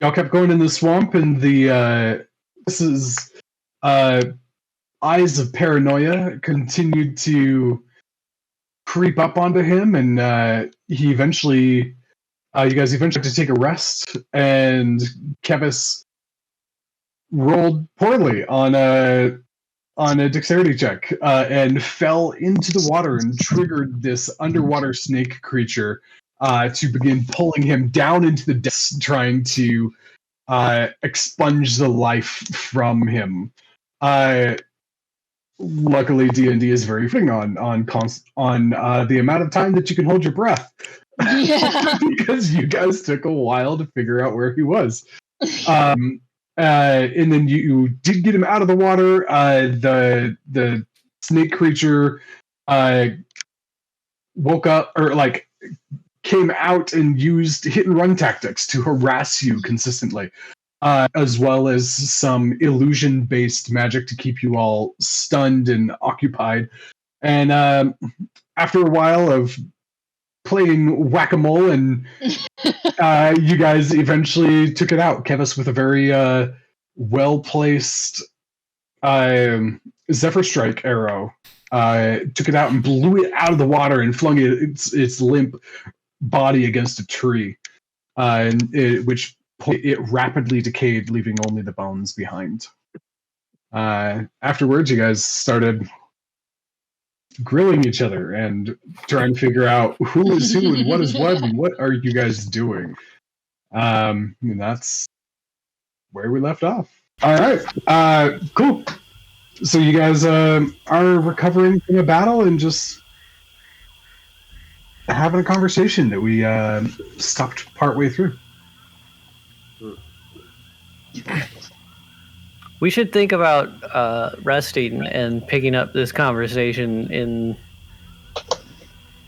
Y'all kept going in the swamp, and this is eyes of paranoia continued to creep up onto him, and he eventually, you guys eventually had to take a rest, and Kevis rolled poorly on a dexterity check and fell into the water and triggered this underwater snake creature to begin pulling him down into the depths, trying to expunge the life from him. Luckily, D&D is very fitting on the amount of time that you can hold your breath. Yeah. Because you guys took a while to figure out where he was. And then you did get him out of the water. The snake creature woke up, or like came out and used hit and run tactics to harass you consistently, as well as some illusion-based magic to keep you all stunned and occupied. And after a while of playing whack-a-mole, and you guys eventually took it out. Kevis with a very well-placed Zephyr Strike arrow took it out and blew it out of the water and flung its limp body against a tree, which it rapidly decayed, leaving only the bones behind. Afterwards, you guys started grilling each other and trying to figure out who is who and what is what and what are you guys doing. And that's where we left off. All right, cool. So you guys are recovering from a battle and just having a conversation that we stopped partway through. We should think about resting and picking up this conversation in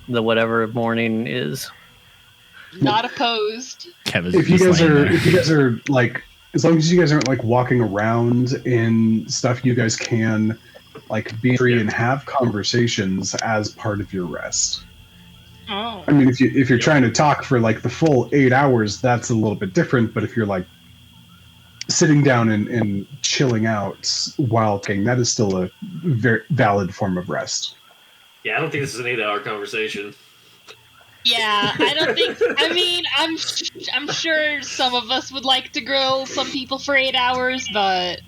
the whatever morning is. Not opposed. If you guys are like, as long as you guys aren't like walking around and stuff, you guys can like be free and have conversations as part of your rest. Oh. I mean, if you're trying to talk for like the full 8 hours, that's a little bit different. But if you're like sitting down and chilling out while talking, that is still a very valid form of rest. Yeah, I don't think this is an 8-hour conversation. Yeah, I don't think. I mean, I'm sure some of us would like to grill some people for 8 hours, but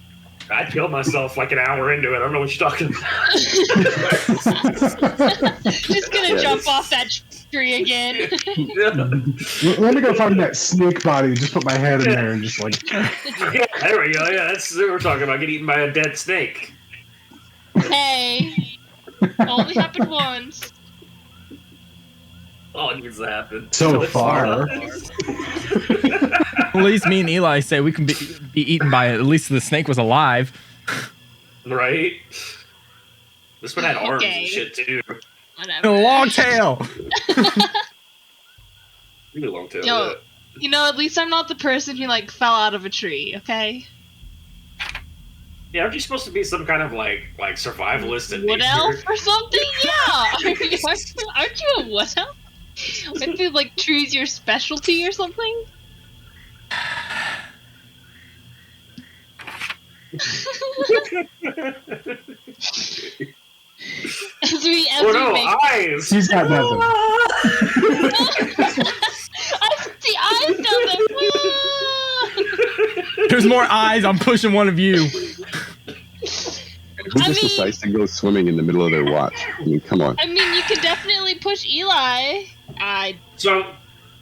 I killed myself like an hour into it. I don't know what you're talking about. just gonna jump off that tree again. Let me go find that snake body. Just put my head in there and just like. Yeah, there we go. Yeah, that's what we're talking about. Get eaten by a dead snake. Hey, only happened once. Oh, it needs to happen. So far. At least me and Eli say we can be eaten by it. At least the snake was alive. Right? This one had arms and shit, too. Whatever. And a long tail. Really long tail. Yo, you know, at least I'm not the person who, like, fell out of a tree, okay? Yeah, aren't you supposed to be some kind of, like survivalist in Wood nature? elf or something? Yeah! Aren't you a wood elf? Aren't they, like, trees your specialty or something? Eyes! He's got nothing. I see eyes down there. There's more eyes. I'm pushing one of you. Who just decides to go swimming in the middle of their watch? I mean, come on. I mean, you could definitely push Eli. So,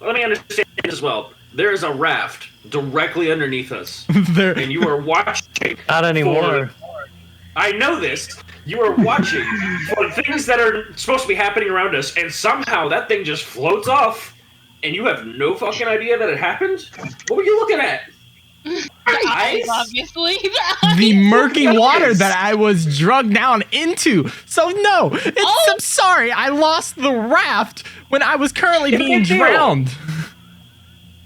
let me understand as well. There is a raft directly underneath us. And you are watching. Not anymore. I know this. You are watching for things that are supposed to be happening around us, and somehow that thing just floats off, and you have no fucking idea that it happened? What were you looking at? Eyes, obviously. The murky water that I was drugged down into. So no, I'm sorry. I lost the raft when I was currently being drowned.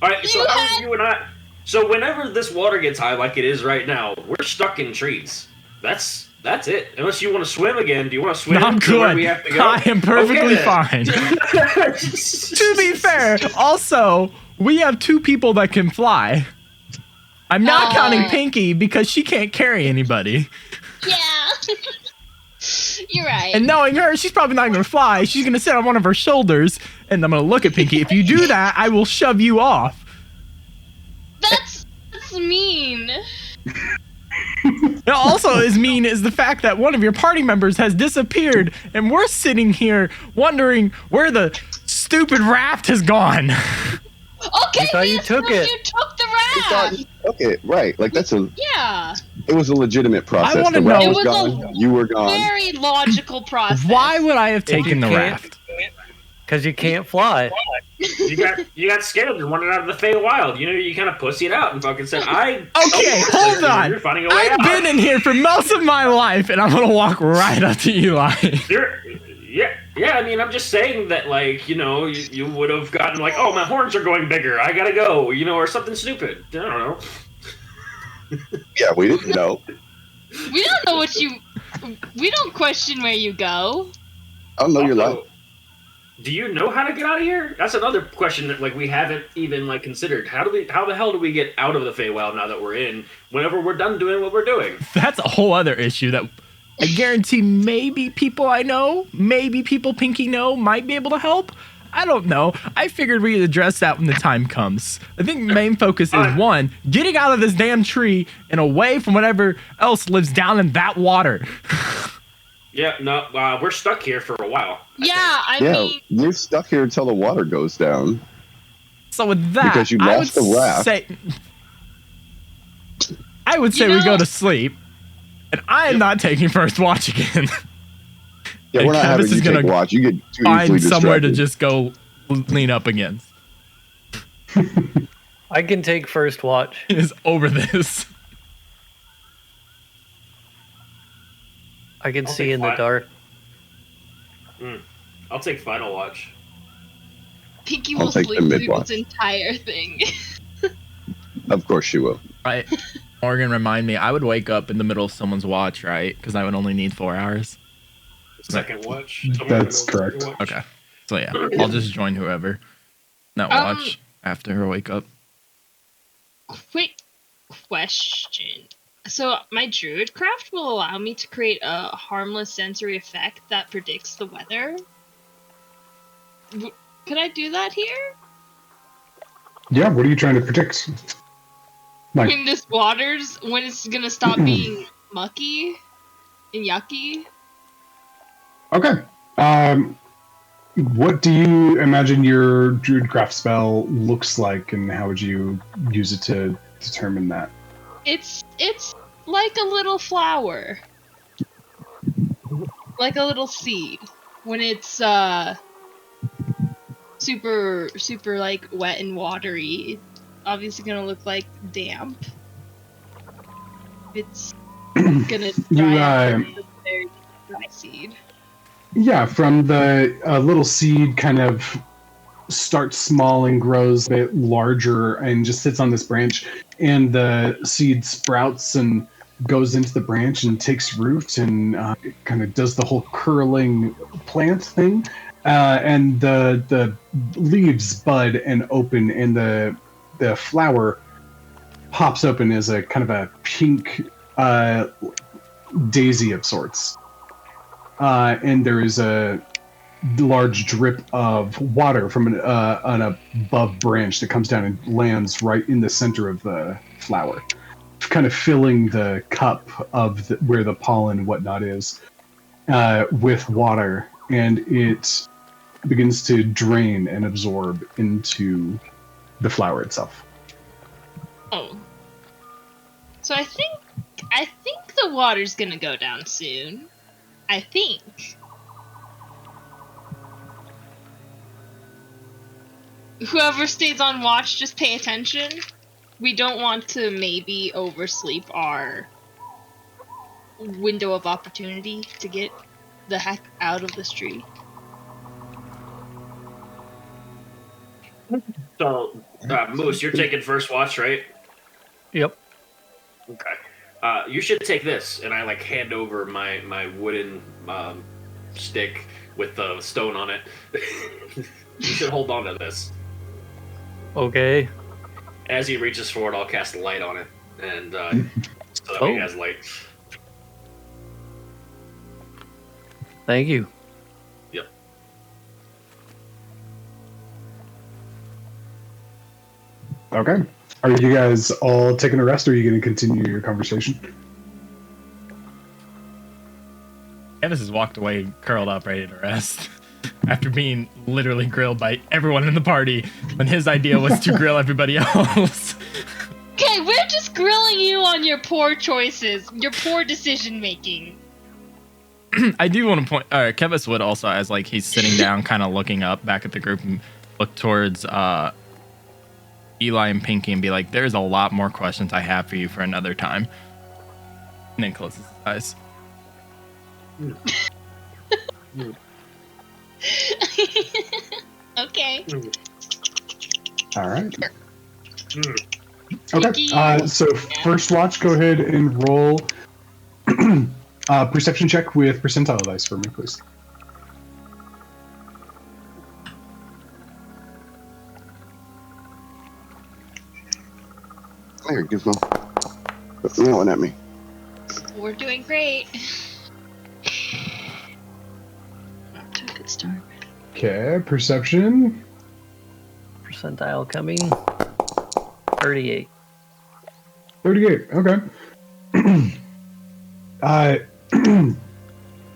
All right, so how you and I? So whenever this water gets high, like it is right now, we're stuck in trees. That's it. Unless you want to swim again. Do you want to swim? No, I'm good. Where we have to go? I am perfectly fine. To be fair, also we have 2 people that can fly. I'm not counting Oh. Pinky because she can't carry anybody. Yeah. You're right. And knowing her, she's probably not going to fly. She's going to sit on one of her shoulders, and I'm going to look at Pinky. If you do that, I will shove you off. That's mean. It also is mean is the fact that one of your party members has disappeared, and we're sitting here wondering where the stupid raft has gone. Okay, thought you yes, took so it. You took the You thought raft. okay, right? Like Yeah. it was a legitimate process. wanna The raft know- was It was gone. You were gone. Very logical process. Why would I have taken the can't- raft? Because you can't fly. You got scared and wanted out of the Feywild. You know, you kind of pussied out and fucking said, Okay, hold on. You're finding a way I've out. been in here for most of my life, and I'm going to walk right up to Eli. Yeah, I mean, I'm just saying that, like, you know, you would have gotten, like, oh, my horns are going bigger, I gotta go, you know, or something stupid. I don't know. Yeah, we didn't know. We don't know what you. We don't question where you go. I don't know your life. Also, do you know how to get out of here? That's another question that, like, we haven't even, like, considered. How the hell do we get out of the Feywild now that we're in, whenever we're done doing what we're doing? That's a whole other issue that I guarantee maybe people I know, maybe people Pinky know might be able to help. I don't know. I figured we'd address that when the time comes. I think the main focus is, one, getting out of this damn tree and away from whatever else lives down in that water. Yeah, no, we're stuck here for a while. Yeah, I Yeah, mean, you're stuck here until the water goes down. So with that, Because you I lost would the raft. I would say You we know- go to sleep, and I am not taking first watch again. Yeah, And we're not having Travis you is take gonna watch. You get too Find easily somewhere to distracted. just go lean up against. I can take first watch. Is over this. I can I'll see take in the five. dark. I'll take final watch. Pinky I'll will take the sleep through mid-watch. this entire thing. Of course she will. Right. Morgan, remind me, I would wake up in the middle of someone's watch, right? Because I would only need 4 hours. Second watch. That's correct. Okay. So yeah, I'll just join whoever. Not Um, watch after I wake up. Quick question. So my druid craft will allow me to create a harmless sensory effect that predicts the weather. Could I do that here? Yeah, what are you trying to predict? Like, When this water's when it's gonna stop being mucky and yucky? okay. What do you imagine your Druidcraft spell looks like, and how would you use it to determine that? It's like a little flower. Like a little seed. When it's super like wet and watery, it's obviously gonna look like damp. It's gonna dry out. It's a very dry seed. Yeah, from the little seed kind of starts small and grows a bit larger and just sits on this branch, and the seed sprouts and goes into the branch and takes root and kind of does the whole curling plant thing, and the leaves bud and open, and the flower pops open as a kind of a pink daisy of sorts. And there is a large drip of water from an above branch that comes down and lands right in the center of the flower, kind of filling the cup of where the pollen and whatnot is with water, and it begins to drain and absorb into the flower itself. Oh. So I think the water's gonna go down soon. I think. Whoever stays on watch, just pay attention. We don't want to maybe oversleep our window of opportunity to get the heck out of this tree. So, Moose, you're taking first watch, right? Yep. Okay. You should take this, and I like hand over my wooden stick with the stone on it. You should hold on to this. Okay. As he reaches forward, I'll cast light on it, and so that way he has light. Thank you. Yep. Okay. Are you guys all taking a rest, or are you going to continue your conversation? Candace has walked away, curled up, ready to rest. After being literally grilled by everyone in the party when his idea was to grill everybody else. Okay, we're just grilling you on your poor choices, your poor decision making. I do want to point. Kevis would also, as like he's sitting down, kind of looking up back at the group and look towards Eli and Pinky and be like, "There's a lot more questions I have for you for another time." And then closes his eyes. Okay. All right. Okay. So first watch, go ahead and roll perception check with percentile dice for me, please. There, Gizmo. Put the one at me. We're doing great. Not to a good start. Okay, perception. Percentile coming. 38. 38. Okay.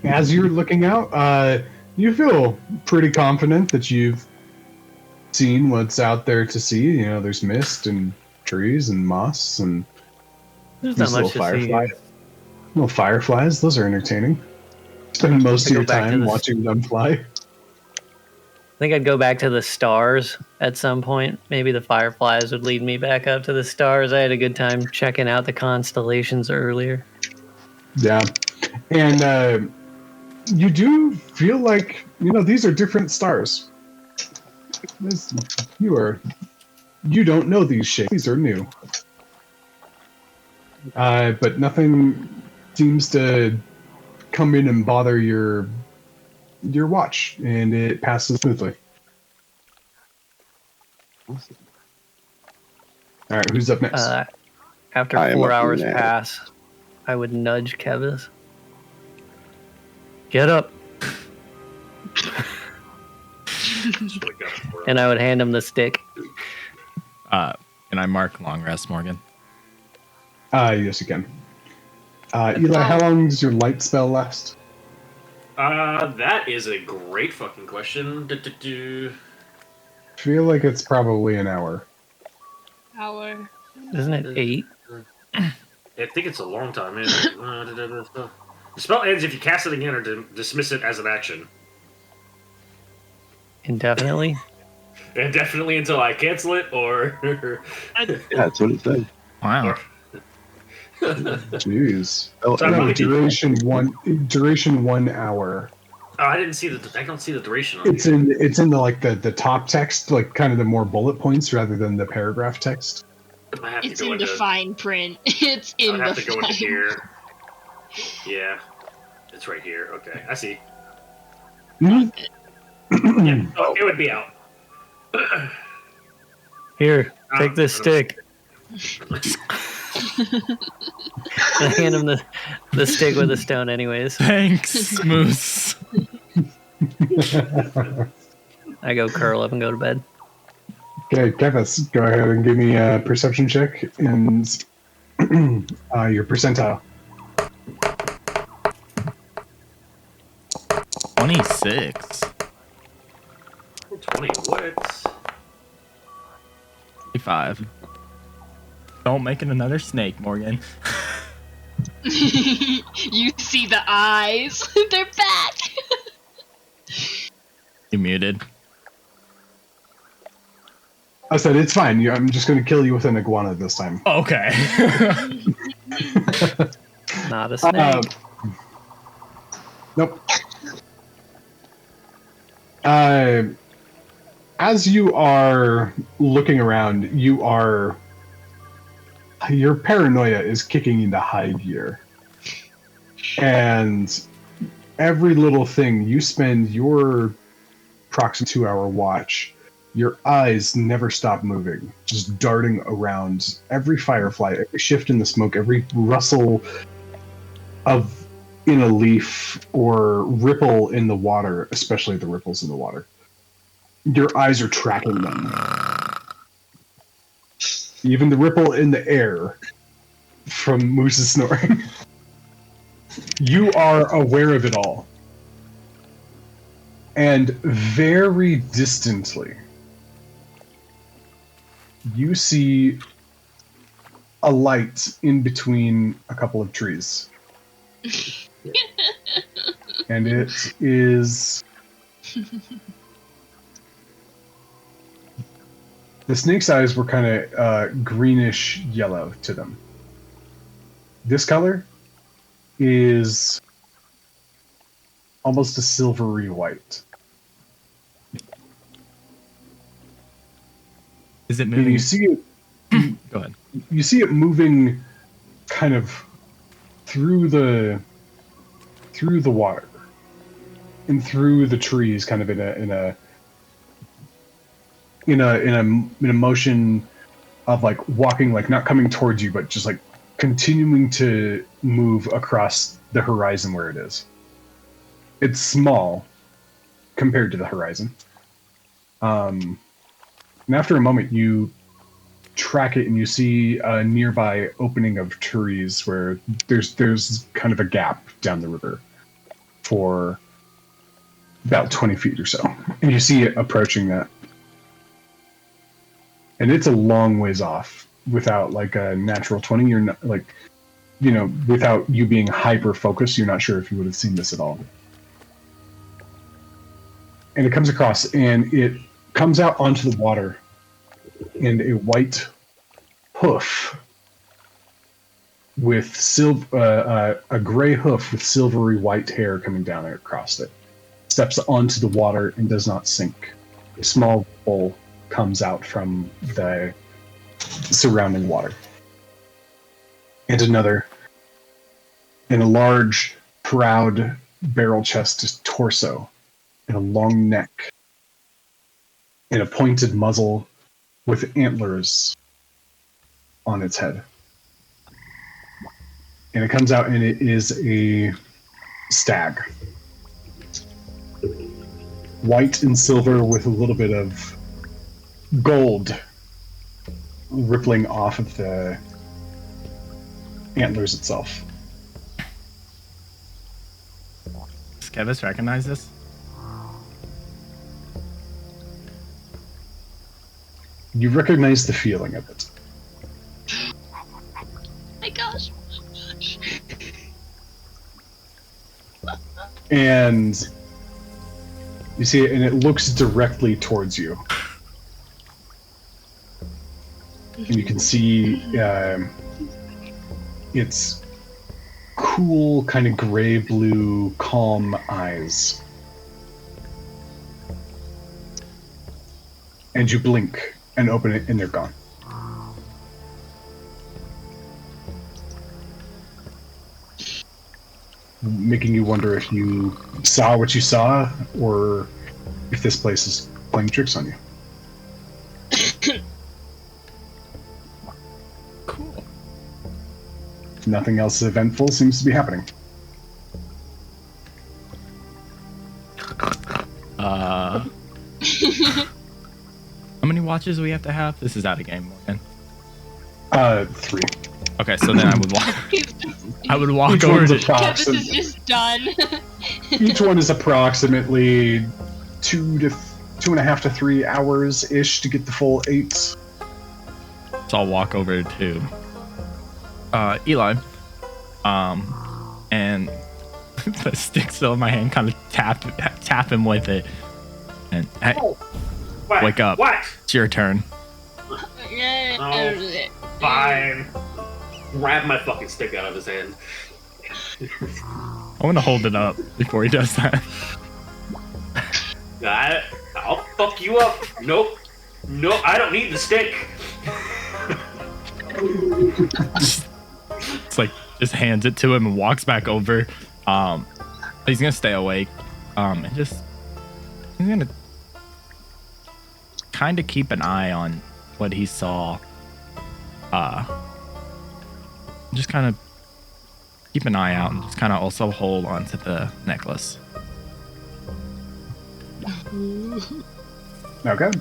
As you're looking out, you feel pretty confident that you've seen what's out there to see. You know, there's mist and trees and moss and There's these not little much to see. fireflies. Little fireflies, those are entertaining. Spend most of Go your back to time this- watching them fly. I think I'd go back to the stars at some point. Maybe the fireflies would lead me back up to the stars. I had a good time checking out the constellations earlier. Yeah. And you do feel like, you know, these are different stars. You don't know these shapes. These are new. But nothing seems to come in and bother your watch, and it passes smoothly. All right, who's up next? After I am 4 up hours next. pass, I would nudge Kevis. Get up. And I would hand him the stick. And I mark long rest, Morgan. Yes, you can. Eli, how long does your light spell last? That is a great fucking question. Feel like it's probably an hour. Hour. Isn't it 8? I think it's a long time. Man. The spell ends if you cast it again or dismiss it as an action. Indefinitely? And definitely until I cancel it, or Yeah, that's what it said. Wow. Jeez. Oh, So I'm No, gonna keep- duration 1 hour. Oh, I didn't see I don't see the duration on it. It's in the top text, like kind of the more bullet points rather than the paragraph text. I have It's to go in the into. fine print. It's I in would the have to go into fine. here. Yeah, it's right here. Okay, I see. Mhm. Yeah, oh, it would be out. Here, take this stick. I hand him the stick with the stone anyways. Thanks, Moose. I go curl up and go to bed. Okay, Kevis, go ahead and give me a perception check and your percentile. 26. 20 what? 25. Don't make it another snake, Morgan. You see the eyes. They're back. You muted. I said it's fine. I'm just going to kill you with an iguana this time. Okay. Not a snake. Nope. As you are looking around, your paranoia is kicking into high gear. And every little thing, you spend your approximate 2-hour watch Your eyes never stop moving, just darting around every firefly, every shift in the smoke, every rustle in a leaf or ripple in the water, especially the ripples in the water. Your eyes are tracking them. Even the ripple in the air from Moose's snoring. You are aware of it all. And very distantly, you see a light in between a couple of trees. And it is... The snake's eyes were kind of greenish yellow to them. This color is almost a silvery white. Is it And moving? you see it. Go ahead. You see it moving, kind of through the water and through the trees, kind of in a motion of like walking, like not coming towards you, but just like continuing to move across the horizon where it is. It's small compared to the horizon. And after a moment, you track it and you see a nearby opening of trees where there's kind of a gap down the river for about 20 feet or so. And you see it approaching that. And it's a long ways off. Without like a natural 20, you're not like, without you being hyper focused, you're not sure if you would have seen this at all. And it comes across and it comes out onto the water, and a white hoof with a gray hoof with silvery white hair coming down across it steps onto the water and does not sink. A small bowl comes out from the surrounding water. And another, in a large, proud, barrel-chested torso, and a long neck, and a pointed muzzle with antlers on its head. And it comes out and it is a stag. White and silver with a little bit of gold rippling off of the antlers itself. Does Kevis recognize this? You recognize the feeling of it. My gosh. And you see it, and it looks directly towards you. And you can see its cool, kind of gray-blue, calm eyes. And you blink and open it, and they're gone. Making you wonder if you saw what you saw, or if this place is playing tricks on you. Cool. Nothing else eventful seems to be happening. How many watches do we have to have? This is out of game, Morgan. 3. Okay, so then I would walk. I would walk Each over one's to. Kevis is just done. Each one is approximately 2.5 to 3 hours ish to get the full 8. So I'll walk over to Eli, and the stick still in my hand, kind of tap him with it, and hey, What? wake up. What? It's your turn. Fine. Grab my fucking stick out of his hand. I want to hold it up before he does that. I'll fuck you up. Nope. No, I don't need the stick. It's like just hands it to him and walks back over. He's gonna stay awake. And he's gonna kind of keep an eye on what he saw. Just kind of keep an eye out and just kind of also hold onto the necklace. Okay.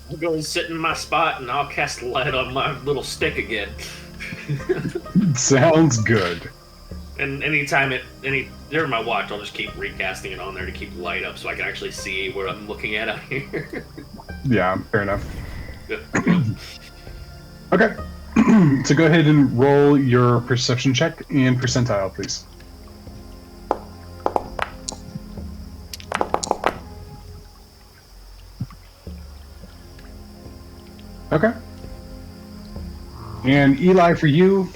I'll go and sit in my spot and I'll cast light on my little stick again. Sounds good. And anytime during my watch, I'll just keep recasting it on there to keep the light up so I can actually see what I'm looking at out here. Yeah, fair enough. Good. Okay. So go ahead and roll your perception check and percentile, please. Okay. And Eli, for you,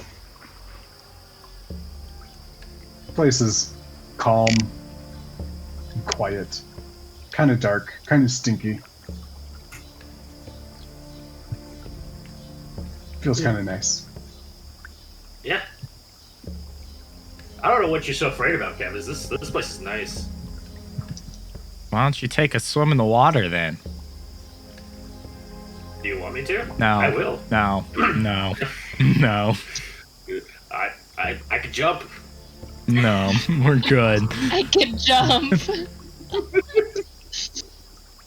the place is calm, quiet, kind of dark, kind of stinky. Feels kind of nice. Yeah. I don't know what you're so afraid about, Kev. This place is nice. Why don't you take a swim in the water then? Do you want me to? No. I will. No. No. No. I could jump. No. We're good. I can jump.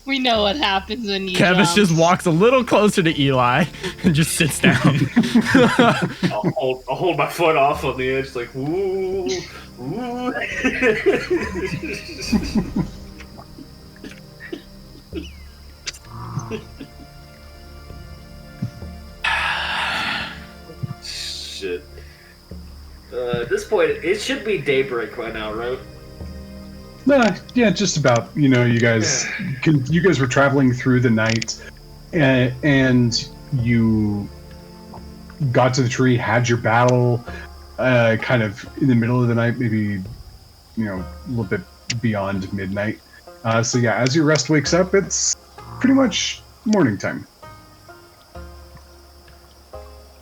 We know what happens when you Kevis jump. just walks a little closer to Eli and just sits down. I'll hold my foot off on the edge, like, ooh, ooh. Shit. At this point, it should be daybreak by now, right? Yeah, just about. You know, you guys were traveling through the night, and you got to the tree, had your battle, kind of in the middle of the night, maybe, you know, a little bit beyond midnight. So yeah, as your rest wakes up, it's pretty much morning time.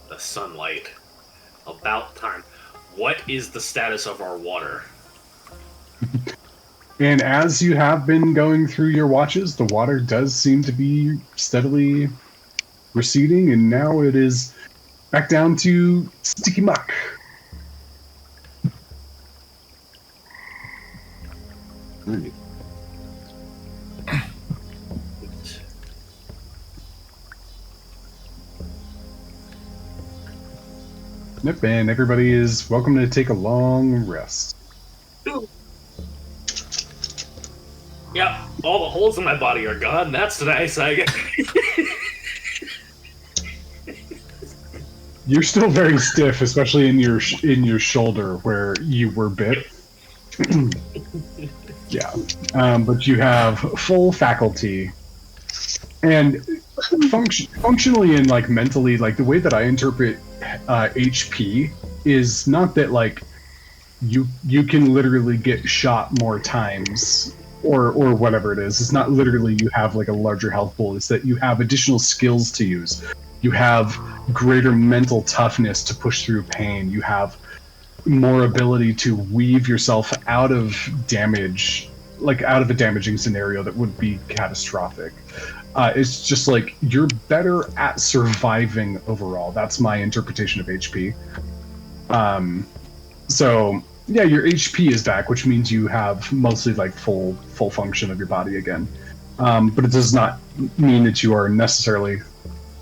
The sunlight. About time. What is the status of our water? And as you have been going through your watches, the water does seem to be steadily receding, and now it is back down to sticky muck. Right. Yep, and everybody is welcome to take a long rest. Yep, all the holes in my body are gone. That's nice. I get. You're still very stiff, especially in your shoulder where you were bit. Yeah, but you have full faculty, and functionally and like mentally, like the way that I interpret HP is not that like you can literally get shot more times or whatever it is. It's not literally you have like a larger health pool. It's that you have additional skills to use. You have greater mental toughness to push through pain. You have more ability to weave yourself out of damage, like out of a damaging scenario that would be catastrophic. It's just like you're better at surviving overall. That's my interpretation of HP. So yeah, your HP is back, which means you have mostly like full function of your body again. But it does not mean that you are necessarily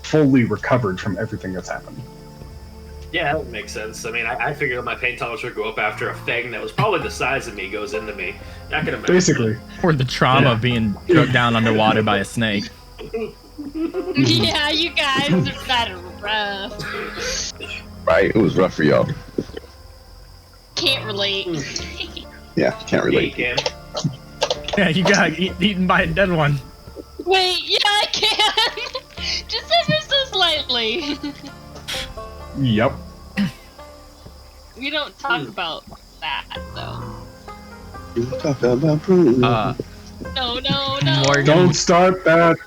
fully recovered from everything that's happened. Yeah, that would make sense. I mean, I figured my pain tolerance would go up after a thing that was probably the size of me goes into me. I can imagine. Basically. Or the trauma of being choked down underwater by a snake. Yeah, you guys are that rough. Right, it was rough for y'all. Can't relate. Yeah, can't Yeah, you relate. can. Yeah, you got eaten by a dead one. Wait, yeah, I can. Just ever so slightly. Yep. We don't talk about that though. You talk about proof. No. Morgan, Don't start that.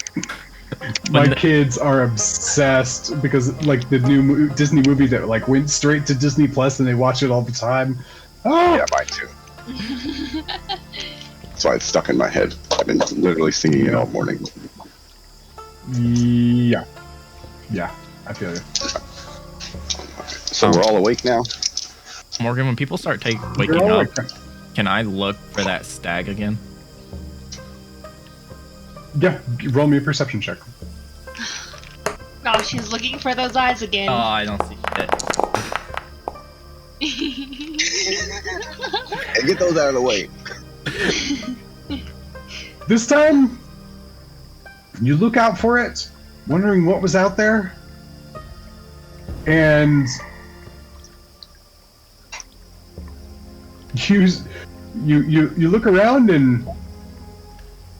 My the- kids are obsessed because like the new Disney movie that like went straight to Disney Plus and they watch it all the time. Oh, Yeah, mine too. That's why it's stuck in my head. I've been literally singing it all morning. Yeah. I feel you. So we're all awake now? Morgan, when people start waking You're all up, can I look for that stag again? Yeah, roll me a perception check. Oh, she's looking for those eyes again. Oh, I don't see shit. Hey, get those out of the way. This time, you look out for it, wondering what was out there, and you look around, and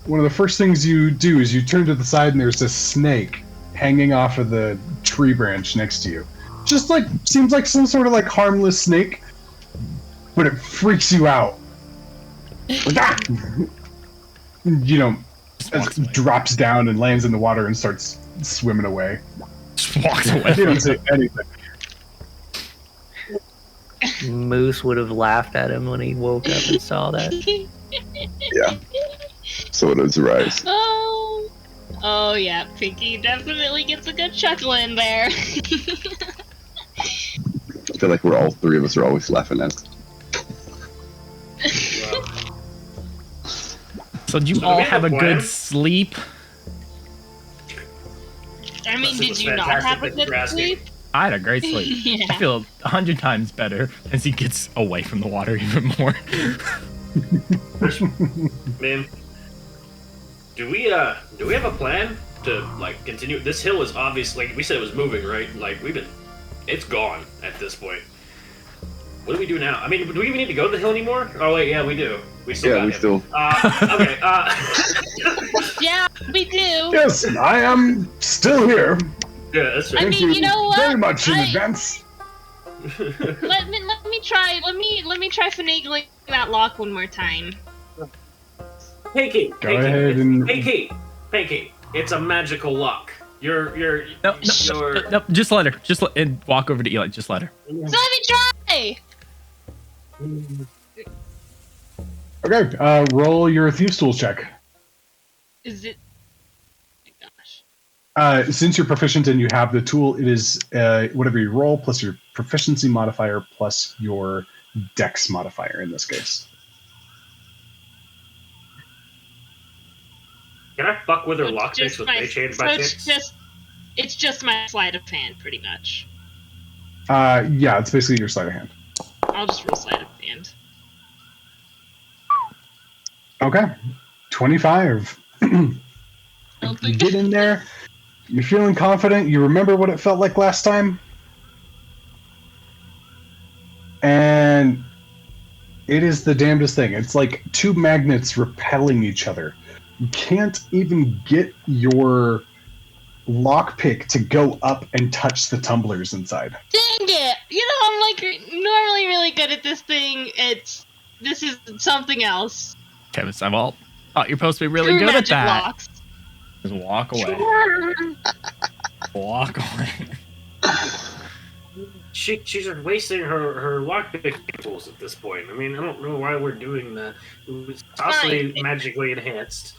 one of the first things you do is you turn to the side, and there's a snake hanging off of the tree branch next to you. Just like, seems like some sort of like harmless snake, but it freaks you out. Like, ah! You know, it drops down and lands in the water and starts swimming away. Just walks away. You don't say anything. Moose would have laughed at him when he woke up and saw that. Yeah. So does Rise. Oh yeah, Pinky definitely gets a good chuckle in there. I feel like all three of us are always laughing at it. So did you all have a good sleep? I mean, This did was you not fantastic. have a Thank you good for asking. sleep? I had a great sleep. Yeah. I feel 100 times better as he gets away from the water even more. Man, do we have a plan to like continue? This hill is obviously, we said it was moving, right? Like it's gone at this point. What do we do now? I mean, do we even need to go to the hill anymore? Oh wait, yeah, we do. We still got him. still. Okay. Yeah, we do. Yes, I am still here. Yeah, that's I right. mean, Thank you know what? very much in I- advance. Let me try finagling that lock one more time. Pinky. Go ahead and Pinky. It's a magical lock. You're. No, just let her. And walk over to Eli. Just let her. So let me try. Okay, roll your Thieves' Tools check. Is it? Oh my gosh. Since you're proficient and you have the tool, it is whatever you roll plus your proficiency modifier plus your dex modifier in this case. Can I fuck with her So it's lockpicks just with my- Maychain so by it's chance? it's just my sleight of hand, pretty much. Yeah, it's basically your sleight of hand. I'll just roll sleight of hand. Okay, 25. I'll You think- get in there. You're feeling confident. You remember what it felt like last time. And it is the damnedest thing. It's like two magnets repelling each other. You can't even get your lockpick to go up and touch the tumblers inside. Dang it! You know, I'm like normally really good at this thing. This is something else. Kevin Seinwald, thought you're supposed to be really True good at magic that. locks. Just walk away. Walk away. She's just wasting her lockpick tools at this point. I mean, I don't know why we're doing that. It's possibly Fine. magically enhanced.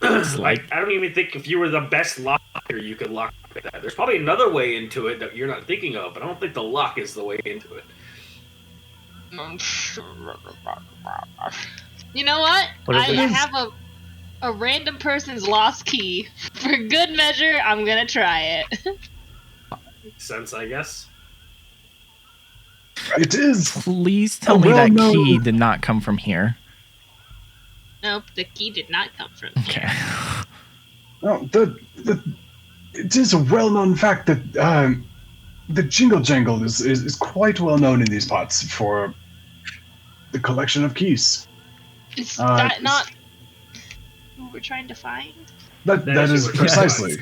It's Like, I don't even think if you were the best locker, you could lock that. There's probably another way into it that you're not thinking of, but I don't think the lock is the way into it. You know what? What is I it? have a random person's lost key. For good measure, I'm gonna try it. Makes sense, I guess. It is. Please tell Oh, me well, that no. key did not come from here. Nope, the key did not come from here. Okay. No, it is a well-known fact that the Jingle Jangle is quite well known in these parts for the collection of keys. Is Uh, that it's- not who we're trying to find? That That is is precisely.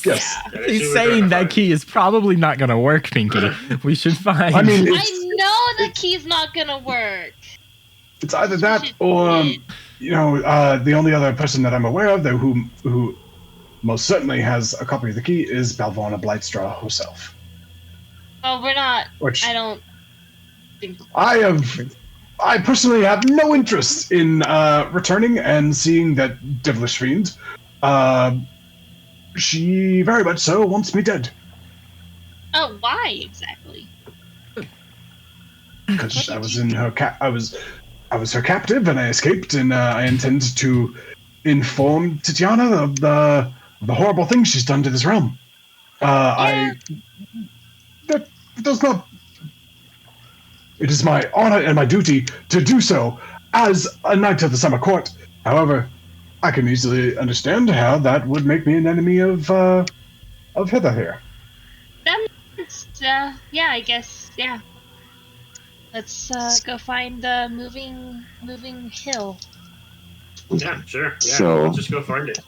Yes. Yeah. He's saying that key is probably not going to work, Pinky. We should find. I mean, I know the key's not gonna work. it's either that or the only other person that I'm aware of though who most certainly has a copy of the key is Balvona Blightstraw herself. Well, we're not. Which I don't think. I personally have no interest in returning and seeing that devilish fiend She very much so wants me dead. Oh, why exactly? Because I was in her I was her captive, and I escaped, and I intend to inform Tatiana of the horrible things she's done to this realm. That does not. It is my honor and my duty to do so as a knight of the Summer Court. However, I can easily understand how that would make me an enemy of Hither here. That's, yeah, I guess, yeah. Let's go find the moving hill. Yeah, sure. Yeah, So- let's just go find it.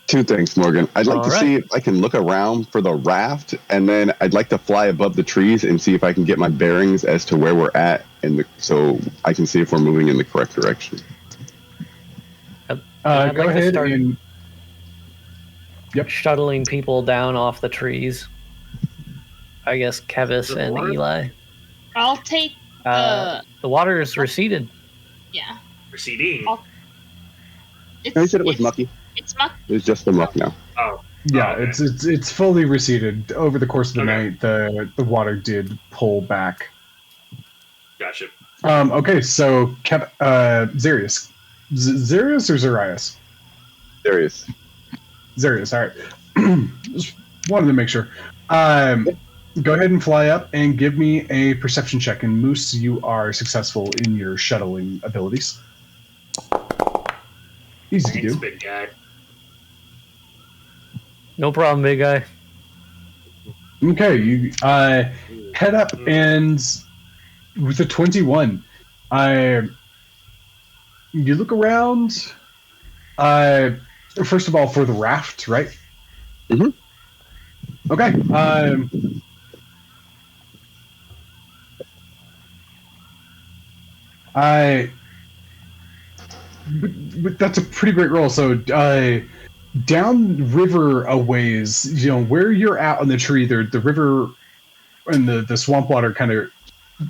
2 things, Morgan. I'd like All to right. see if I can look around for the raft, and then I'd like to fly above the trees and see if I can get my bearings as to where we're at, so I can see if we're moving in the correct direction. I'd Go like to ahead start- and Shuttling people down off the trees. I guess Kevis The and water? Eli. I'll take, The water is receded. yeah. Receding. It's, No, he said it was mucky. It's muck. It was just the muck now. Oh, yeah, okay. it's fully receded over the course of the Okay. night. The water did pull back. Gotcha. Okay, so Zarius. Zarius or Zarias? Darius. Zarius, all right. Just wanted to make sure. Go ahead and fly up and give me a perception check. And Moose, you are successful in your shuttling abilities. Easy to Thanks, do. big guy. No problem, big guy. Okay, you head up and with a 21, you look around. First of all, for the raft, right? Mhm. Okay. But that's a pretty great roll. So, down river a ways, where you're at on the tree, the river and the swamp water kind of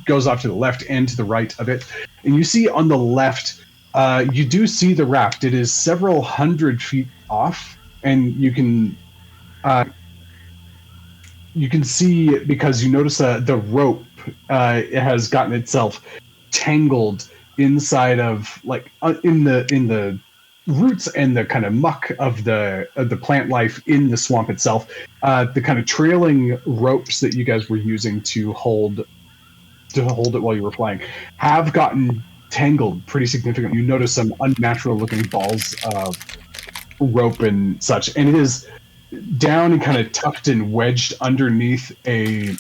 goes off to the left and to the right of it. And you see on the left, you do see the raft. It is several hundred feet off, and you can see it because you notice the rope it has gotten itself tangled inside of in the roots and the kind of muck of the plant life in the swamp itself. The kind of trailing ropes that you guys were using to hold it while you were flying have gotten tangled pretty significantly. You notice some unnatural looking balls of rope and such, and it is down and kind of tucked and wedged underneath a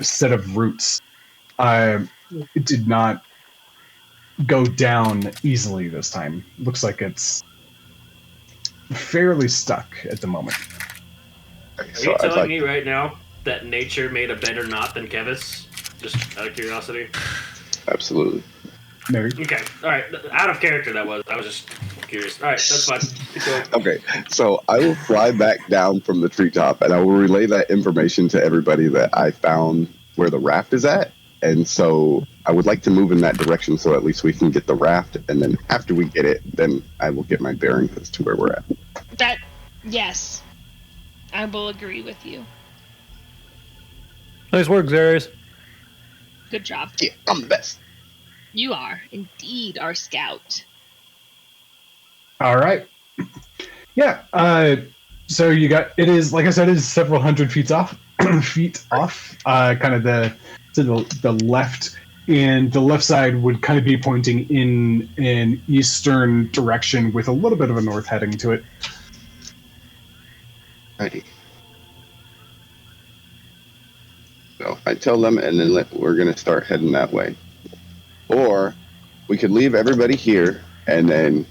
set of roots. It did not go down easily this time. Looks like it's fairly stuck at the moment. Okay, Are so you I'd telling like, me right now that nature made a better knot than Kevis? Just out of curiosity. absolutely. Maybe. Okay, alright. Out of character, that was. I was just curious. Alright, that's fine. Keep going. Okay, so I will fly back down from the treetop, and I will relay that information to everybody that I found where the raft is at. And so I would like to move in that direction so at least we can get the raft, and then after we get it, then I will get my bearings as to where we're at. Yes. I will agree with you. Nice work, Zarius. Good job. Yeah, I'm the best. You are indeed our scout. All right. Yeah. So you got it is like I said, it is several hundred feet off. Kind of to the left, and the left side would kind of be pointing in an eastern direction with a little bit of a north heading to it. Righty. So I tell them, and then we're going to start heading that way. Or we could leave everybody here, and then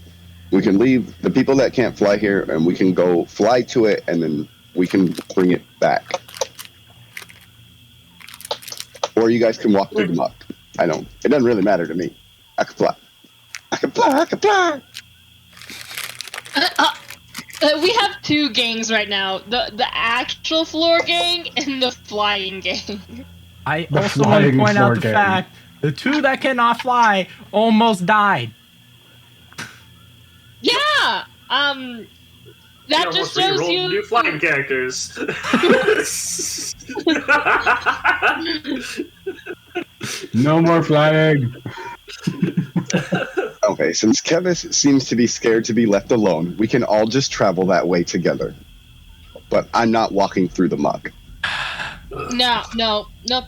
we can leave the people that can't fly here, and we can go fly to it, and then we can bring it back. Or you guys can walk through the muck. It doesn't really matter to me. I can fly. I can fly. I can fly. We have two gangs right now. The actual floor gang and the flying gang. I The also want to flying point out floor the gang. fact the two that cannot fly almost died. Yeah! That almost just shows re-rolled you. new flying characters. No more flying. Okay, since Kevis seems to be scared to be left alone, we can all just travel that way together. But I'm not walking through the muck. No,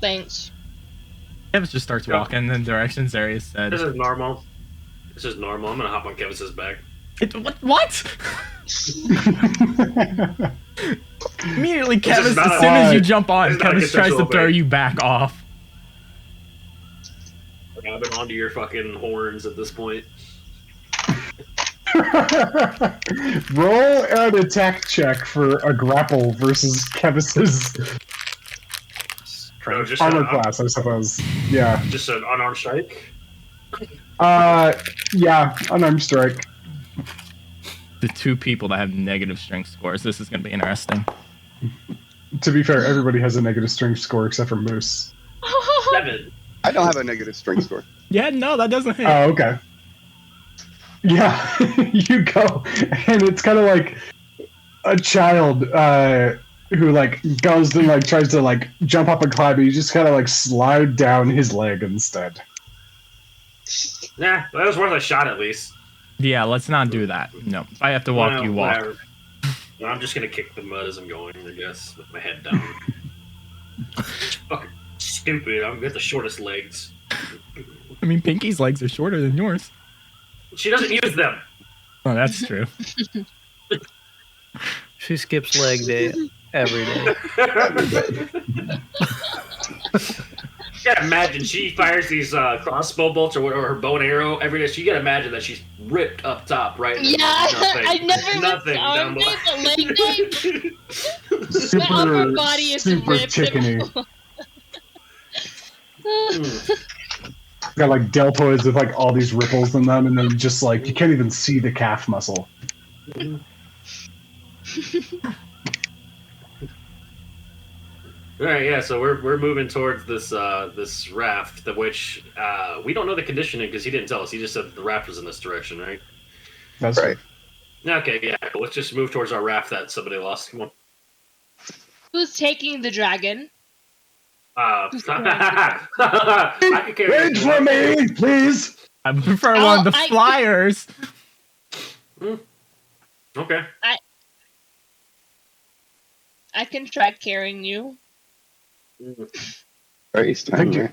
thanks. Kevis just starts walking in the directions Arius said. This is normal. I'm gonna hop on Kevin's back. What? Immediately, This Kevis, is not as a- soon as you jump on, this is not a Kevis tries to consensual throw thing. you back off. Grabbing onto your fucking horns at this point. Roll an attack check for a grapple versus Kevis's No, just armor an, class, I suppose. Yeah. just an unarmed strike. Yeah, unarmed strike. The two people that have negative strength scores. This is going to be interesting. To be fair, everybody has a negative strength score except for Moose. 7. I don't have a negative strength score. Yeah, no, that doesn't hit. Oh, okay. Yeah, you go, and it's kind of like a child who like goes and like tries to like jump up and climb, but you just kind of like slide down his leg instead. Nah, that was worth a shot at least. Yeah, let's not do that. No, if I have to walk, Well, you walk. whatever. No, I'm just gonna kick the mud as I'm going, I guess, with my head down. Fucking stupid. I'm got the shortest legs. I mean, Pinky's legs are shorter than yours. She doesn't use them. Oh, that's true. She skips leg day every day. You gotta imagine she fires these crossbow bolts or whatever, her bow and arrow every day. So you gotta imagine that she's ripped up top, right? And Yeah, nothing, I never nothing went down arm day, but leg day. Super, My upper body is super ripped. chickeny. Got like deltoids with like all these ripples in them, and then just like you can't even see the calf muscle. All right, yeah. So we're moving towards this this raft, which we don't know the conditioning because he didn't tell us. He just said the raft was in this direction, right? That's Right. Okay, yeah. Let's just move towards our raft that somebody lost. Come on. Who's taking the dragon? I could carry Wait this for one. me, please. I prefer one of the I- flyers. Okay. I can try carrying you. Are you still in there?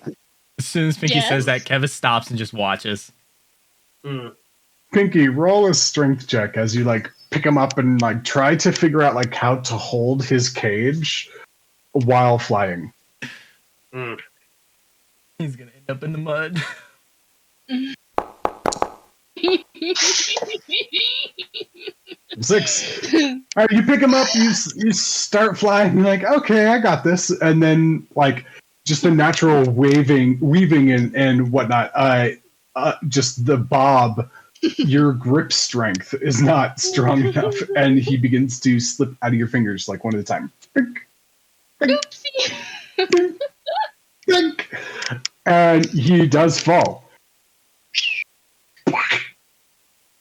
As soon as Pinky Yes. says that, Kevis stops and just watches. Pinky, roll a strength check as you like pick him up and like try to figure out like how to hold his cage while flying. He's gonna end up in the mud. 6. All right, you pick him up, you start flying. You're like, okay, I got this, and then like just the natural weaving and whatnot. Just the bob. Your grip strength is not strong enough, and he begins to slip out of your fingers like one at a time. Oopsie. And he does fall.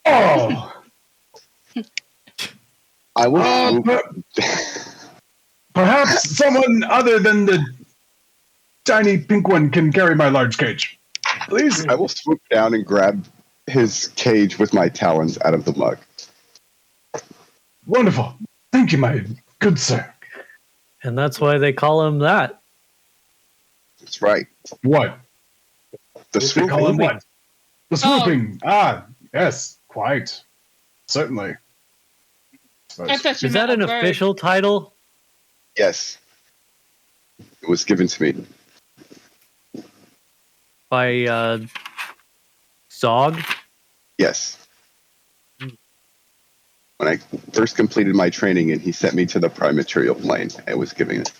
Oh, I will. perhaps someone other than the tiny pink one can carry my large cage. Please. I will swoop down and grab his cage with my talons out of the mug. Wonderful. Thank you, my good sir. And that's why they call him that. That's right. What? The They call him swooping. what? The swooping. Ah, yes, quite. Certainly. I thought you Is that meant an a bird. official title? Yes. It was given to me. By Zog? Yes. When I first completed my training and he sent me to the prime material plane, I was giving it.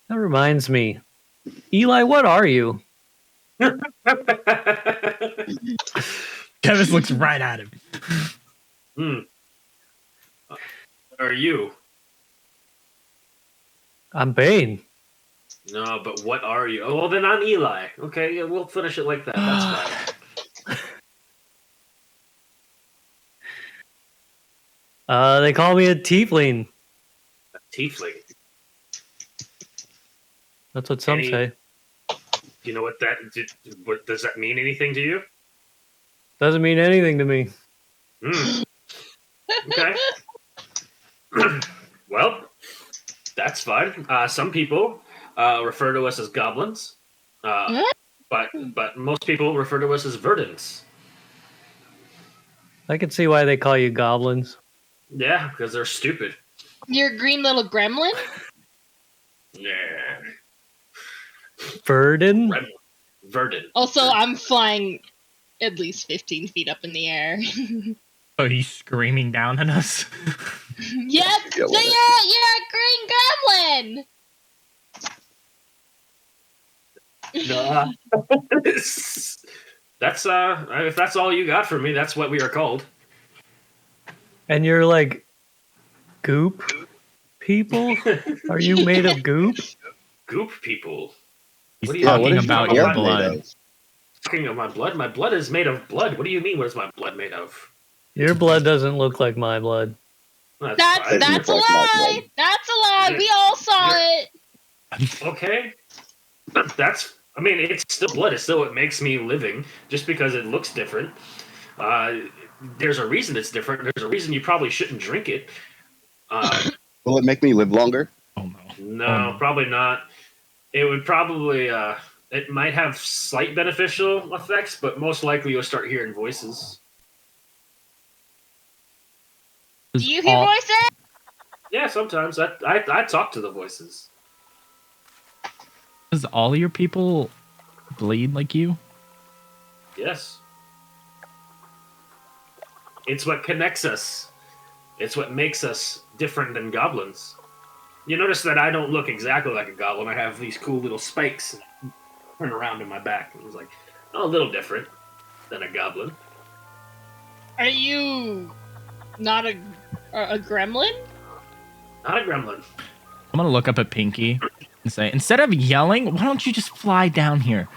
That reminds me. Eli, what are you? Kevis looks right at him. What are you? I'm Bane. No, but what are you? Oh, well, then I'm Eli. Okay, yeah, we'll finish it like that. That's fine. They call me a tiefling. A tiefling. That's what some say. Do you know what what does that mean? Anything to you? Doesn't mean anything to me. Okay. Well, that's fine. Some people refer to us as goblins, but most people refer to us as verdants. I can see why they call you goblins. Yeah, because they're stupid. You're a green little gremlin? Yeah. Verdant? Verdant. Also, I'm flying at least 15 feet up in the air. Oh, he's screaming down at us. Yep, so you're a green gremlin! Nah. That's if that's all you got for me, that's what we are called. And you're like goop people? Are you made of goop? Goop people. He's What are you talking about your made blood. of? Talking of my blood? My blood is made of blood. What do you mean? What is my blood made of? Your blood doesn't look like my blood. That's fine. a Like my lie! blood. That's a lie! We all saw it! Okay. I mean, it's still blood. It's still what makes me living. Just because it looks different. There's a reason it's different. There's a reason you probably shouldn't drink it. Will it make me live longer? Oh no. No, probably not. It would probably, it might have slight beneficial effects, but most likely you'll start hearing voices. Do you hear voices? Yeah, sometimes. I talk to the voices. Does all your people bleed like you? Yes. It's what connects us. It's what makes us different than goblins. You notice that I don't look exactly like a goblin. I have these cool little spikes turn around in my back. It was like, a little different than a goblin. Are you not a gremlin? Not a gremlin. I'm gonna look up at Pinky and say, instead of yelling, why don't you just fly down here?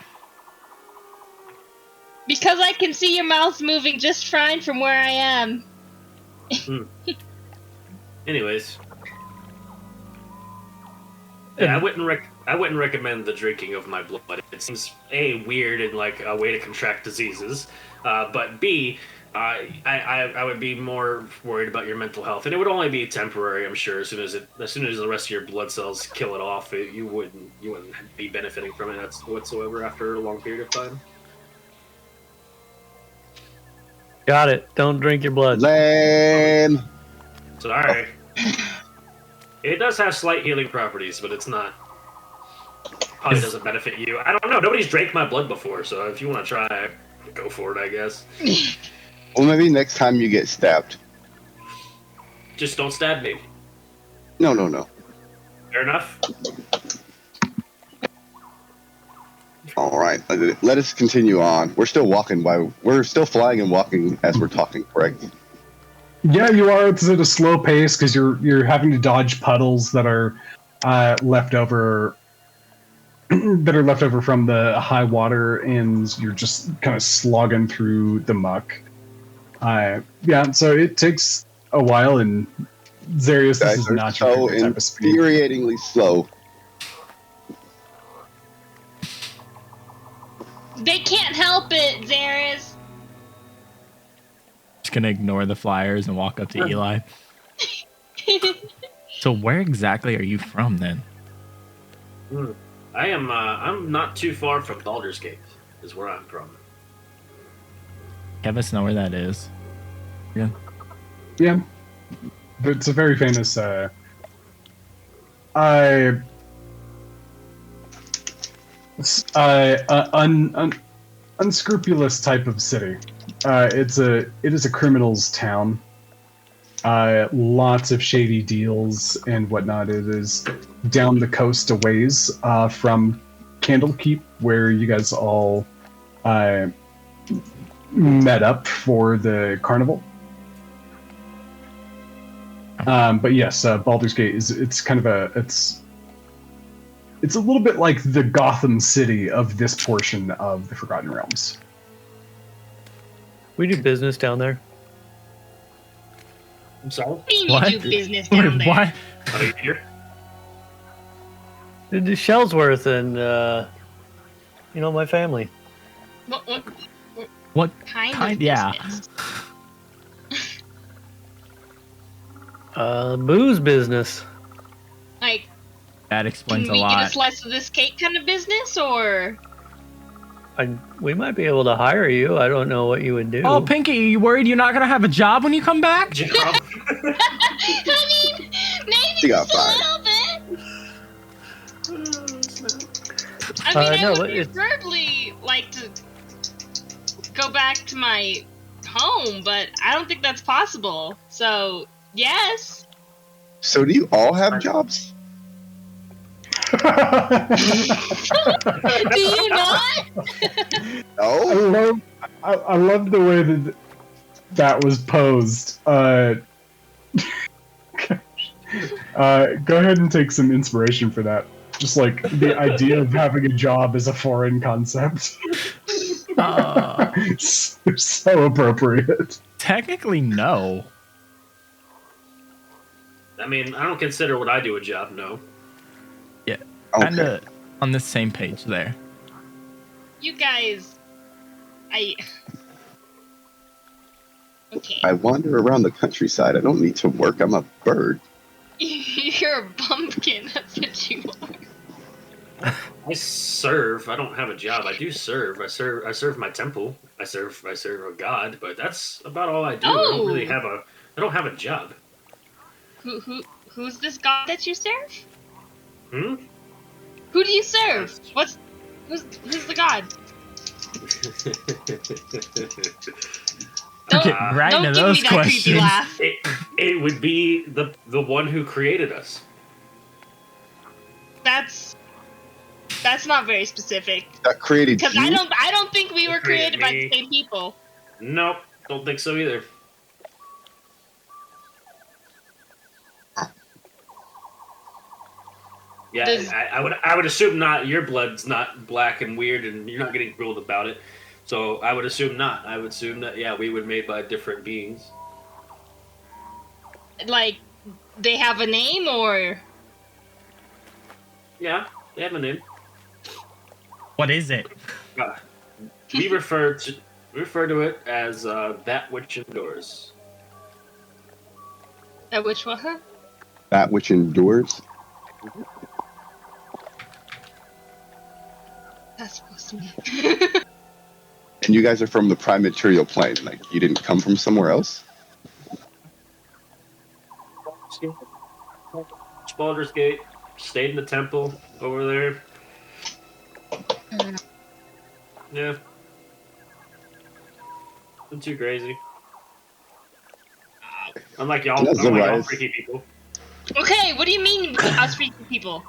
Because I can see your mouth moving just fine from where I am. Anyways. Yeah, I wouldn't recommend the drinking of my blood. It seems A, weird and like a way to contract diseases, but B, I would be more worried about your mental health, and it would only be temporary. I'm sure as soon as the rest of your blood cells kill it off, you wouldn't be benefiting from it whatsoever after a long period of time. Got it. Don't drink your blood. Lame. Sorry. It does have slight healing properties, but it's not. Probably doesn't benefit you. I don't know. Nobody's drank my blood before, so if you want to try, go for it, I guess. Well, maybe next time you get stabbed. Just don't stab me. No. Fair enough. All right, let us continue on. We're still we're still flying and walking as we're talking, correct? Yeah, you are. It's at a slow pace because you're having to dodge puddles that are left over from the high water, and you're just kind of slogging through the muck. Yeah, so it takes a while, and Zarius, this is not your favorite type of speed. Infuriatingly slow. They can't help it, Zaris. Just gonna ignore the flyers and walk up to Eli. So where exactly are you from then? I am. I'm not too far from Baldur's Gate. Is where I'm from. Have us know where that is. Yeah. Yeah, it's a very famous. Unscrupulous type of city. It is a criminal's town. Lots of shady deals and whatnot. It is down the coast a ways from Candlekeep, where you guys all met up for the carnival. But yes, Baldur's Gate it's a little bit like the Gotham City of this portion of the Forgotten Realms. We do business down there. I'm sorry. What do you mean What? you do business down Wait, there? what? Are you here? The Shellsworth and my family. What What kind kind? of Yeah. business? Booze business. Like, That can explains a we get a lot. slice of this cake kind of business, or? We might be able to hire you. I don't know what you would do. Oh, Pinky, you worried you're not gonna have a job when you come back? Job. I mean, maybe She got just a fired. little bit. I mean, I no, would it's- preferably like to go back to my home, but I don't think that's possible. So, yes. So do you all have jobs? Do you not? No. I love the way that was posed. Go ahead and take some inspiration for that. Just like the idea of having a job is a foreign concept. So appropriate. Technically, no. I mean, I don't consider what I do a job. No. Kind Okay. of on the same page there. You guys, okay. I wander around the countryside. I don't need to work. I'm a bird. You're a bumpkin. That's what you are. I serve. I don't have a job. I do serve. I serve my temple. I serve a god. But that's about all I do. I don't really have a. I don't have a job. Who's this god that you serve? Hmm. Who do you serve? Who's the god? Don't, Get right don't into give those me that creepy questions. laugh. it would be the one who created us. That's not very specific. That created Because you. I don't think we were created by Me. the same people. Nope. Don't think so either. Yeah, Does- I would assume not. Your blood's not black and weird, and you're not getting grilled about it. So I would assume not. I would assume that we were made by different beings. Like, they have a name, or Yeah, they have a name. What is it? We refer to it as that which endures. which one? Huh? That which endures. That's supposed to mean. And you guys are from the prime material plane. Like you didn't come from somewhere else. Baldur's Gate, stayed in the temple over there. Yeah. Nothing too crazy. Unlike y'all, That's unlike y'all right. freaky people. Okay, what do you mean us freaky people?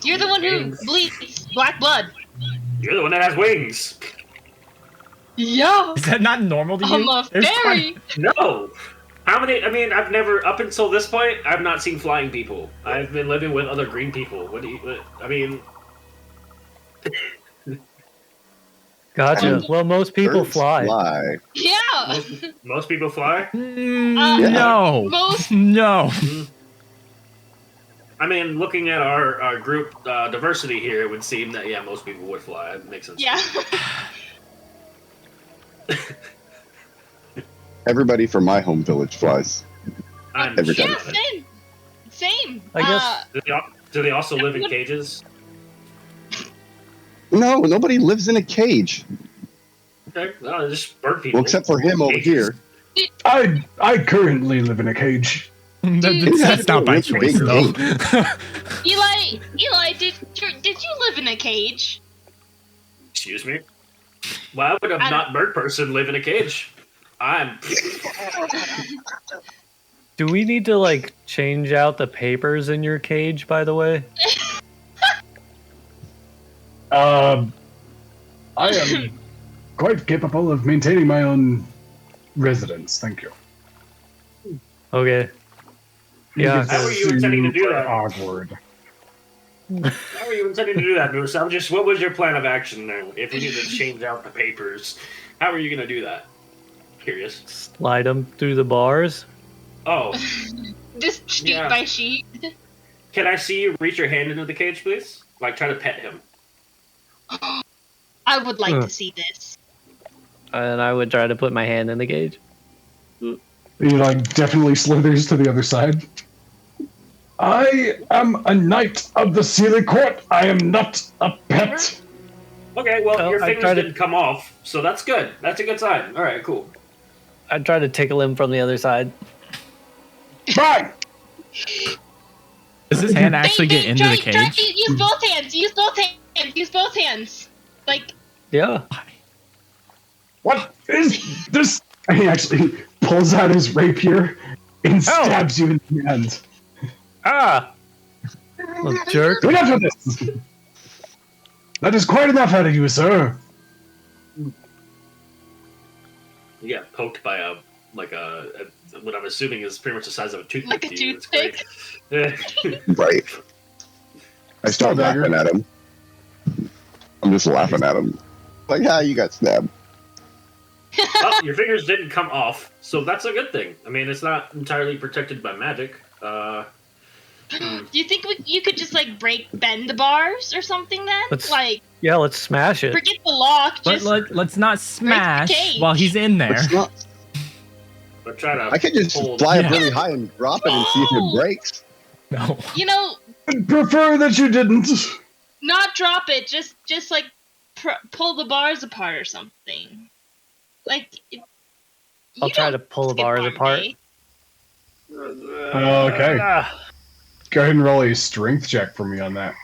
You're the one who bleeds black blood. You're the one that has wings. Yeah. Is that not normal to you? I'm a There's fairy. No. How many? I mean, I've never, up until this point, I've not seen flying people. I've been living with other green people. I mean, Gotcha. Um, Well, most people Birds fly. Yeah. most people fly. Mm, no. Most. No. I mean, looking at our group diversity here, it would seem that most people would fly. It makes sense. Yeah. Everybody from my home village flies. I'm Every sure Yeah. time. of it. Same. I guess- Do they also live in cages? No, nobody lives in a cage. Okay, no, they're just bird people. Well, except for him over Cages. here. I currently live in a cage. That's not by It's a choice, big though. Eli, did you live in a cage? Excuse me. Why would a not bird person live in a cage? I'm. Do we need to change out the papers in your cage? By the way, I am quite capable of maintaining my own residence. Thank you. okay. Yeah. How are you intending to do that? Awkward. How are you intending to do that, Moose? What was your plan of action there? If we need to change out the papers, how are you going to do that? Curious. Slide them through the bars. Oh, Just sheet Yeah. by sheet. can I see you reach your hand into the cage, please? Like, try to pet him. I would like to see this. And I would try to put my hand in the cage. He like definitely slithers to the other side. I am a knight of the Sealy Court. I am not a pet. Okay, well, Well, your I fingers tried to- didn't come off, so that's good. That's a good sign. All right, cool. I'd try to tickle him from the other side. Fine. Does his hand actually get into the Try, cage? use both hands. Use both hands. Use both hands. Like, Yeah. What is this? And he actually pulls out his rapier and stabs you in the hand. Ah! Little jerk. Enough of this. That is quite enough out of you, sir. You got poked by a what I'm assuming is pretty much the size of a toothpick. like a to you. It's toothpick. great. Right. I start Dagger. laughing at him. I'm just laughing at him. Like, yeah, you got stabbed. Well, your fingers didn't come off, so that's a good thing. I mean, it's not entirely protected by magic. Do you think you could just like bend the bars or something then? Let's- Like, Yeah, let's smash it. forget the lock. But Just let's not smash cage. while he's in there. It's not, but try to. I could just hold- fly Yeah. up really high and drop it and see if it breaks. No. you know, I'd prefer that you didn't. not drop it. Just like pull the bars apart or something. Like, I'll try to pull the bars apart. Okay. Ah, Go ahead and roll a strength check for me on that.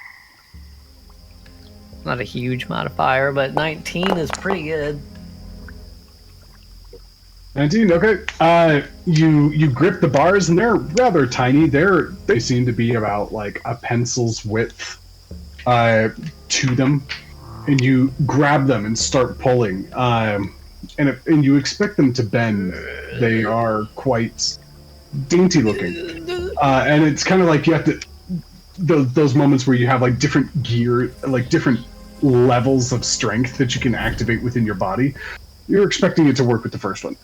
not a huge modifier, but 19 is pretty good. 19. Okay. You grip the bars and they're rather tiny. They seem to be about like a pencil's width to them, and you grab them and start pulling. And you expect them to bend. They are quite dainty looking, and it's kind of like you have to those moments where you have like different gear, like different levels of strength that you can activate within your body. You're expecting it to work with the first one,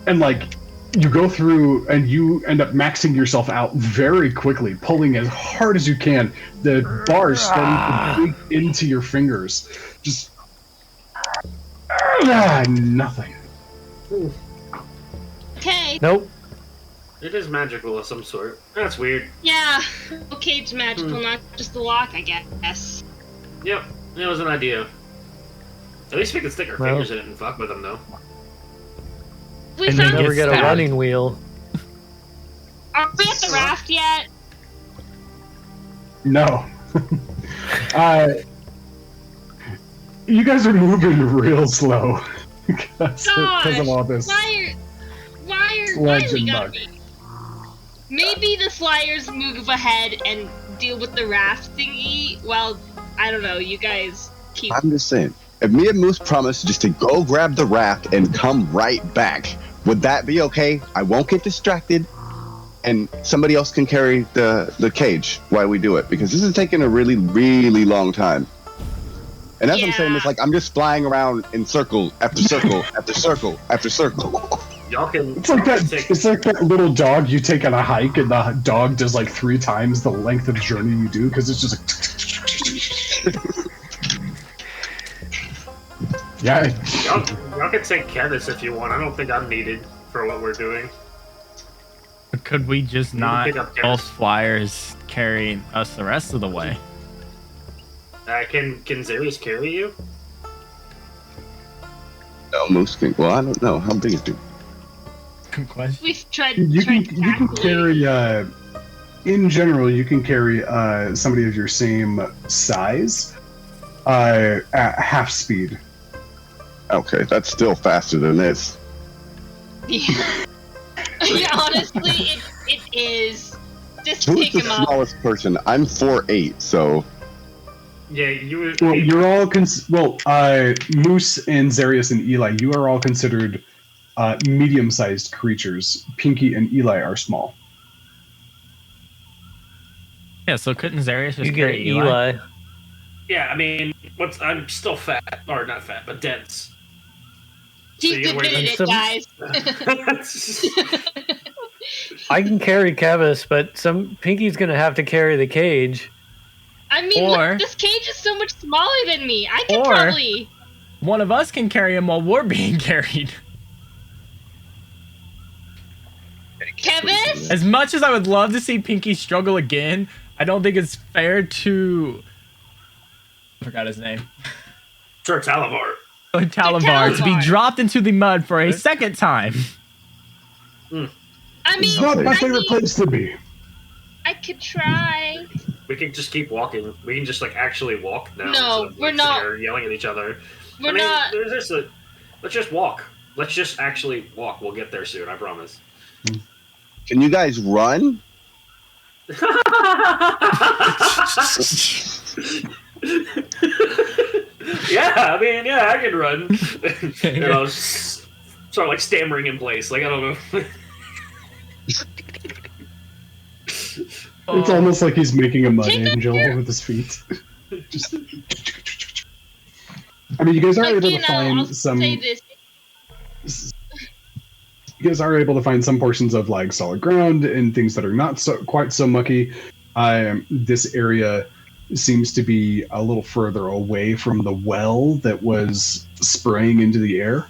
and like you go through and you end up maxing yourself out very quickly, pulling as hard as you can. The bars starting to dig into your fingers. Just nothing. Okay. Nope. It is magical of some sort. That's weird. Yeah. Okay, it's magical, not just the lock, I guess. Yep, it was an idea. At least we can stick our Well- fingers in it and fuck with them, though. We And then found. Never get a stabbed. running wheel. Are we at the raft yet? No. You guys are moving real slow because of all this. Why are Sludge we and gotta mud. be? Maybe the flyers move ahead and deal with the raft thingy. Well, I don't know. You guys keep. I'm just saying, if me and Moose promise just to go grab the raft and come right back, would that be okay? I won't get distracted, and somebody else can carry the cage while we do it, because this is taking a really, really long time. And as I'm saying, Yeah. it's like I'm just flying around in circle after circle after circle after circle. Y'all can. It's like that. Take, It's like that little dog you take on a hike, and the dog does like 3 times the length of journey you do because it's just like. Yeah. y'all can take care of this if you want. I don't think I'm needed for what we're doing. Could we just not pick up both Garrus. flyers carry us the rest of the way? Can Zarius carry you? No, Moose can. Well, I don't know. How big is it? Good question. We've tried. You can tackling. carry. In general, you can carry somebody of your same size at half speed. Okay, that's still faster than this. Yeah. Yeah, honestly, it is. Just Who's pick the him up. smallest person? I'm 4'8", so Yeah, you. Well, you're all Moose and Zarius and Eli. You are all considered medium-sized creatures. Pinky and Eli are small. Yeah, so couldn't Zarius just You get carry Eli. Yeah, I mean, I'm still fat, or not fat, but dense. He's you admitted it, some- guys. I can carry Kevis, but Pinky's gonna have to carry the cage. I mean, Or- look, this cage is so much smaller than me. I can Or- probably. One of us can carry him while we're being carried. Kevis? As much as I would love to see Pinky struggle again, I don't think it's fair to. I forgot his name. Sir Talavar. Talavar to be Talavar. dropped into the mud for a second time. I mean, It's not my I favorite mean, place to be. I could try. We can just keep walking. We can just like actually walk now. No, instead of, we're like, not. sitting here yelling at each other. We're not. There's just let's just walk. Let's just actually walk. We'll get there soon. I promise. Can you guys run? Yeah, I mean, yeah, I can run. And I was sort of like stammering in place. Like I don't know. It's almost like he's making a mud Take up angel your- with his feet. Just. I mean, you guys are able to I'll find some. say this. You guys are able to find some portions of like solid ground and things that are not quite so mucky. This area seems to be a little further away from the well that was spraying into the air.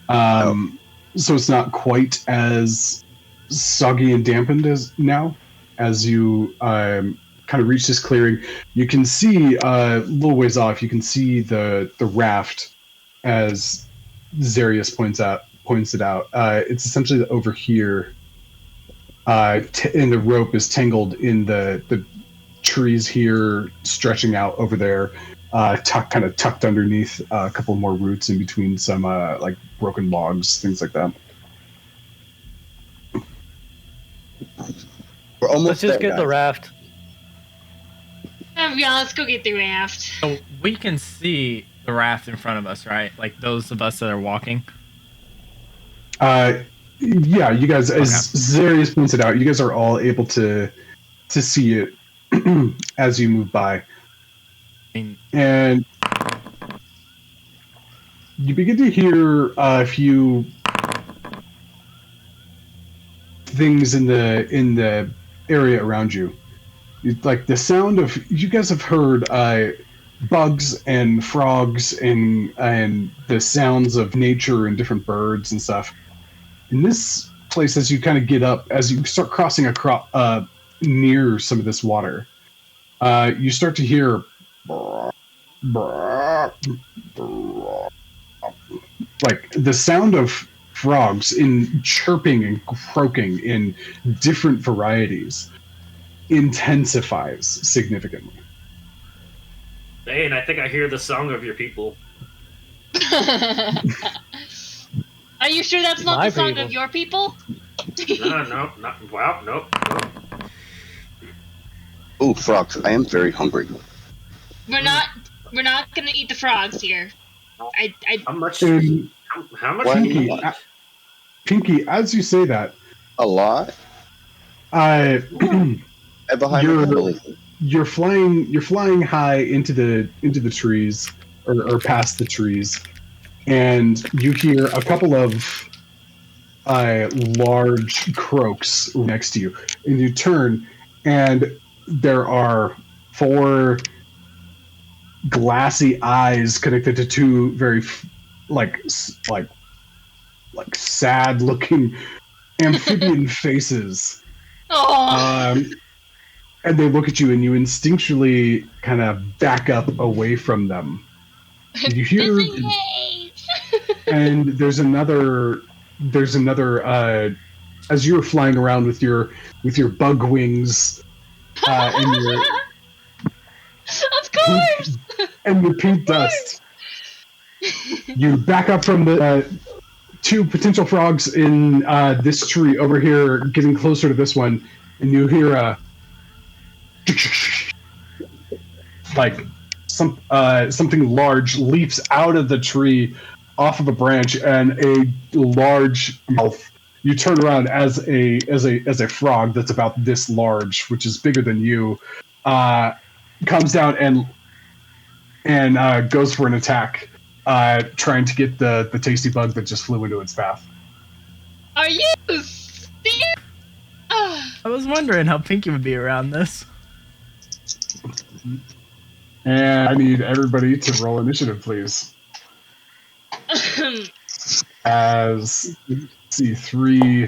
So it's not quite as soggy and dampened as now. As you kind of reach this clearing, you can see a little ways off. You can see the raft, as Zarius points it out. It's essentially over here, and the rope is tangled in the trees here, stretching out over there, kind of tucked underneath a couple more roots in between some like broken logs, things like that. We're almost Let's just there, get the guys. raft. Yeah, let's go get the raft. So we can see the raft in front of us, right? Like those of us that are walking. Yeah, you guys, as Zarius points it out, you guys are all able to see it as you move by, I mean, and you begin to hear a few things in the area around you. Like the sound of, you guys have heard bugs and frogs and the sounds of nature and different birds and stuff. In this place, as you kind of get up, as you start crossing across near some of this water, you start to hear like the sound of frogs in chirping and croaking in different varieties intensifies significantly. Hey, and I think I hear the song of your people. Are you sure that's not My the song people. of your people? No, not wow, nope. Ooh, frogs! I am very hungry. We're not gonna eat the frogs here. I How much? And How much? Why do you not? want? Pinky, as you say that, A lot. you're Behind you're flying high into the trees or past the trees, and you hear a couple of large croaks next to you, and you turn, and there are 4 glassy eyes connected to 2 very like sad looking amphibian faces. oh And they look at you, and you instinctually kind of back up away from them. And you hear, disengage. and there's another. As you're flying around with your bug wings, and your Of course. and your pink dust, you back up from the 2 potential frogs in this tree over here, getting closer to this one, and you hear a like something large leaps out of the tree off of a branch, and a large mouth. You turn around as a frog that's about this large, which is bigger than you, comes down and goes for an attack. trying to get the tasty bug that just flew into its path. Are you serious? I was wondering how Pinky would be around this. And I need everybody to roll initiative, please. As let's see, three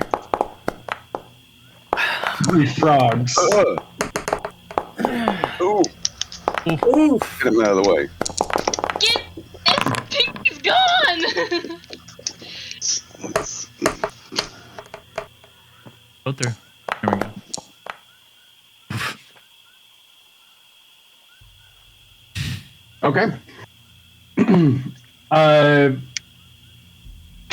frogs. Ooh. Ooh. Get him out of the way. Get Pinky's gone. Go through. There we go. Okay.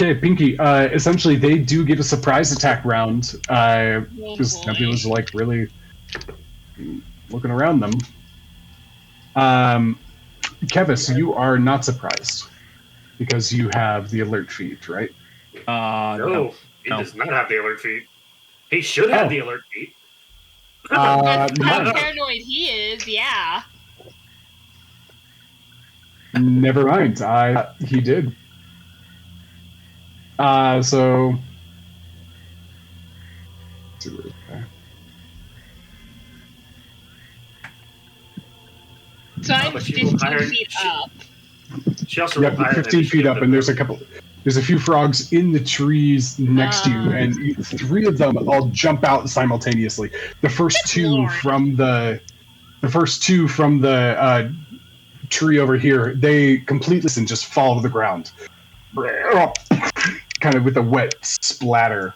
Okay, Pinky. Essentially, they do get a surprise attack round. Because Nebula's like really looking around them. Kevis, you are not surprised because you have the alert feed, right? No, he does not have the alert feed. He should have the alert feed. That's how no. paranoid he is. Yeah. Never mind. He did. So. So I'm but she 15 will hire- feet up. She also Yeah, rolled higher than 15 she feet up, did and the- there's a few frogs in the trees next to you, and three of them all jump out simultaneously. The first two Lord. from the tree over here, they completely and just fall to the ground, kind of with a wet splatter.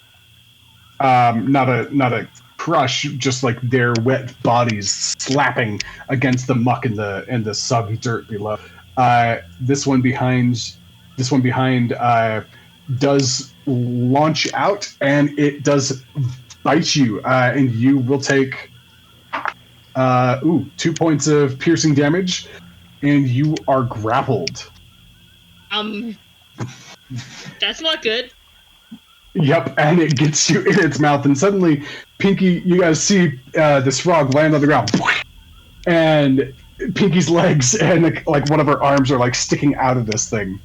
Not a crush, just like their wet bodies slapping against the muck and the soggy dirt below. This one behind does launch out, and it does bite you, and you will take 2 points of piercing damage, and you are grappled. That's not good. Yep, and it gets you in its mouth, and suddenly, Pinky, you guys see this frog land on the ground, and Pinky's legs and like one of her arms are like sticking out of this thing.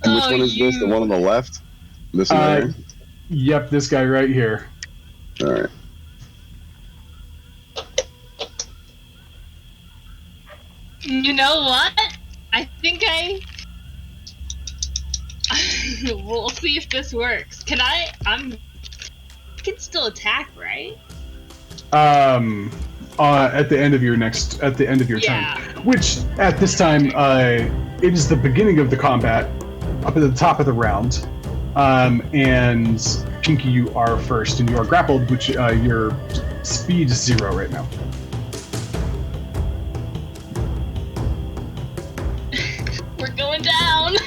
And which one is this? The one on the left? This one right here? Yep, this guy right here. All right. You know what? I think we'll see if this works. Can I can still attack, right? At the end of your Yeah. turn, which at this time, it is the beginning of the combat, up at the top of the round, and Pinky, you are first, and you are grappled, which your speed is 0 right now. We're going down.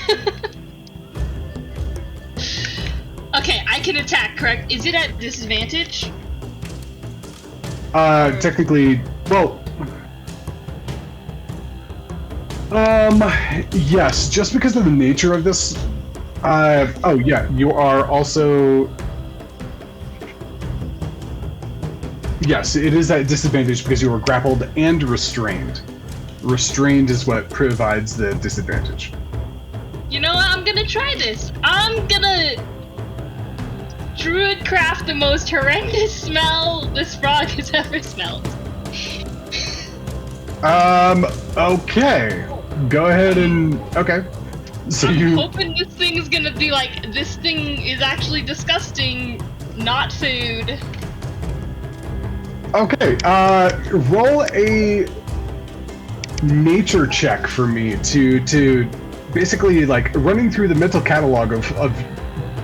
Okay, I can attack, correct? Is it at disadvantage? Technically, well, yes, just because of the nature of this. Oh yeah, you are also. Yes, it is at disadvantage because you were grappled and restrained. Restrained is what provides the disadvantage. You know what? I'm gonna try this. I'm gonna druidcraft the most horrendous smell this frog has ever smelled. Okay. Go ahead and okay. So I'm hoping this thing's gonna be like, this thing is actually disgusting, not food. Okay. Roll a nature check for me to basically like running through the mental catalog of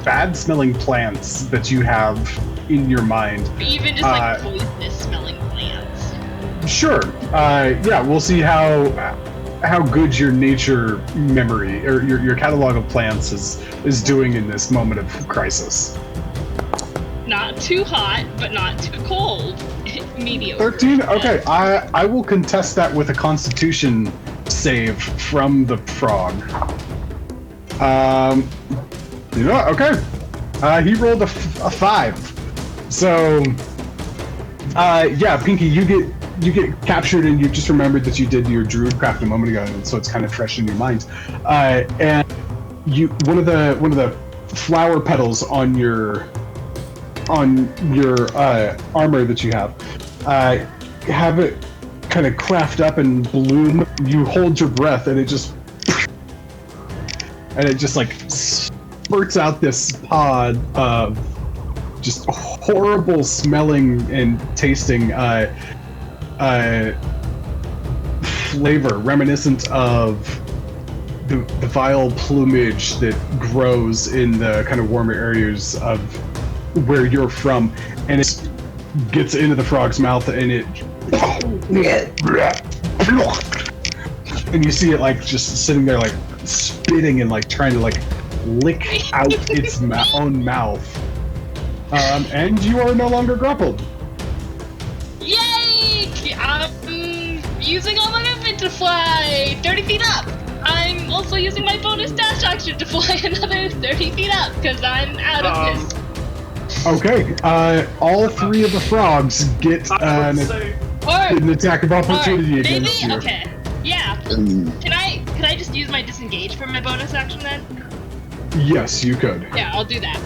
bad smelling plants that you have in your mind. Even just like poisonous smelling plants. Sure. Yeah, we'll see how good your nature memory or your catalog of plants is doing in this moment of crisis. Not too hot, but not too cold. Mediocre. 13? Okay, I will contest that with a constitution save from the frog. You know what? Okay. He rolled a 5. So Yeah, Pinky, you get captured, and you just remembered that you did your druid craft a moment ago, and so it's kind of fresh in your mind. And one of the flower petals on your armor that you have it kind of craft up and bloom. You hold your breath, and it just like spurts out this pod of just horrible smelling and tasting flavor, reminiscent of the vile plumage that grows in the kind of warmer areas of where you're from, and it gets into the frog's mouth, and and you see it like just sitting there like spitting and like trying to like lick out its own mouth. And you are no longer grappled. Yay! I'm using all my movement to fly 30 feet up. I'm also using my bonus dash action to fly another 30 feet up because I'm out of this. Okay. All three of the frogs get an attack of opportunity against you. Okay. Yeah. Can I just use my disengage for my bonus action then? Yes, you could. Yeah, I'll do that.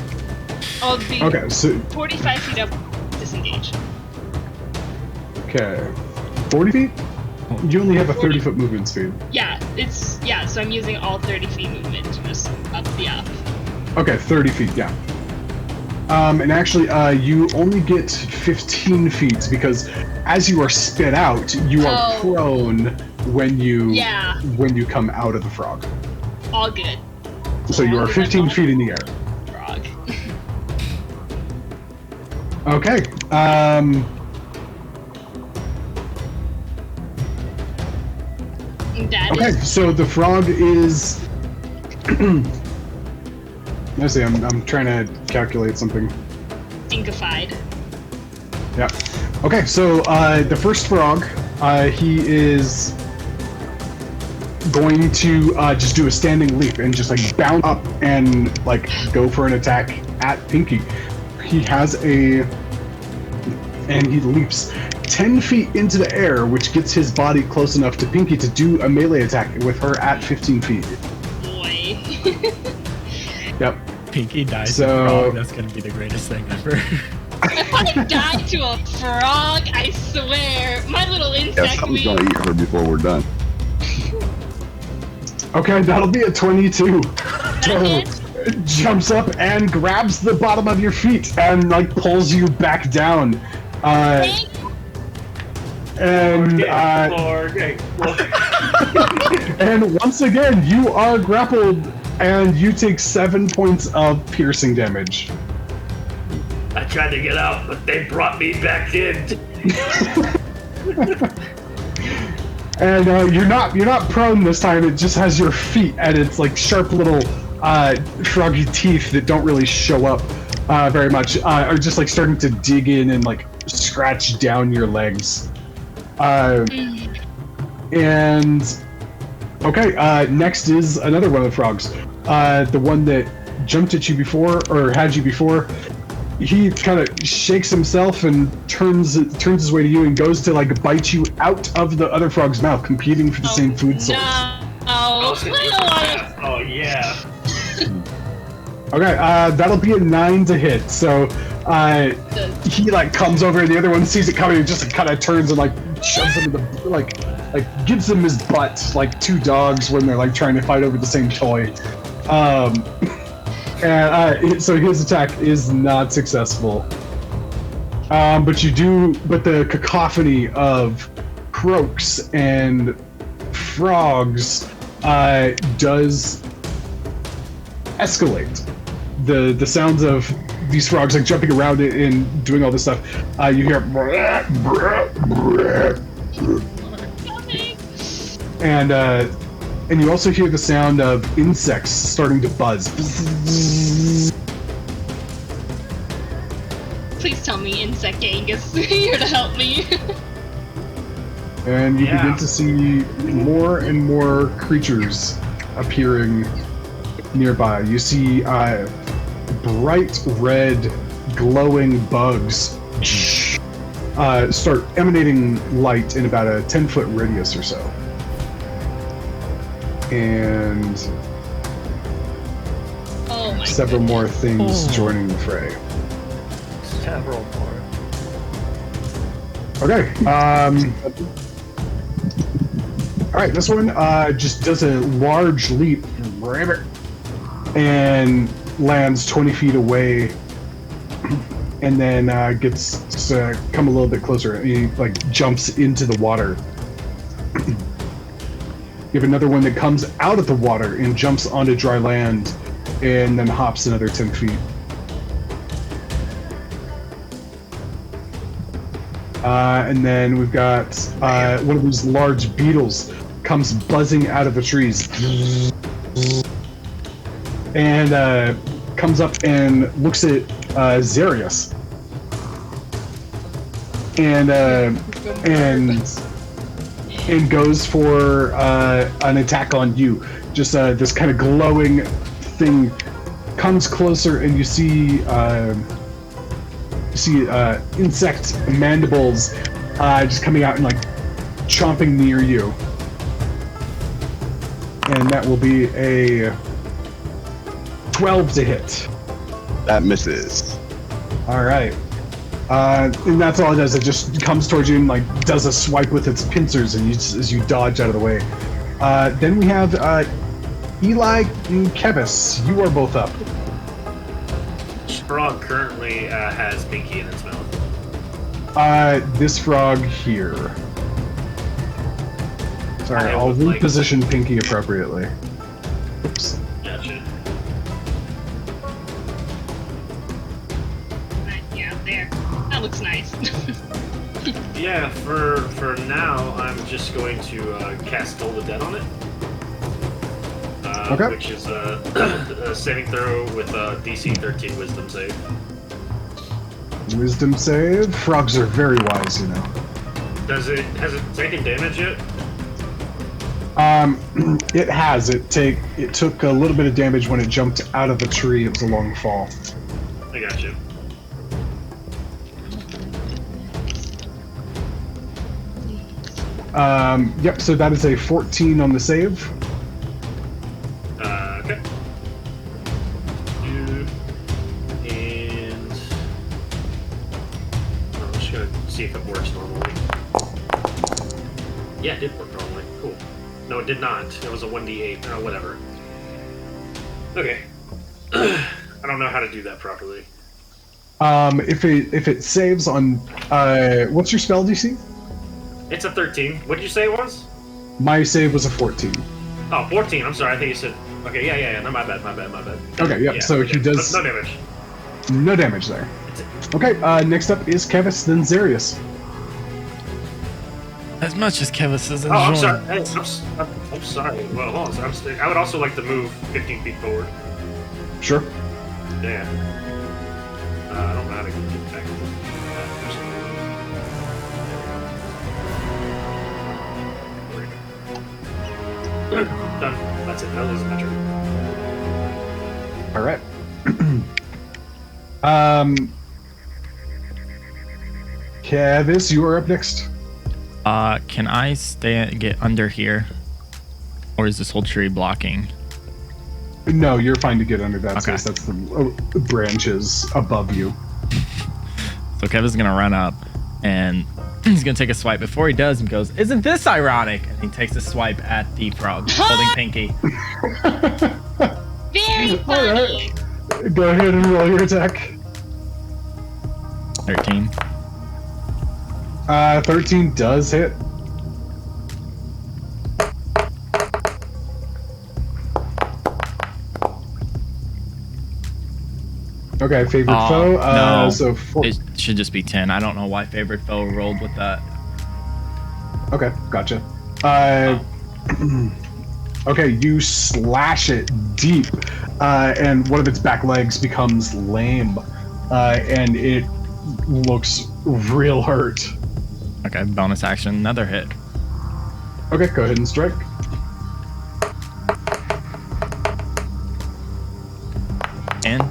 I'll be Okay, so 45 feet up, disengage. okay, 40 feet. You only have a 30-foot movement speed. Yeah, so I'm using all 30 feet movement to just up the up. Okay, 30 feet. Yeah. And actually, you only get 15 feet because as you are spit out, you are prone when you come out of the frog. All good. So you are 15 feet in the air. Frog. Okay. Okay, so the frog is. Let's see. I'm trying to calculate something. Dinkified. Yeah. Okay, so the first frog, he is going to just do a standing leap and just like bound up and like go for an attack at Pinky. He he leaps 10 feet into the air, which gets his body close enough to Pinky to do a melee attack with her at 15 feet. Boy. Yep. Pinky dies to a frog. That's gonna be the greatest thing ever. If I die to a frog, I swear, my little insect. Yeah, something's gonna eat her before we're done. Okay, that'll be a 22. So, jumps up and grabs the bottom of your feet and like pulls you back down. And once again, you are grappled, and you take 7 points of piercing damage. I tried to get out, but they brought me back in. And you're not prone this time. It just has your feet and its like sharp little froggy teeth that don't really show up very much. Are just like starting to dig in and like scratch down your legs. And okay, next is another one of the frogs. The one that jumped at you before or had you before. He kind of shakes himself and turns his way to you and goes to like bite you out of the other frog's mouth, competing for the same food source. Oh yeah. Okay, that'll be a 9 to hit. So he like comes over and the other one sees it coming and just like, kind of turns and like shoves him in the like gives him his butt like two dogs when they're like trying to fight over the same toy. And so his attack is not successful. But the cacophony of croaks and frogs does escalate. The sounds of these frogs like jumping around it and doing all this stuff. You hear and you also hear the sound of insects starting to buzz. Please tell me Insect Gang is here to help me. And you begin to see more and more creatures appearing nearby. You see bright red glowing bugs start emanating light in about a 10-foot radius or so. And Oh my several goodness. more things Oh. joining the fray. Several more. Okay. All right, this one just does a large leap and lands 20 feet away, and then gets to come a little bit closer. He like jumps into the water. You have another one that comes out of the water and jumps onto dry land, and then hops another 10 feet. And then we've got one of these large beetles comes buzzing out of the trees and comes up and looks at Zarius and goes for an attack on you. Just this kind of glowing thing comes closer, and you see insect mandibles just coming out and like chomping near you. And that will be a 12 to hit. That misses. All right. And that's all it does. It just comes towards you and like does a swipe with its pincers, and as you dodge out of the way. Then we have Eli and Kevis. You are both up. Frog currently has Pinky in its mouth. This frog here. Sorry, I I'll would like- reposition Pinky appropriately. Oops. Gotcha. Yeah, there. That looks nice. Yeah, for now, I'm just going to cast Toll the Dead on it. Okay. Which is a saving throw with a DC 13 Wisdom save. Wisdom save. Frogs are very wise, you know. Has it taken damage yet? It has. It took a little bit of damage when it jumped out of the tree. It was a long fall. I got you. Yep. So that is a 14 on the save. Okay. And I'm just gonna see if it works normally. Yeah, it did work normally. Cool. No, it did not. It was a 1d8 or whatever. Okay. I don't know how to do that properly. If it saves on what's your spell DC? It's a 13. What did you say it was? My save was a 14. Oh, 14. I'm sorry. I think you said. Okay, yeah. No, my bad. Okay, yep. Yeah, So okay. he does No damage. no damage there. Okay. Next up is Kevis, then Zarius. As much as Kevis is Oh, I'm enjoying. sorry. Hey, I'm sorry. Well, hold on. I would also like to move 15 feet forward. Sure. Yeah. I don't know how to get back. Done. That's it. That was my turn. All right. Kevis, you are up next. Can I get under here? Or is this whole tree blocking? No, you're fine to get under that Okay. space. That's the branches above you. So Kevin's gonna run up and he's gonna take a swipe. Before he does, he goes, "Isn't this ironic?" And he takes a swipe at the frog, holding Pinky. Very All funny. right. Go ahead and roll your attack. 13. 13 does hit. Okay, favorite Oh, foe. no. So It should just be 10. I don't know why favorite foe rolled with that. okay, gotcha. Okay, you slash it deep, and one of its back legs becomes lame, and it looks real hurt. Okay, bonus action, another hit. Okay, go ahead and strike. And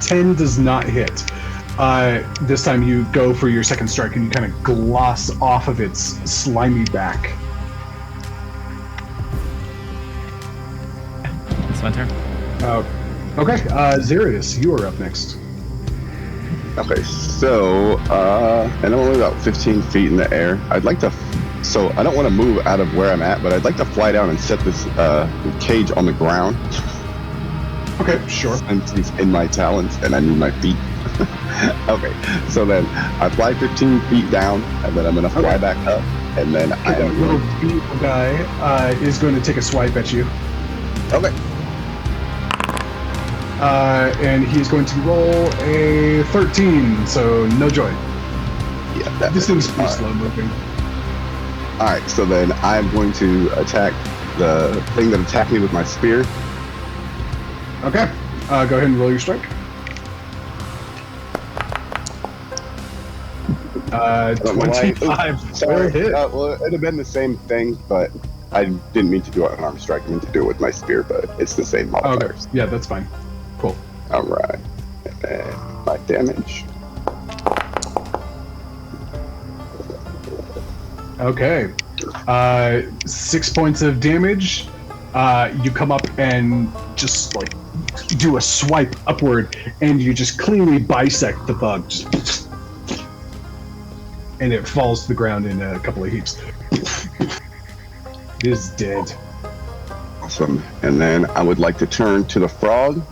10 does not hit. this time you go for your second strike and you kind of gloss off of its slimy back. It's my turn. Okay, Xerius, you are up next. Okay, so, and I'm only about 15 feet in the air. I'd like to, so I don't want to move out of where I'm at, but I'd like to fly down and set this cage on the ground. Okay, sure. Since he's in my talons and I need my feet. Okay, so then I fly 15 feet down, and then I'm going to fly back up, and then I That am little going beetle guy is going to take a swipe at you. Okay. And he's going to roll a 13, so no joy. Yeah, that This thing's pretty all right. slow moving. Alright, so then I'm going to attack the thing that attacked me with my spear. Okay, go ahead and roll your strike. 25. Sorry. Hit. Well, it'd have been the same thing, but I didn't mean to do it on arm strike. I meant to do it with my spear, but it's the same Okay, modifiers. yeah, that's fine. Cool. Alright. And my damage. Okay. 6 points of damage. You come up and just like do a swipe upward, and you just cleanly bisect the bug. Just, and it falls to the ground in a couple of heaps. It is dead. Awesome. And then I would like to turn to the frog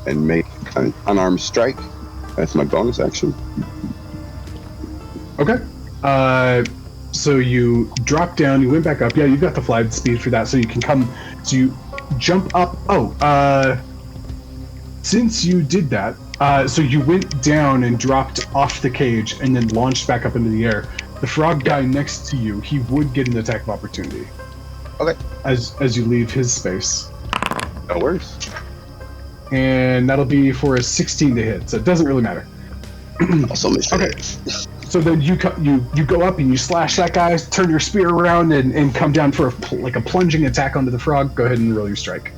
and make an unarmed strike. That's my bonus action. Okay. So you drop down, you went back up. Yeah, you've got the fly speed for that, so you can come. So you jump up. Since you did that, so you went down and dropped off the cage and then launched back up into the air. The frog guy next to you, he would get an attack of opportunity. Okay. As you leave his space. No worries. And that'll be for a 16 to hit, so it doesn't really matter. Also missed Okay. So then you go up and you slash that guy, turn your spear around, and come down for a plunging attack onto the frog. Go ahead and roll your strike.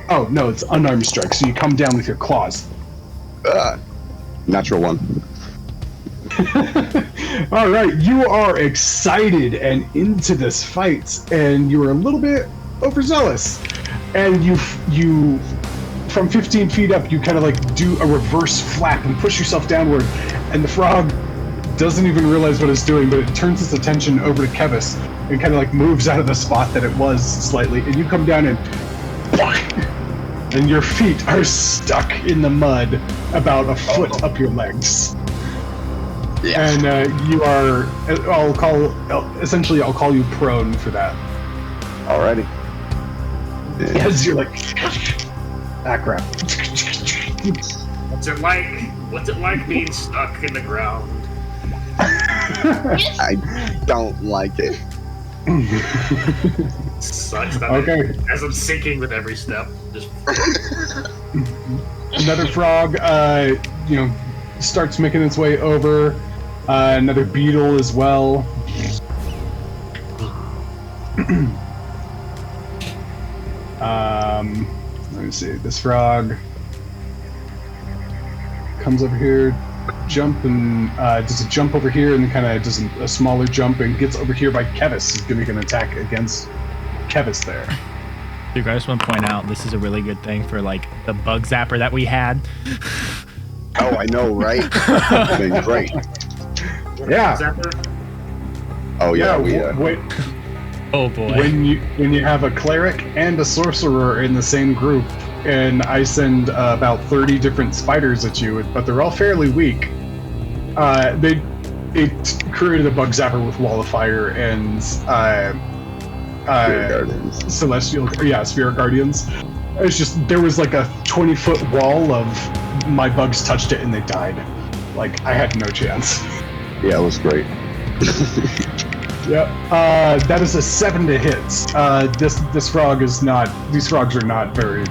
Oh no, it's unarmed strike. So you come down with your claws. Natural one. All right, you are excited and into this fight, and you are a little bit overzealous, and you from 15 feet up, you kind of like do a reverse flap and push yourself downward, and the frog doesn't even realize what it's doing, but it turns its attention over to Kevis and kind of like moves out of the spot that it was slightly, and you come down and your feet are stuck in the mud about a foot up your legs. Yeah. And you are, I'll call you prone for that. Alrighty. Yeah. As you're like, ah crap. What's it like being stuck in the ground? I don't like it. Sucks that Okay. as I'm sinking with every step, just Another frog, starts making its way over. Another beetle as well. Let me see. This frog comes over here, jump, and does a jump over here, and then kind of does a smaller jump and gets over here by Kevis. He's going to make an attack against Kevis there. Dude, I just want to point out this is a really good thing for like the bug zapper that we had. Oh, I know, right? It's been great. Yeah. Oh yeah, Oh boy. When you have a cleric and a sorcerer in the same group, and I send about 30 different spiders at you, but they're all fairly weak. It created a bug zapper with Wall of Fire and Spirit Guardians. It's just there was like a 20-foot wall of my bugs touched it and they died. Like I had no chance. Yeah, it was great. Yep. That is a 7 to hit. This frog is not. These frogs are not very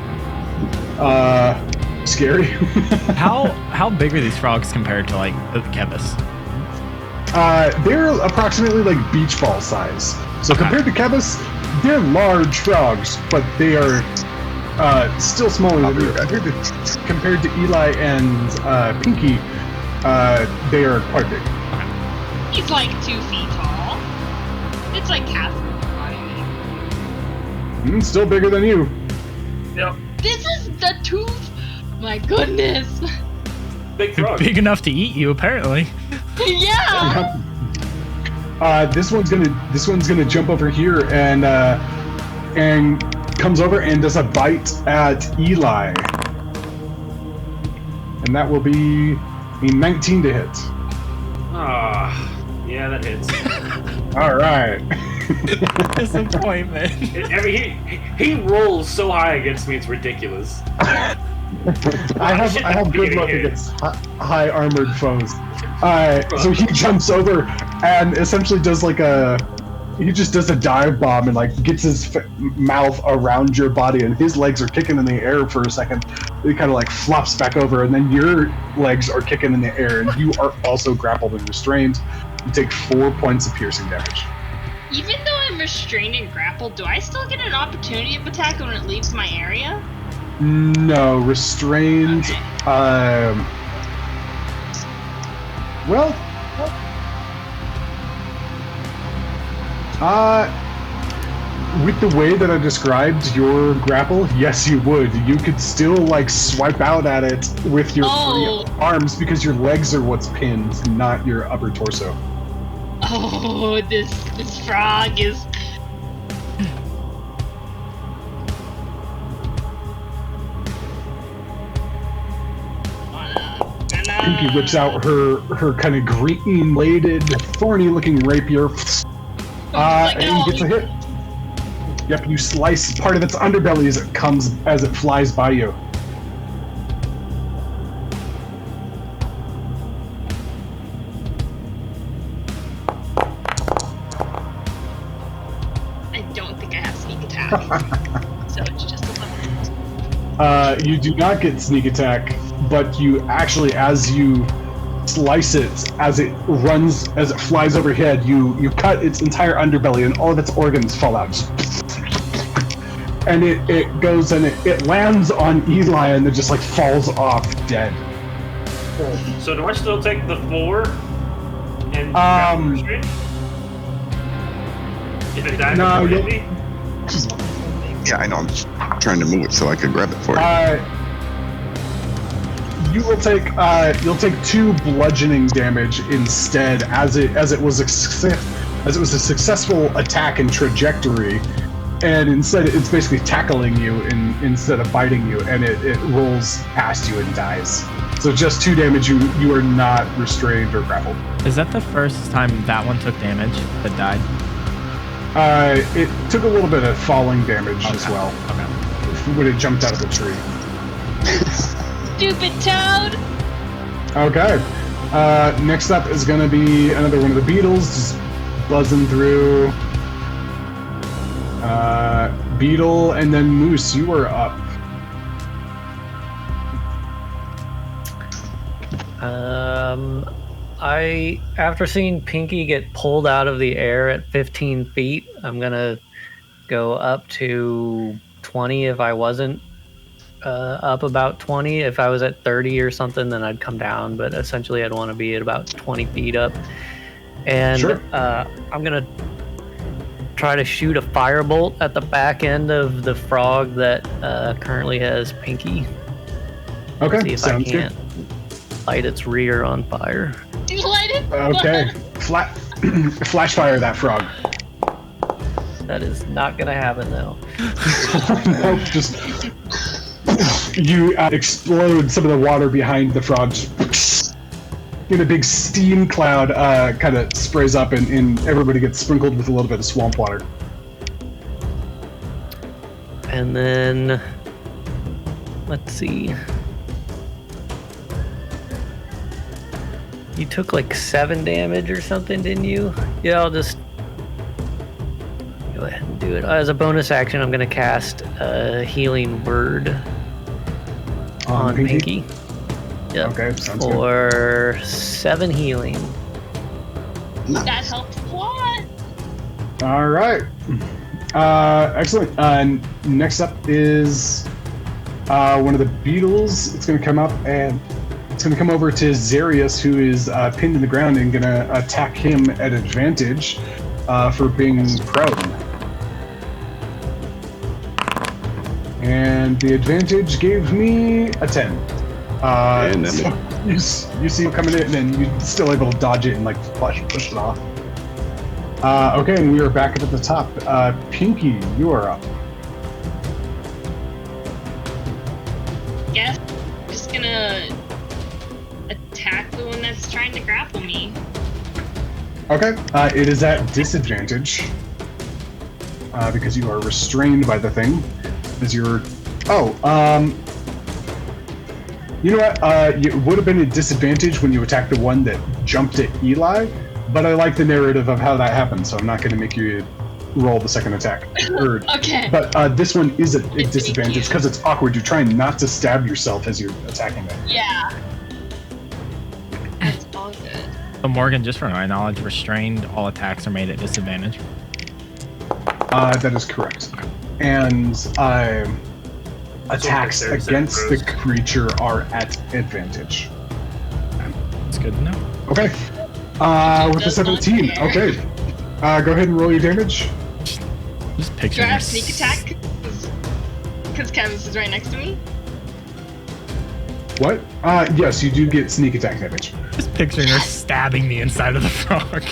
scary. How big are these frogs compared to like the Kevis? They're approximately like beach ball size. So Okay. compared to Kevis, they're large frogs, but they are still smaller than you. Compared to Eli and Pinky, they are quite big. He's like 2 feet tall. It's like half of my body. Still bigger than you. Yep. This is the tooth. My goodness. Big frog. Big enough to eat you, apparently. Yeah. This one's gonna jump over here and comes over and does a bite at Eli, and that will be a 19 to hit. Ah, yeah, that hits. All right. Disappointment. I mean, he rolls so high against me, it's ridiculous. I have good luck against high armored foes. So he jumps over and essentially does he just does a dive bomb and like gets his mouth around your body, and his legs are kicking in the air for a second. He kind of like flops back over, and then your legs are kicking in the air, and you are also grappled and restrained. You take 4 points of piercing damage. Even though I'm restrained and grappled, do I still get an opportunity of attack when it leaves my area? No, restrained. Okay. With the way that I described your grapple, yes, you would. You could still like swipe out at it with your free arms because your legs are what's pinned, not your upper torso. Oh, this frog is. Pinky whips out her kind of green-bladed, thorny-looking rapier, and gets a hit. Yep, you slice part of its underbelly as it flies by you. I don't think I have sneak attack, so it's just 11. You do not get sneak attack, but you actually, as you slice it, as it flies overhead, you cut its entire underbelly and all of its organs fall out. And it goes and it lands on Eli and it just like falls off dead. So do I still take the 4? And if it dies, no, it'll hit me? Yeah, I know. I'm just trying to move it so I can grab it for you. You'll take 2 bludgeoning damage instead, as it was a successful attack and trajectory, and instead it's basically tackling you instead of biting you, and it rolls past you and dies. So just 2 damage. You are not restrained or grappled. Is that the first time that one took damage that died? It took a little bit of falling damage as well. Okay. When it jumped out of the tree. Stupid toad! Okay. Next up is going to be another one of the beetles, just buzzing through. Beetle, and then Moose, you are up. After seeing Pinky get pulled out of the air at 15 feet, I'm gonna go up to 20 if I wasn't up about 20. If I was at 30 or something, then I'd come down, but essentially I'd want to be at about 20 feet up. And sure. I'm gonna try to shoot a firebolt at the back end of the frog that currently has Pinky. Okay, See if sounds I can't light its rear on fire. You light it? Okay, flash fire that frog. That is not gonna happen though. Nope, just you explode some of the water behind the frog. In a big steam cloud kind of sprays up, and everybody gets sprinkled with a little bit of swamp water. And then, let's see. You took like 7 damage or something, didn't you? Yeah, I'll just go ahead and do it. As a bonus action, I'm going to cast a healing word on Pinky. Yep. Okay, sounds good. For 7 healing. That helps a lot. All right. Excellent. Next up is one of the beetles. It's going to come up and it's going to come over to Zarius, who is pinned in the ground, and going to attack him at advantage for being prone. And the advantage gave me a 10. So you see him coming in, and you're still able to dodge it and like push it off. Okay, and we are back up at the top. Pinky, you are up. Guess I'm just gonna attack the one that's trying to grapple me. Okay, it is at disadvantage because you are restrained by the thing. As you're, you know what? It would have been a disadvantage when you attacked the one that jumped at Eli, but I like the narrative of how that happened, so I'm not going to make you roll the second attack. Okay. But this one is a disadvantage because it's awkward. You're trying not to stab yourself as you're attacking them. Yeah. That's all good. So Morgan, just for my knowledge, restrained, all attacks are made at disadvantage. That is correct. And attacks against the creature are at advantage. That's good to know. Okay. With the 17. Okay. Go ahead and roll your damage. Just Do picture I have sneak attack? Because Kevin's is right next to me. What? Yes, you do get sneak attack damage. Just picturing her stabbing the inside of the frog.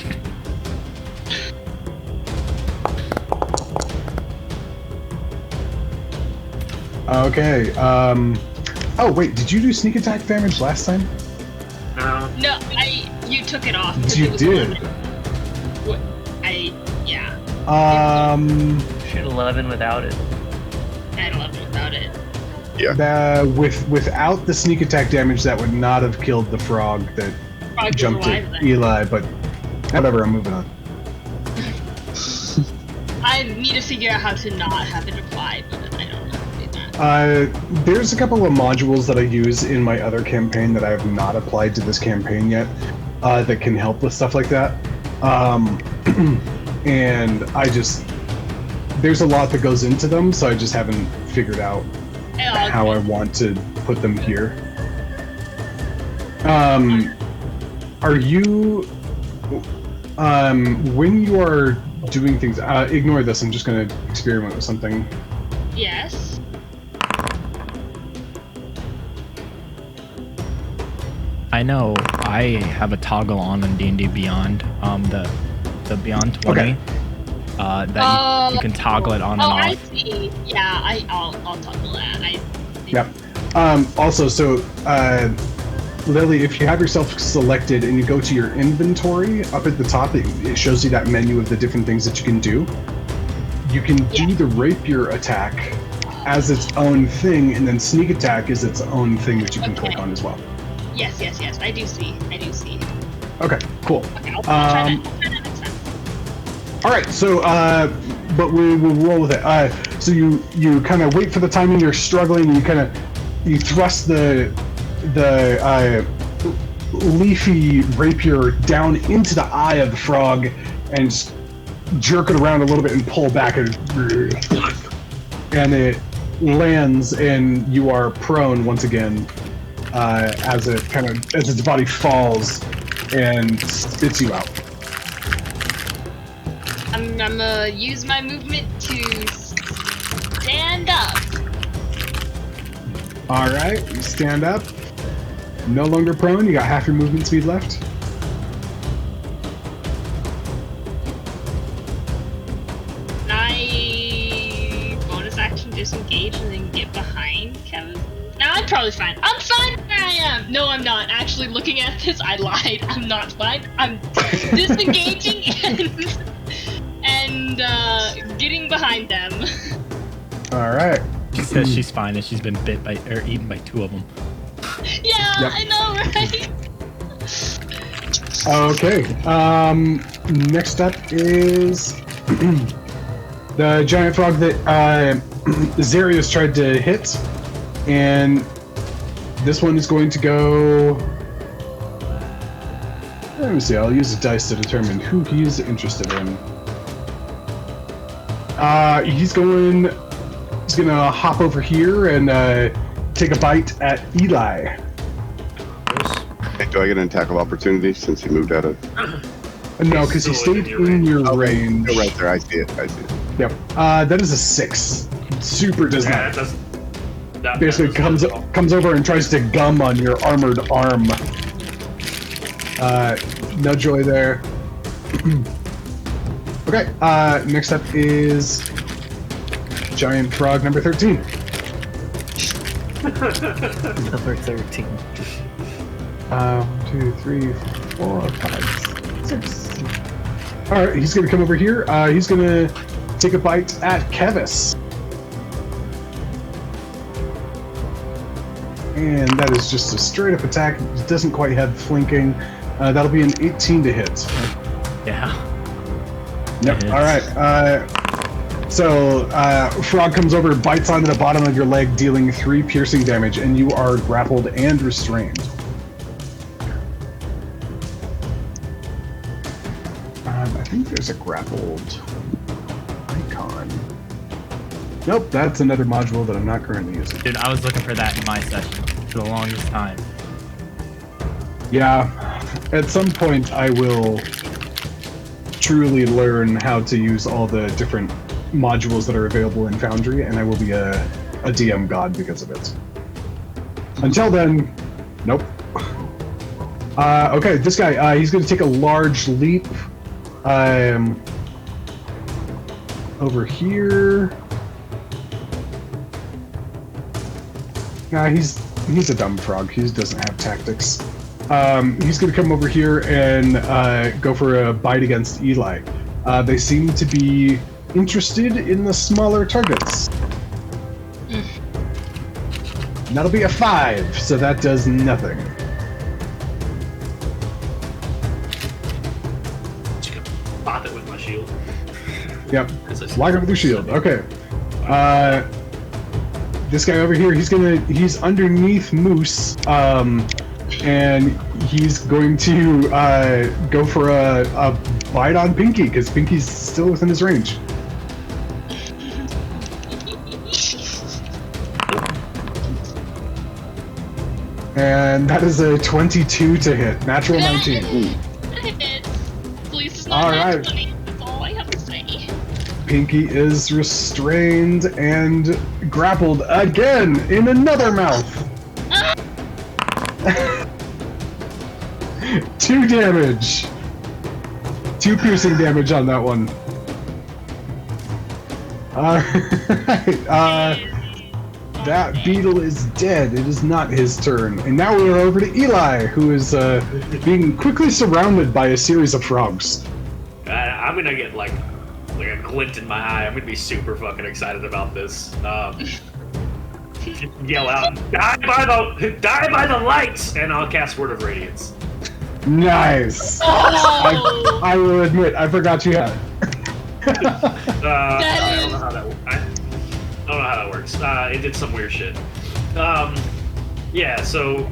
Okay. Oh wait, did you do sneak attack damage last time? No. No, you took it off. 'cause You it was did. 11. What? Yeah. Shoot 11 without it. I had 11 without it. Without the sneak attack damage, that would not have killed the frog that Frog was jumped alive at then. Eli. But whatever, I'm moving on. I need to figure out how to not have it apply, but I don't know how to do that. There's a couple of modules that I use in my other campaign that I have not applied to this campaign yet that can help with stuff like that. And there's a lot that goes into them, so I just haven't figured out how I want to put them here. Are you, when you are doing things, ignore this, I'm just going to experiment with something. Yes. I know I have a toggle on in D&D Beyond, the Beyond 20. Okay. That you can toggle it on and off. I see. Yeah, I'll toggle that. Yep. Also, so Lily, if you have yourself selected and you go to your inventory, up at the top, it shows you that menu of the different things that you can do. You can do the rapier attack as its own thing, and then sneak attack is its own thing that you can click on as well. Yes. I do see. Okay, cool. Okay, I'll try that next time. All right, so but we will roll with it. So you kind of wait for the timing. You're struggling. You thrust the leafy rapier down into the eye of the frog and just jerk it around a little bit and pull back, and it lands, and you are prone once again as its body falls and spits you out. I'm gonna use my movement to stand up. All right, you stand up. No longer prone. You got half your movement speed left. I bonus action disengage and then get behind Kevin. No, I'm probably fine. I'm fine where I am. No, I'm not. Actually, looking at this, I lied. I'm not fine. I'm disengaging and getting behind them. All right. She says she's fine and she's been bit by or eaten by 2 of them. Yeah, Yep. I know, right? Okay. Next up is the giant frog that Zarius tried to hit, and this one is going to go. Let me see. I'll use a dice to determine who he's interested in. He's gonna hop over here and take a bite at Eli. Hey, do I get an attack of opportunity since he moved out of? No, because he Still stayed within your in your Okay, range. oh, right there. I see it. Yep. That is a 6. Super does Yeah, not. that Basically comes over and tries to gum on your armored arm. No joy there. Okay, next up is Giant Frog number 13. Number 13. 1, 2, 3, 4, 5, 6. Alright, he's gonna come over here. He's gonna take a bite at Kevis. And that is just a straight up attack. It doesn't quite have flanking. That'll be an 18 to hit. Yeah. Yep. Hits. All right. So Frog comes over, bites onto the bottom of your leg, dealing 3 piercing damage, and you are grappled and restrained. I think there's a grappled icon. Nope, that's another module that I'm not currently using. Dude, I was looking for that in my session for the longest time. Yeah, at some point I will truly learn how to use all the different modules that are available in Foundry, and I will be a DM god because of it. Until then, nope. Okay, this guy, he's going to take a large leap over here. Nah, he's a dumb frog. He doesn't have tactics. He's going to come over here and go for a bite against Eli. They seem to be interested in the smaller targets. That'll be a 5, so that does nothing. Just gonna pop it with my shield. Yep. 'Cause I- Lock it with your shield. Okay. This guy over here, he's underneath Moose, and he's going to go for a bite on Pinky, because Pinky's still within his range. And that is a 22 to hit. Natural 19. Please, it's All not right. 20. That's all I have to say. Pinky is restrained and grappled again in another mouth. 2 damage. 2 piercing damage on that one. That beetle is dead. It is not his turn. And now we are over to Eli, who is being quickly surrounded by a series of frogs. I'm gonna get like a glint in my eye. I'm gonna be super fucking excited about this. Yell out, die by the lights, and I'll cast Word of Radiance. Nice. Oh! I will admit, I forgot you had it. I don't know how that. I don't know how that works. It did some weird shit. Yeah. So.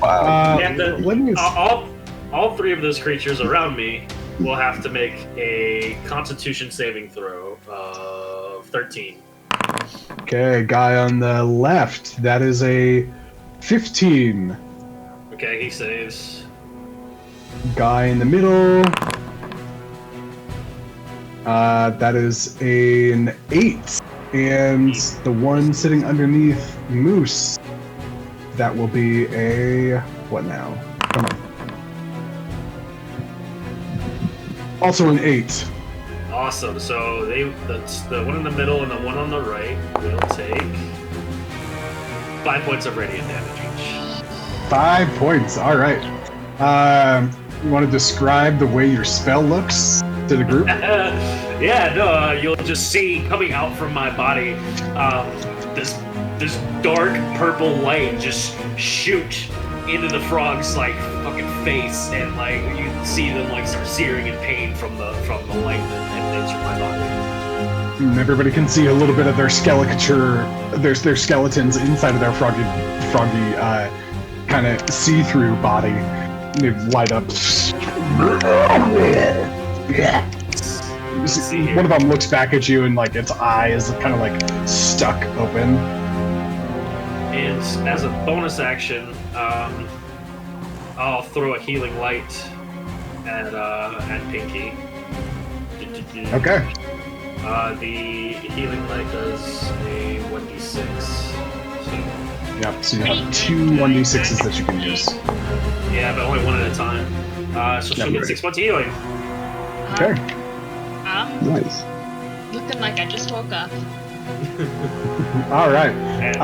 Wow. we have to- let me- all 3 of those creatures around me will have to make a Constitution saving throw of 13. Okay, guy on the left, that is a 15. Okay, he saves. Guy in the middle, that is an 8. And the one sitting underneath Moose, that will be a, what now? Come on. Also an 8. Awesome. So the one in the middle and the one on the right will take 5 points of radiant damage each. 5 points, alright. You want to describe the way your spell looks to the group? Yeah, no, you'll just see coming out from my body this dark purple light just shoot into the frog's like fucking face, and like you can see them like start searing in pain from the light that emanates from my body. And everybody can see a little bit of their skeleton, their skeletons inside of their froggy kind of see-through body. They light up. One of them looks back at you and like its eye is kind of like stuck open. as a bonus action, I'll throw a healing light at Pinky. Okay. The healing light does a 1d6. So, Yep. So you have 2 1d6s that you can use. yeah, but only one at a time. So she'll get 6 points of healing. Okay. I'm Nice. looking like I just woke up. All right. And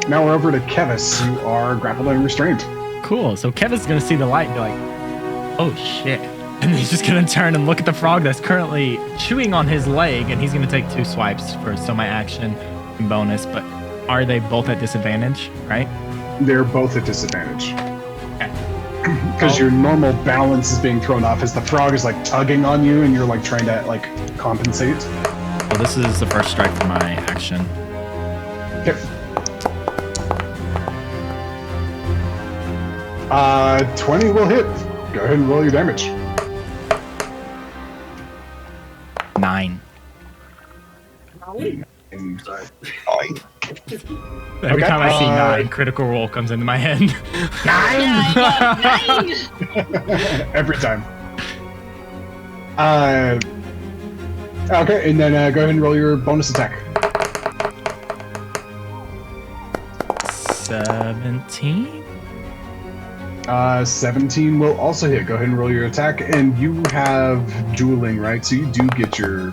Now we're over to Kevis. You are grappled and restrained. Cool. So Kevin's gonna see the light and be like, "Oh shit!" And he's just gonna turn and look at the frog that's currently chewing on his leg, and he's gonna take 2 swipes for my action and bonus. But are they both at disadvantage? Right? They're both at disadvantage. Okay. Because your normal balance is being thrown off as the frog is like tugging on you and you're like trying to like compensate. Well, this is the first strike for my action. Okay. 20 will hit. Go ahead and roll your damage. 9. sorry. Every Okay. time I see 9, critical roll comes into my head. 9! Every time. Okay, and then go ahead and roll your bonus attack. 17. 17 will also hit. Go ahead and roll your attack, and you have dueling, right? So you do get your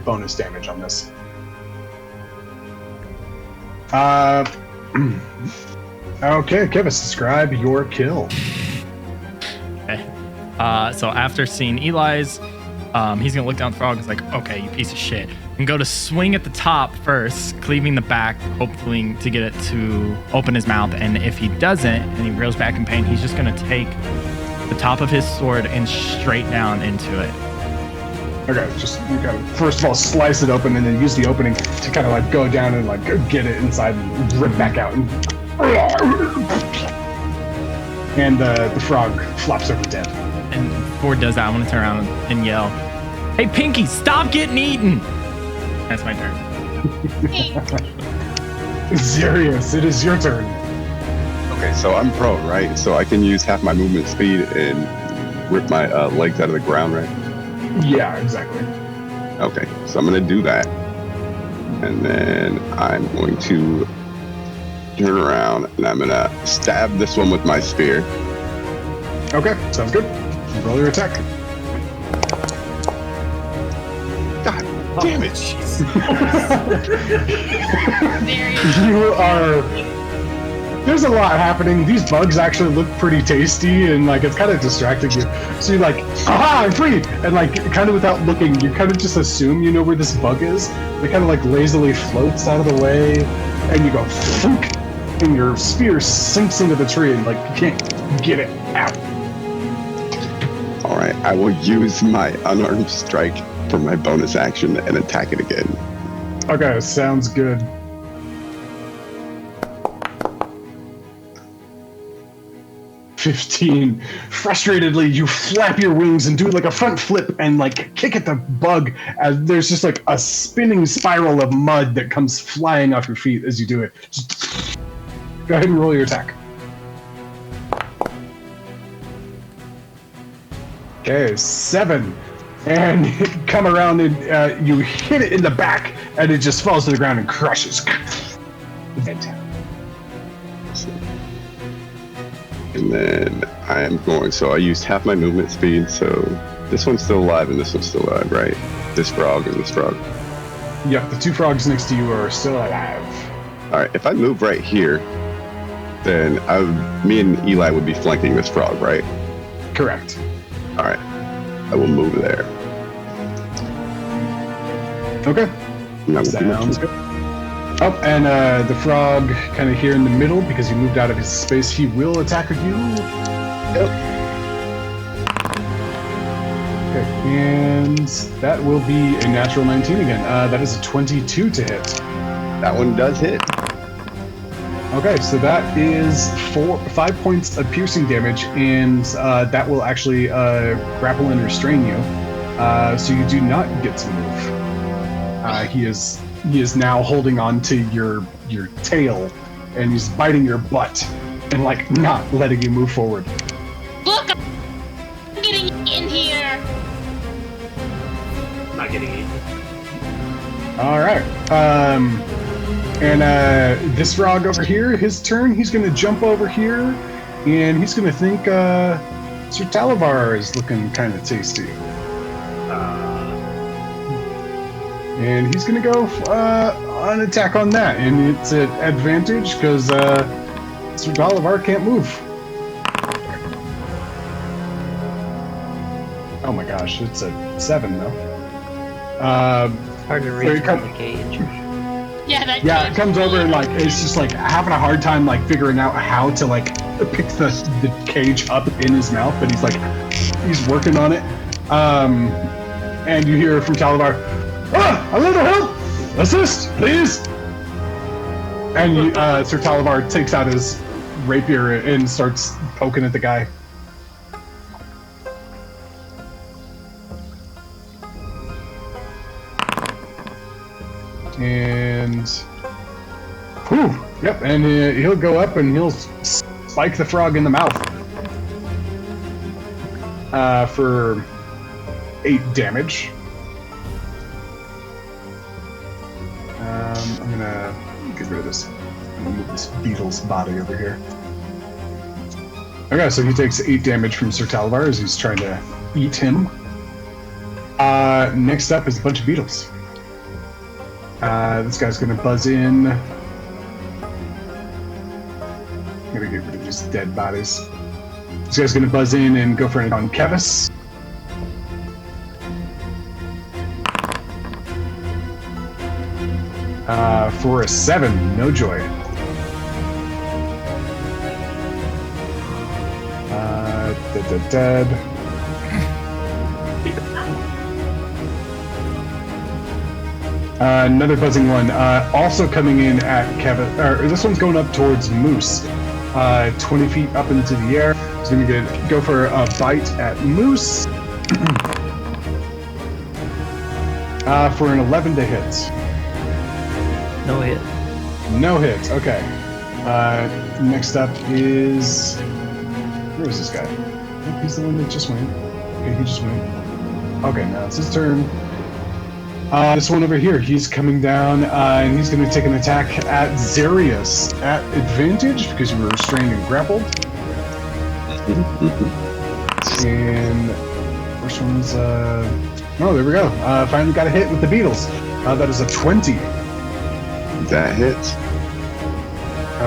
bonus damage on this. Okay, Kevis, describe your kill. Okay. So after seeing Eli's, he's gonna look down the frog and is like, "Okay, you piece of shit," and go to swing at the top first, cleaving the back, hoping to get it to open his mouth. And if he doesn't, and he reels back in pain, he's just gonna take the top of his sword and straight down into it. Okay, just you gotta first of all slice it open, and then use the opening to kind of like go down and like get it inside and rip back out. And the frog flops over dead. And before it does that, I want to turn around and yell, "Hey, Pinky, stop getting eaten!" That's my turn. Zarius, it is your turn. Okay, so I'm prone, right? So I can use half my movement speed and rip my legs out of the ground, right? Yeah, exactly. Okay, so I'm gonna do that, and then I'm going to turn around and I'm gonna stab this one with my spear. Okay, sounds good. Roll your attack. God damn it! You are. There's a lot happening. These bugs actually look pretty tasty, and like it's kind of distracting you. So you're like, "Aha, I'm free!" And like, kind of without looking, you kind of just assume you know where this bug is. It kind of like lazily floats out of the way, and you go, "Thunk," and your spear sinks into the tree, and like you can't get it out. All right, I will use my unarmed strike for my bonus action and attack it again. Okay, sounds good. "15. Frustratedly, you flap your wings and do like a front flip and like kick at the bug as there's just like a spinning spiral of mud that comes flying off your feet as you do it. Just go ahead and roll your attack. Okay, 7. And you come around and you hit it in the back and it just falls to the ground and crushes. And then I am going, so I used half my movement speed, so this one's still alive and this one's still alive, right? This frog and this frog. Yep, the 2 frogs next to you are still alive. All right, if I move right here, then me and Eli would be flanking this frog, right? Correct. All right, I will move there. Okay. And that will be my Sounds turn. good. Oh, and the frog kind of here in the middle because you moved out of his space. He will attack you. Yep. Okay, and that will be a natural 19 again. That is a 22 to hit. That one does hit. Okay, so that is 5 points of piercing damage, and that will actually grapple and restrain you. So you do not get to move. He is now holding on to your your tail, and he's biting your butt and like not letting you move forward. Look, I'm getting in here. I'm not getting eaten. All right. And this frog over here, his turn. He's gonna jump over here, and he's gonna think Sir Talavar is looking kind of tasty, and he's gonna go an attack on that, and it's an advantage because Sir Talavar can't move. Oh my gosh, it's a 7 though. Hard to There reach you come. from the cage. Yeah, that. Yeah, cage it comes is over and really- like it's just like having a hard time like figuring out how to like pick the cage up in his mouth, but he's working on it. And you hear from Talavar, a little help, assist, please. And you, Sir Talavar takes out his rapier and starts poking at the guy. And whew, yep, and he'll go up and he'll spike the frog in the mouth for 8 damage. I'm gonna get rid of this. I'm gonna move this beetle's body over here. Okay, so he takes 8 damage from Sir Talavar as he's trying to eat him. Next up is a bunch of beetles. This guy's gonna buzz in. I'm gonna get rid of these dead bodies. This guy's gonna buzz in and go for an on Kevis. For a 7, no joy. Dead. Another buzzing one. Also coming in at Kevin. Or this one's going up towards Moose. 20 feet up into the air. He's going to go for a bite at Moose. For an 11 to hit. No hit. No hit. Okay. Next up is... Where is this guy? Oh, he's the one that just went. Okay, he just went. Okay, now it's his turn. This one over here, he's coming down, and he's going to take an attack at Zarius at advantage because you were restrained and grappled. And first one's oh, there we go. Finally got a hit with the beetles. That is a 20. That hits.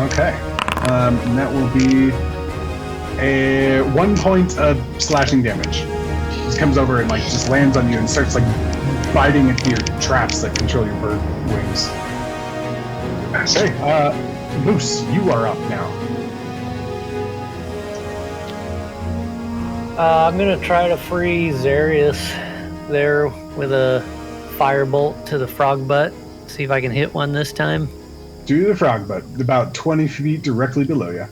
Okay. And that will be a 1 point of slashing damage. He comes over and like just lands on you and starts like biting into your traps that control your bird wings. Okay, Moose, you are up now. I'm gonna try to free Zarius there with a firebolt to the frog butt. See if I can hit one this time. Do the frog butt, about 20 feet directly below you.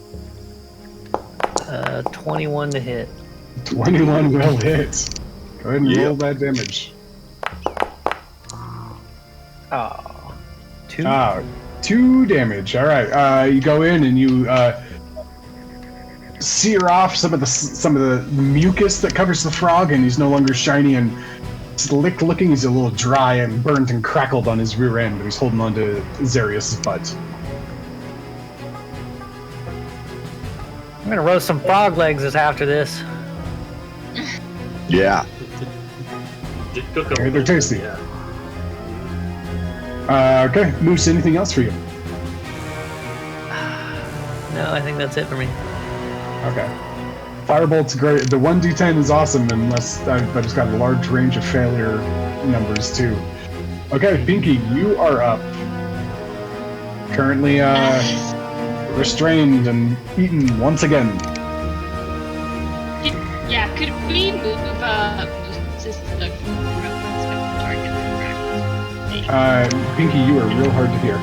21 to hit. 21 will hit. Go ahead and roll that damage. Oh, 2. 2 damage. All right. You go in and you sear off some of the mucus that covers the frog, and he's no longer shiny and slick looking. He's a little dry and burnt and crackled on his rear end, but he's holding on to Zarius' butt. I'm gonna roast some frog legs after this. Yeah. Just cook them. Okay, they're tasty. Yeah. Okay, Moose, anything else for you? No, I think that's it for me. Okay. Firebolt's great. The 1d10 is awesome, but it's got a large range of failure numbers too. Okay, Pinky, you are up. Currently restrained and eaten once again. Yeah, could we move just like target? Pinky, you are real hard to hear.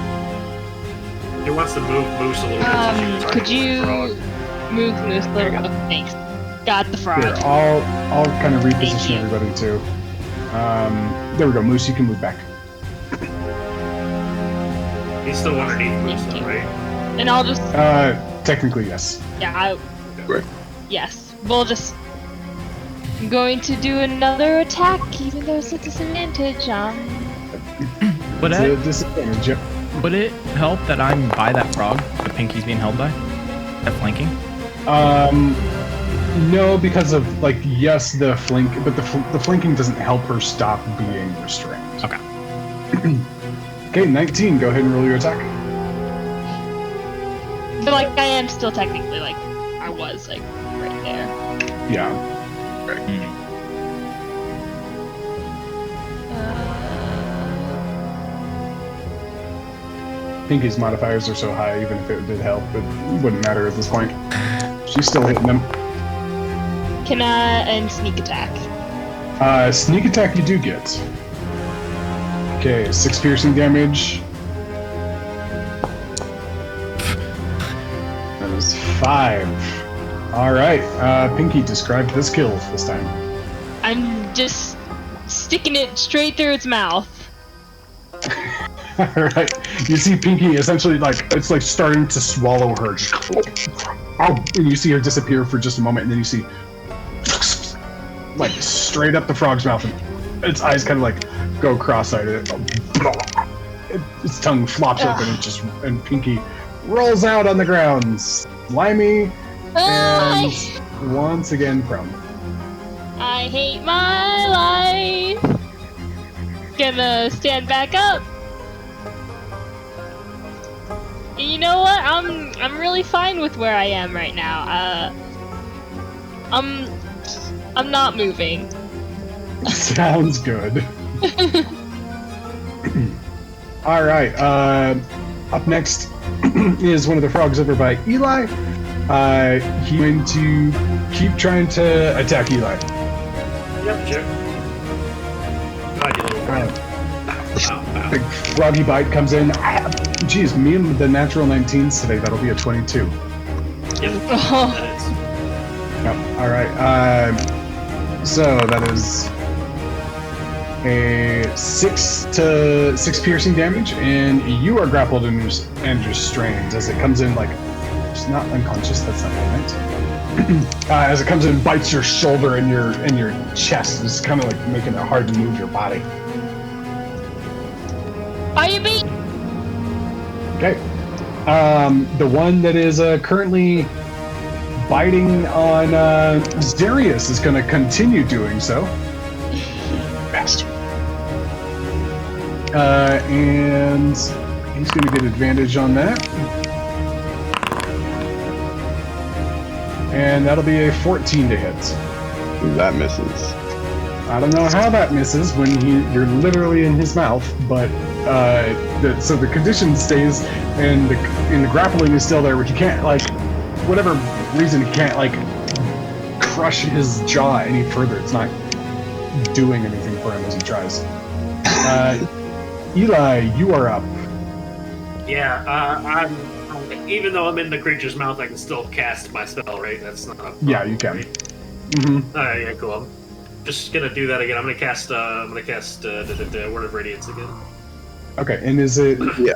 He wants to move Moose a little bit. so she can Could target the you frog. move Moose a little bit? Thanks. Got the frog. Here, I'll kind of reposition Thank you. everybody too. There we go, Moose, you can move back. He's still underneath Moose, Thank though, you. right? And I'll just Technically, yes. Right. yes. We'll just. I'm going to do another attack, even though it's a disadvantage. Would It's a it, disadvantage. Yep. would it help that I'm by that frog the Pinky's being held by? That flanking? No, because of like yes, the flank, but the flanking doesn't help her stop being restrained. Okay. Okay, 19. Go ahead and roll your attack. But like I am still technically like I was like right there. Yeah. Pinky's modifiers are so high, even if it did help, it wouldn't matter at this point. She's still hitting them. Can I and sneak attack? Sneak attack you do get. Okay, 6 piercing damage. That is 5. Alright, Pinky, describe this kill this time. I'm just sticking it straight through its mouth. Alright, you see Pinky essentially it's like starting to swallow her. And you see her disappear for just a moment, and then you see like straight up the frog's mouth, and its eyes kind of like go cross-eyed. Its tongue flops open, and Pinky rolls out on the ground, slimy, and once again prone. I hate my life. Gonna stand back up. You know what? I'm really fine with where I am right now. I'm not moving. Sounds good. All right. Up next is one of the frogs over by Eli. He's going to keep trying to attack Eli. Yep, sure. Go ahead, you little friend. Big froggy bite comes in. Geez, me and the natural 19s today. That'll be a 22. Yep. Oh. That is. Yep. All right. So that is a 6 piercing damage, and you are grappled and restrained as it comes in. Like, it's not unconscious. That's not what I meant. As it comes in, bites your shoulder and your chest. It's kind of like making it hard to move your body. Are you beat? Okay. The one that is currently biting on Darius is going to continue doing so. Bastard. And he's going to get advantage on that. And that'll be a 14 to hit. That misses. I don't know how that misses when you're literally in his mouth, but so the condition stays, and the grappling is still there, but he can't, like, whatever reason, he can't, like, crush his jaw any further. It's not doing anything for him as he tries. Eli, you are up. Yeah, I'm. Even though I'm in the creature's mouth, I can still cast my spell, right? That's not a problem, Yeah, you can. right? Mm-hmm. Alright, yeah, cool. I'm just gonna do that again. I'm gonna cast Word of Radiance again. Okay, and is it... Yeah.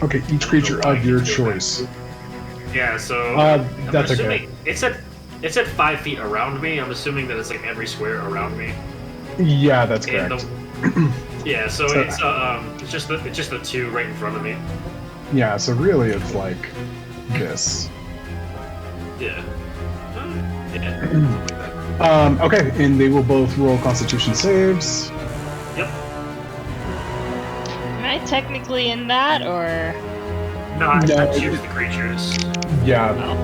Okay, each creature of your choice. Yeah, so That's okay. assuming it's at 5 feet around me. I'm assuming that it's like every square around me. Yeah, that's And correct. yeah, so it's just the 2 right in front of me. Yeah, so really it's like this. Yeah. Yeah. Something like that. Okay, and they will both roll Constitution saves. Yep. Am I technically in that or? No, I No. choose the creatures. Yeah. Oh.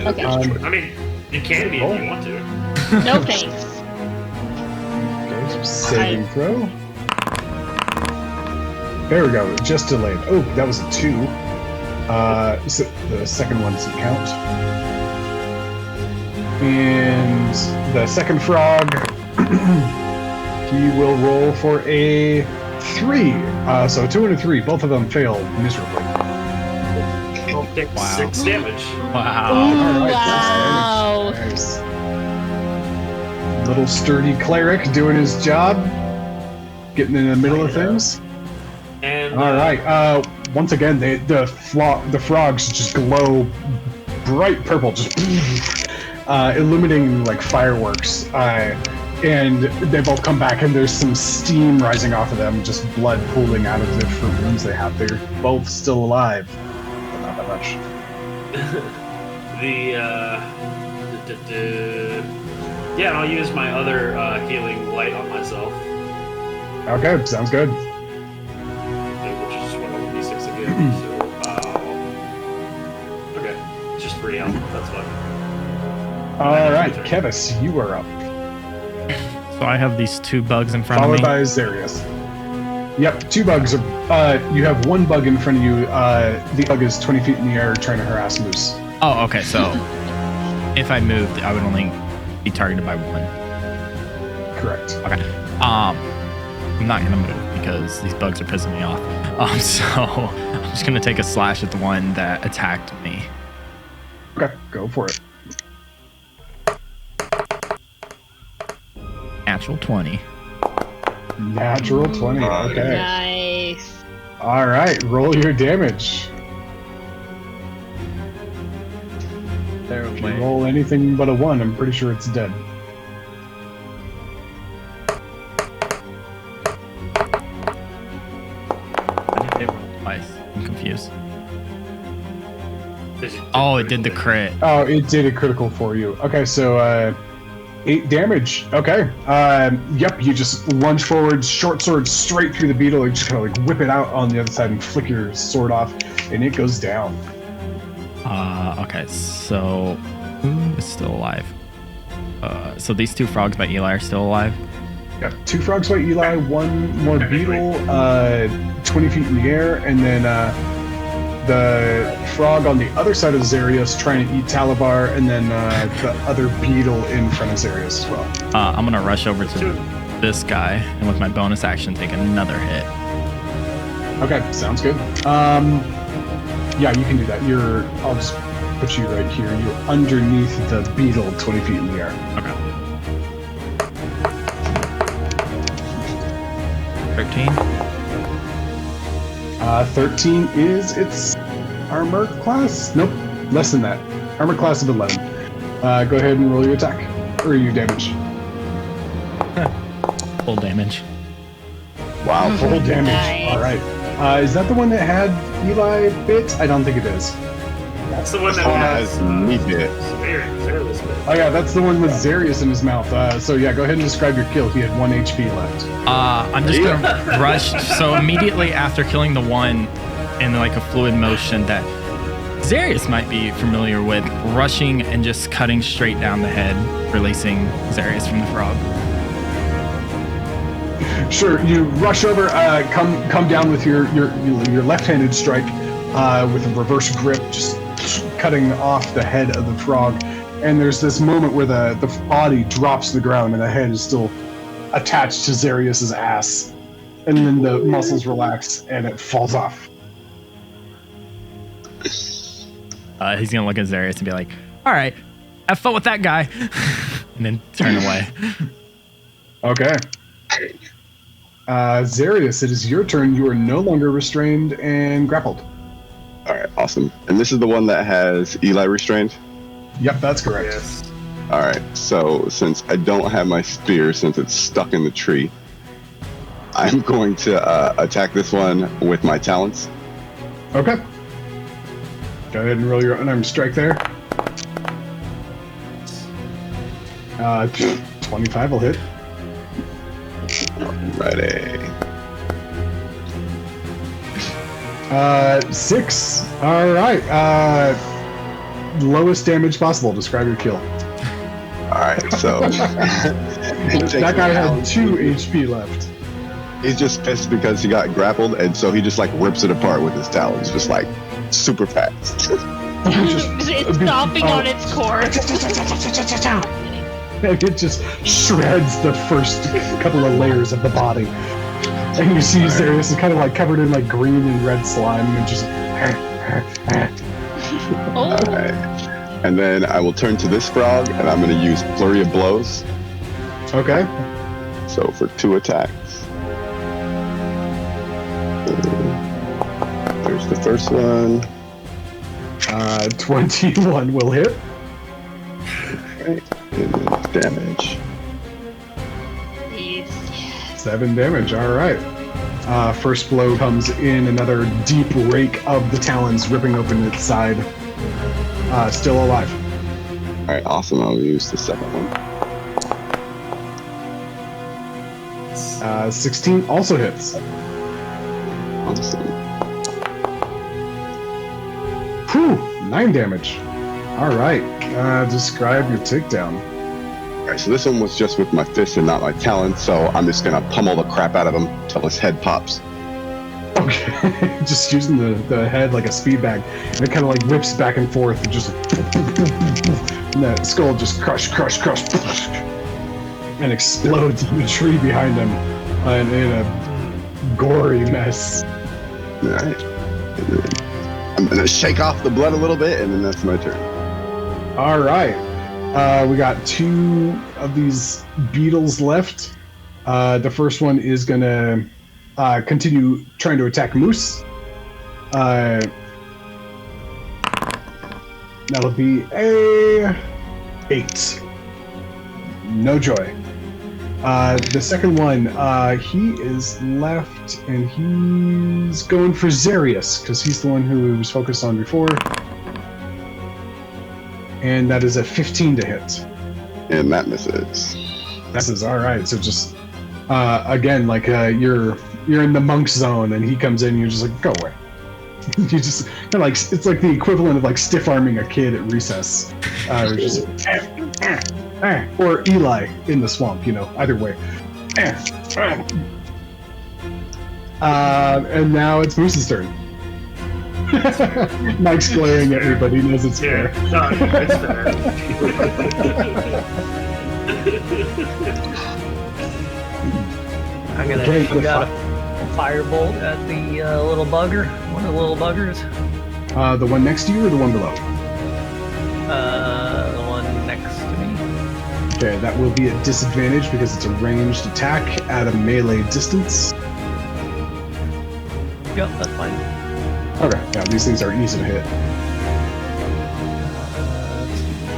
Okay. I mean, you can be if you want to. No thanks. Okay, saving throw. There we go, just delayed. Oh, that was a 2. So the second one doesn't count. And the second frog, he will roll for a 3. So 2 and a 3, both of them fail miserably. I'll take Wow. 6 damage. Wow. Alright, Wow. nice. Little sturdy cleric doing his job, getting in the middle of things. And All right. Once again, the frogs just glow bright purple, just illuminating like fireworks. And they've all come back, and there's some steam rising off of them, just blood pooling out of the different wounds they have. They're both still alive, but not that much. Yeah, I'll use my other healing light on myself. Okay, sounds good. Which is what I'll d6 again. So, okay, it's just 3 health. That's fine. All right, Kevis, you are up. So I have these 2 bugs in front Followed of me. by Zarius. Yep, 2 bugs. You have 1 bug in front of you. The bug is 20 feet in the air trying to harass Moose. Oh, okay. So if I moved, I would only be targeted by 1. Correct. Okay. I'm not gonna move because these bugs are pissing me off. So I'm just gonna take a slash at the one that attacked me. Okay, go for it. Natural 20. Natural 20. Okay. Nice. All right, roll your damage. If you roll anything but a 1, I'm pretty sure it's dead. Why did it roll twice? I'm confused. Oh, it did the crit. Oh, it did a critical for you. Okay, so 8 damage. Okay. Yep, you just lunge forward, short sword straight through the beetle, and just kind of like whip it out on the other side and flick your sword off, and it goes down. Okay, so who is still alive? So these 2 frogs by Eli are still alive? Yep, 2 frogs by Eli, 1 more beetle, 20 feet in the air, and then the frog on the other side of Zarius trying to eat Talabar, and then the other beetle in front of Zarius as well. I'm gonna rush over to this guy, and with my bonus action, take another hit. Okay, sounds good. Yeah, you can do that. I'll just put you right here. You're underneath the beetle, 20 feet in the air. Okay. 13. 13 is its armor class. Nope, less than that. Armor class of 11. Go ahead and roll your attack or your damage. Full damage. Wow. Full damage. Nice. All right. Is that the one that had Eli bit? I don't think it is. That's the one that One has has me bit. Zarius bit. Oh yeah, that's the one with Zarius in his mouth. So yeah, go ahead and describe your kill. He had 1 HP left. I'm just gonna rush. So immediately after killing the one in like a fluid motion that Zarius might be familiar with, rushing and just cutting straight down the head, releasing Zarius from the frog. Sure, you rush over, come down with your left-handed strike with a reverse grip, just cutting off the head of the frog. And there's this moment where the body drops to the ground and the head is still attached to Zarius's ass. And then the muscles relax and it falls off. He's gonna look at Zarius and be like, "All right, have fun with that guy," and then turn away. Okay. Zarius, it is your turn. You are no longer restrained and grappled. All right, awesome. And this is the one that has Eli restrained? Yep, that's correct. Yes. All right, so since I don't have my spear, since it's stuck in the tree, I'm going to attack this one with my talons. Okay. Go ahead and roll your unarmed strike there. 25 will hit. Ready. 6. All right. Lowest damage possible. Describe your kill. All right, so That guy had 2 HP left. he's just pissed because he got grappled, and so he just like rips it apart with his talons, just like super fast. It's stomping on its course. And it just shreds the first couple of layers of the body. And you see Zarius is kind of like covered in like green and red slime and just. Oh. All right, and then I will turn to this frog, and I'm going to use flurry of blows. Okay. So for 2 attacks. There's the first one. 21 will hit. Right. And then damage. Yes. 7 damage. All right. First blow comes in, another deep rake of the talons ripping open its side. Still alive. All right, awesome. I'll use the second one. 16 also hits. Awesome. Whew, 9 damage. All right. Describe your takedown. All right, so this one was just with my fist and not my talons, so I'm just gonna pummel the crap out of him till his head pops. Okay. Just using the head like a speed bag. And it kind of like whips back and forth. And just and that skull just crush, and explodes in the tree behind him in a gory mess. All right. And then I'm gonna shake off the blood a little bit, and then that's my turn. All right. We got 2 of these beetles left. The first one is gonna continue trying to attack Moose. That'll be a 8. No joy. The second one, he is left, and he's going for Zarius, because he's the one who he was focused on before. And that is a 15 to hit. And that misses. That is all right. So just again, like you're in the monk zone, and he comes in, and you're just like, go away. You just kind of like, it's like the equivalent of like stiff arming a kid at recess, or just or Eli in the swamp. Either way. And now it's Moose's turn. Mike's glaring at me, but he knows it's fair. No, it's fair. I'm gonna shoot out a firebolt at the little bugger. One of the little buggers. The one next to you or the one below? The one next to me. Okay, that will be a disadvantage because it's a ranged attack at a melee distance. Yep, that's fine. Okay, yeah, these things are easy to hit.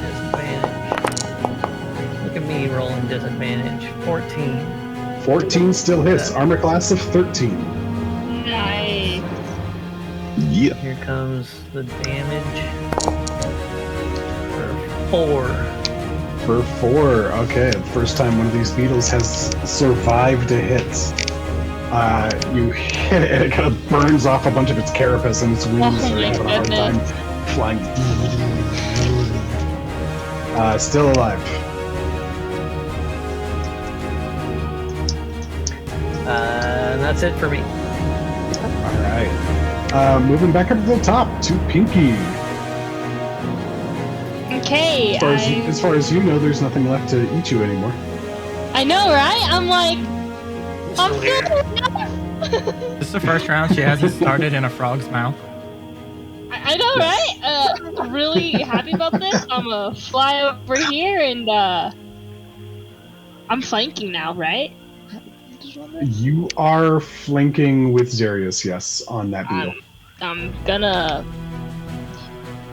Disadvantage. Look at me rolling disadvantage. 14. 14 still hits. Armor class of 13. Nice. Yeah. Here comes the damage. For 4. For 4. Okay, first time one of these beetles has survived a hit. You hit it, and it kind of burns off a bunch of its carapace, and its wings are having a hard time flying. Still alive. And that's it for me. Alright. Moving back up to the top to Pinky. Okay, As far as you know, there's nothing left to eat you anymore. I know, right? I'm like, I'm Still here. This is the first round she hasn't started in a frog's mouth. I know, right? I'm really happy about this. I'm gonna fly over here and I'm flanking now, right? You are flanking with Zarius, yes, on that beetle. I'm gonna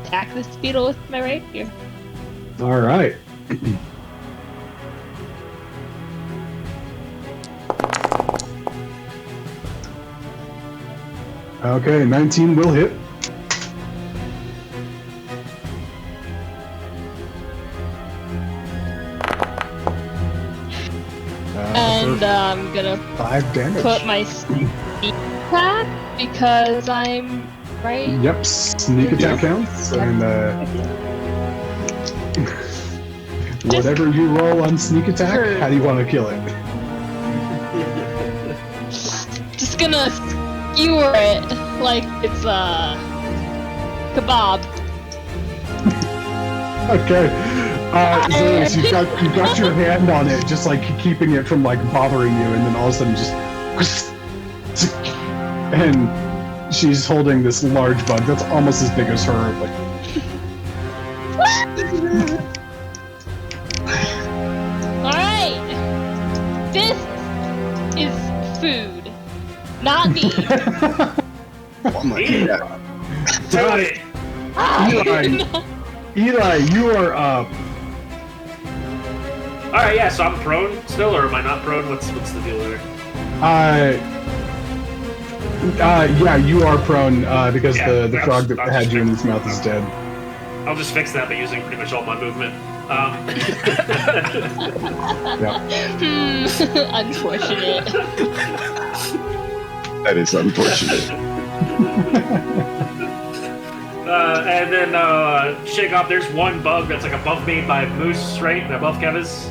attack this beetle with my rapier. All right. Okay, 19 will hit. And I'm gonna 5 damage. put my sneak attack because I'm right. Yep, sneak attack counts, and whatever you roll on sneak attack, how do you want to kill it? Just gonna skewer it like it's kebab. Okay. Zarius, you've got your hand on it, just like keeping it from like bothering you, and then all of a sudden just and she's holding this large bug that's almost as big as her. Like, Alright! This is food. Not me. Oh my god. Do it. Eli, you are up. All right, yeah. So I'm prone still, or am I not prone? What's the deal there? Yeah, you are prone because Yeah, the I'll frog just- that I'll had just you in fix its mouth is dead. I'll just fix that by using pretty much all my movement. Yeah. Unfortunate. That is unfortunate. And then shake off. There's one bug that's like above me by Moose, right? And above Kevis.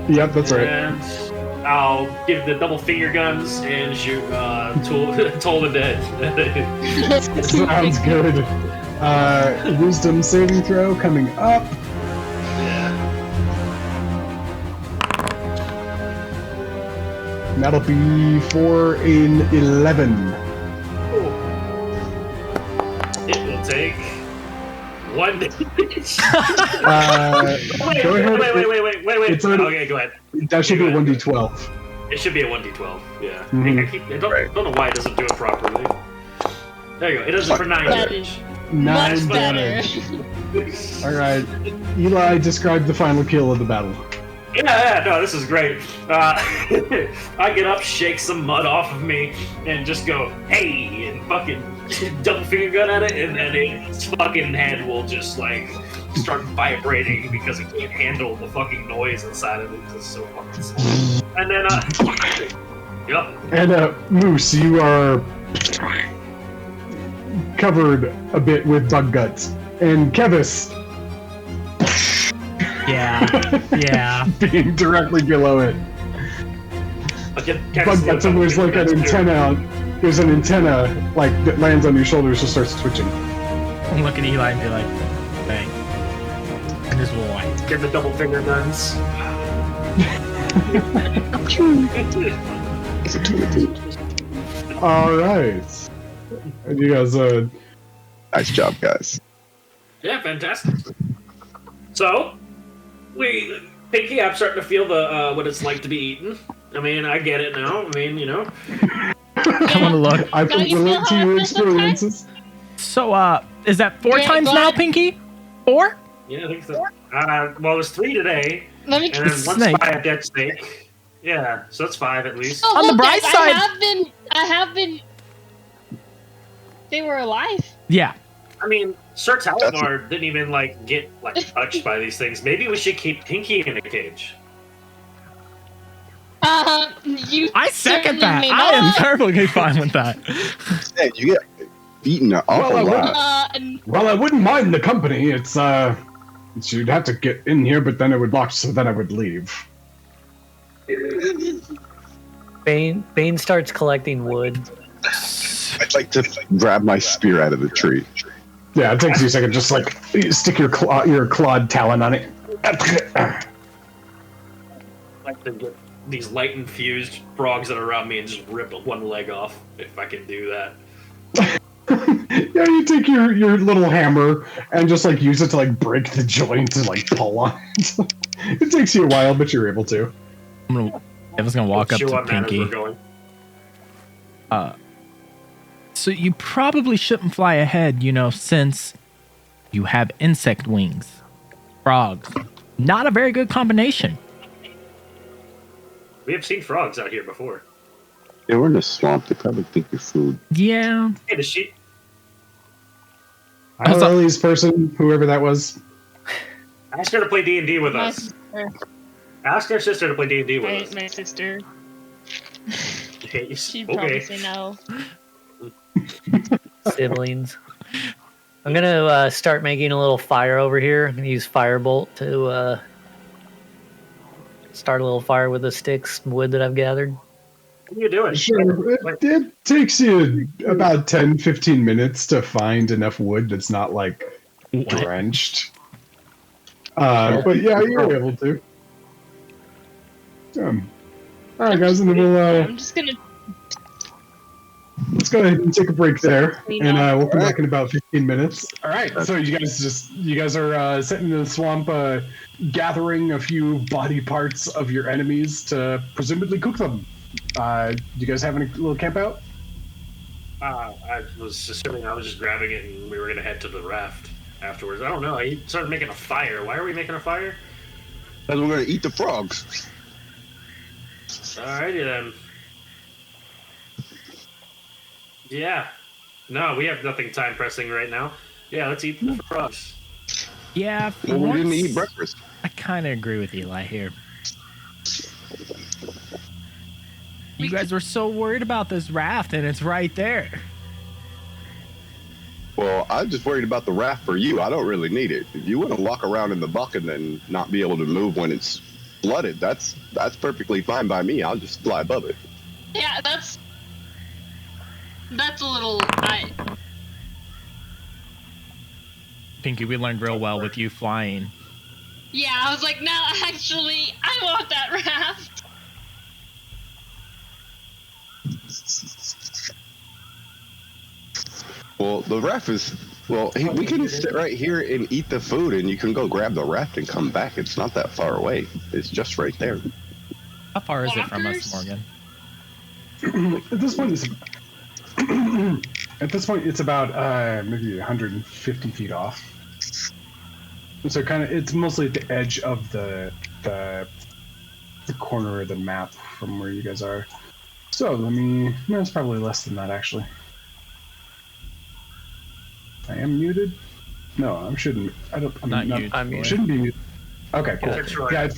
Yep, that's right. And I'll give the double finger guns and shoot Toll the Dead. Sounds good. Wisdom saving throw coming up. Yeah. And that'll be for an 11. It will take 1 damage. Go ahead. Wait. It's already- Okay, go ahead. That should be a Go ahead. 1d12. It should be a 1d12. Yeah. Mhm. I don't know why it doesn't do it properly. There you go. It does it for 9 That damage. is 9 much better. damage. Alright. Eli, describe the final kill of the battle. Yeah, no, this is great. I get up, shake some mud off of me, and just go, hey, and fucking double finger gun at it, and then its fucking head will just, like, start vibrating because it can't handle the fucking noise inside of it because it's so fucking small. And then, yep. And, Moose, you are covered a bit with bug guts. And Kevis Yeah. being directly below it. Bug guts, and there's like an antenna. There's an antenna, like, that lands on your shoulders and starts twitching. I'm looking at Eli and be like, bang. And this will light. Get the double finger guns. Alright. And you guys, Nice job, guys. Yeah, fantastic. So, Pinky, I'm starting to feel the what it's like to be eaten. I mean, I get it now. I mean, you know. I want to look. I can Now you relate feel to how your it feels sometimes? experiences. So, is that 4 Yeah, times go now, ahead. Pinky? 4? Yeah, I think so. Well, it was 3 today, Let me. and then one Snake. by a dead snake. Yeah, so that's 5 at least. Oh, On the look, bright guys, side- I have been. They were alive. Yeah. I mean, Sir Talamar didn't even get touched by these things. Maybe we should keep Pinky in a cage. You. I second certainly that. may I am not. perfectly fine with that. Yeah, you get beaten an awful Well, I lot. Well, I wouldn't mind the company. You'd have to get in here, but then it would lock, so then I would leave. Bane starts collecting wood. I'd like to grab my spear out of the tree. Yeah, it takes you a second. Just stick your clawed talon on it. Like to get these light infused frogs that are around me and just rip one leg off if I can do that. Yeah, you take your little hammer and just use it to break the joint and pull on it. It takes you a while, but you're able to. I was gonna walk up Chew to on that as Pinky. we're going. So you probably shouldn't fly ahead, since you have insect wings. Frogs. Not a very good combination. We have seen frogs out here before. Yeah, we're in a swamp. They probably think you're food. Yeah. Hey, does she? I don't know this person, whoever that was. Ask her to play D&D with My us. sister. Ask our sister to play D&D with us. My sister. Okay. She'd probably Okay. say no. Siblings. I'm gonna start making a little fire over here. I'm gonna use firebolt to start a little fire with the sticks and wood that I've gathered. What are you doing? Sure, it takes you about 10-15 minutes to find enough wood that's not drenched. But yeah, you're able to. All right, guys, and then I'm just gonna. let's go ahead and take a break there, Clean and up. we'll come back in about 15 minutes. All right, so you guys are sitting in the swamp, gathering a few body parts of your enemies to presumably cook them. Do you guys have any little camp out? I was assuming I was just grabbing it and we were gonna head to the raft afterwards. I don't know. I started making a fire. Why are we making a fire? Because we're gonna eat the frogs. Alrighty then. Yeah. No, we have nothing time pressing right now. Yeah, let's eat the frogs. Yeah, Well, we didn't eat breakfast. I kind of agree with Eli here. You guys were so worried about this raft, and it's right there. Well, I'm just worried about the raft for you. I don't really need it. If you want to walk around in the bucket and not be able to move when it's flooded, that's perfectly fine by me. I'll just fly above it. Yeah, that's a little. Pinky, we learned real well with you flying. Yeah, I was like, no, actually, I want that raft. Well, the raft is... Well, we can sit right here and eat the food, and you can go grab the raft and come back. It's not that far away. It's just right there. How far is it from us, Walkers? Morgan? At this point, it's about maybe 150 feet off. So it's mostly at the edge of the corner of the map from where you guys are. So no, it's probably less than that actually. I am muted. No, I shouldn't. I'm Not not you. I'm muted. Shouldn't be muted. Okay, cool. That's right.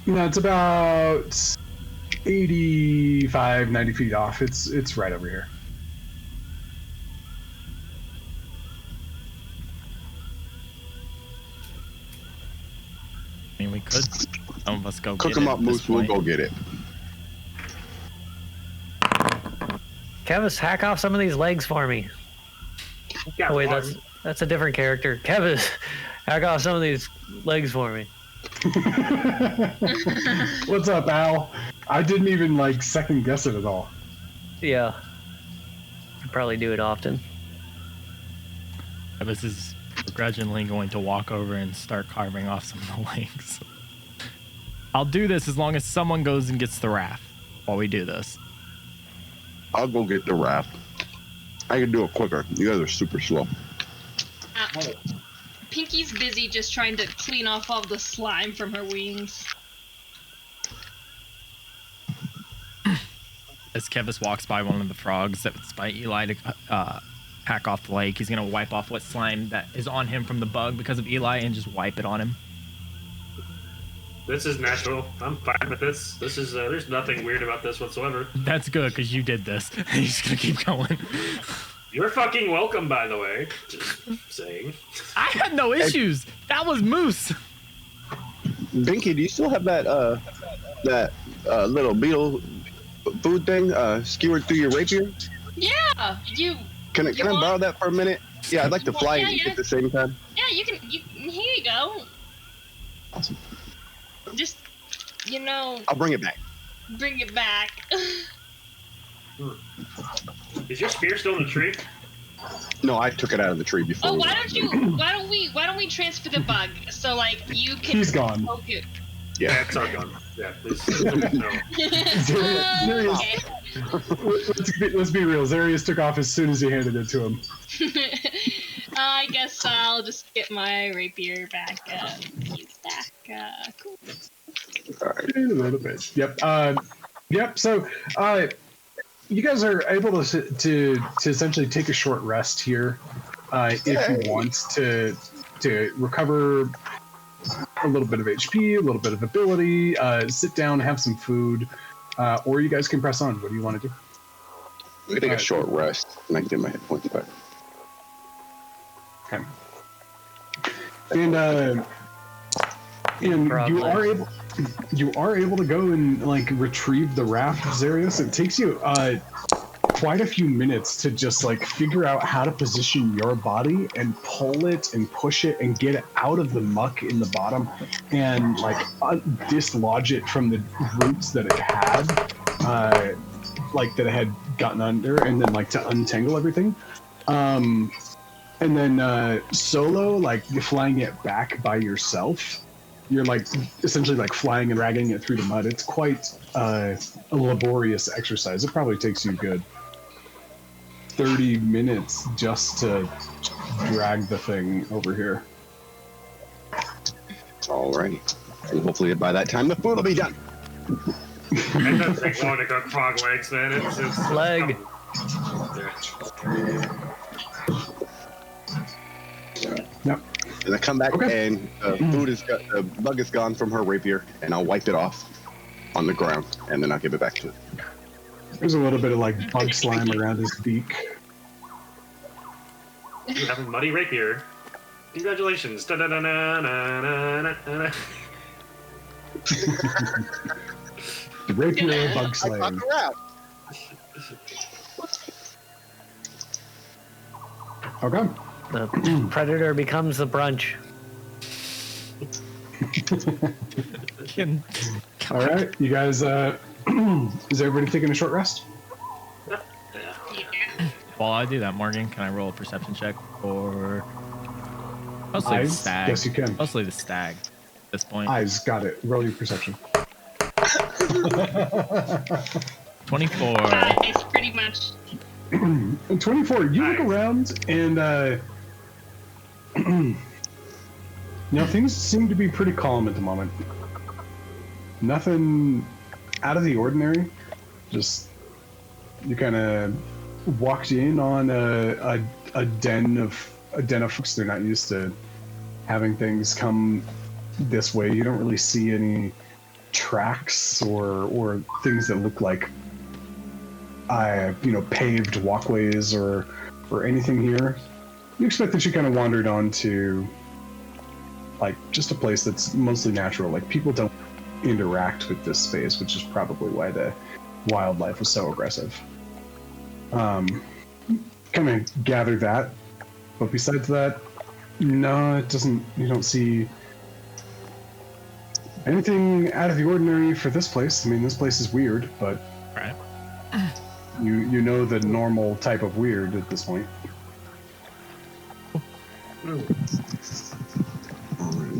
Yeah, it's about 85, 90 feet off. It's right over here. I mean, we could. Some of us go Cook get them it up, at this Moose. We'll point. go get it. Kevis, hack off some of these legs for me. Yeah, Oh wait, that's a different character. Kevis, hack off some of these legs for me. What's up, Al? I didn't even second guess it at all. Yeah. I probably do it often. This is begrudgingly going to walk over and start carving off some of the legs. I'll do this as long as someone goes and gets the raft while we do this. I'll go get the raft. I can do it quicker. You guys are super slow. Pinky's busy just trying to clean off all the slime from her wings. As Kevis walks by one of the frogs that's by Eli to hack off the leg, he's going to wipe off what slime that is on him from the bug because of Eli and just wipe it on him. This is natural. I'm fine with this. This is there's nothing weird about this whatsoever. That's good because you did this. He's going to keep going. You're fucking welcome, by the way. Just saying. I had no issues. That was Moose. Binky, do you still have that little beetle food thing skewered through your rapier? Yeah, Can I want- borrow that for a minute? Yeah, I'd like to fly and eat yeah. at the same time. yeah, you can. Here you go. Awesome. Just, I'll bring it back. bring it back. Is your spear still in the tree? No, I took it out of the tree before. Oh, we why went. don't we transfer the bug so you can. He's gone. poke it. Yeah. It's all gone. Yeah, please. No. Okay. Let's be real. Zarius took off as soon as he handed it to him. I guess I'll just get my rapier back. He's back. Cool. A little bit. Yep. Yep. So, you guys are able to essentially take a short rest here, if you want to recover a little bit of HP, a little bit of ability, sit down, have some food, or you guys can press on. What do you want to do? We can take a short rest and I can get my hit points back. Okay. And you are able to go and retrieve the raft, Zarius. It takes you quite a few minutes to just figure out how to position your body and pull it and push it and get it out of the muck in the bottom and dislodge it from the roots that it had, that it had gotten under, and then to untangle everything. And then solo, you're flying it back by yourself. You're essentially flying and dragging it through the mud. It's quite a laborious exercise. It probably takes you good 30 minutes just to drag the thing over here. Alrighty. And hopefully by that time the food will be done. It doesn't take long to cook frog legs, man. It's Leg. Yep. And I come back Okay. and the bug is gone from her rapier, and I'll wipe it off on the ground, and then I'll give it back to her. There's a little bit of like bug slime around his beak. You have a muddy rapier. Congratulations. Da-da-da-na-na-na-na-na. The rapier of bug I slime. fucked around. Okay. The predator becomes the brunch. All right, you guys. Is everybody taking a short rest? While I do that, Morgan, can I roll a perception check for mostly the Eyes? stag? Yes, you can. Mostly the stag at this point. Eyes, got it. Roll your perception. 24. It's pretty much. 24. You look around and things seem to be pretty calm at the moment. Nothing out of the ordinary. Just you kind of walked in on a den of folks. They're not used to having things come this way. You don't really see any tracks or things that look like paved walkways or anything here. You expect that you kind of wandered onto like just a place that's mostly natural. Like people don't interact with this space, which is probably why the wildlife was so aggressive. Kind of gather that, but besides that, no, it doesn't. You don't see anything out of the ordinary for this place. I mean, this place is weird, but Right. you know the normal type of weird at this point.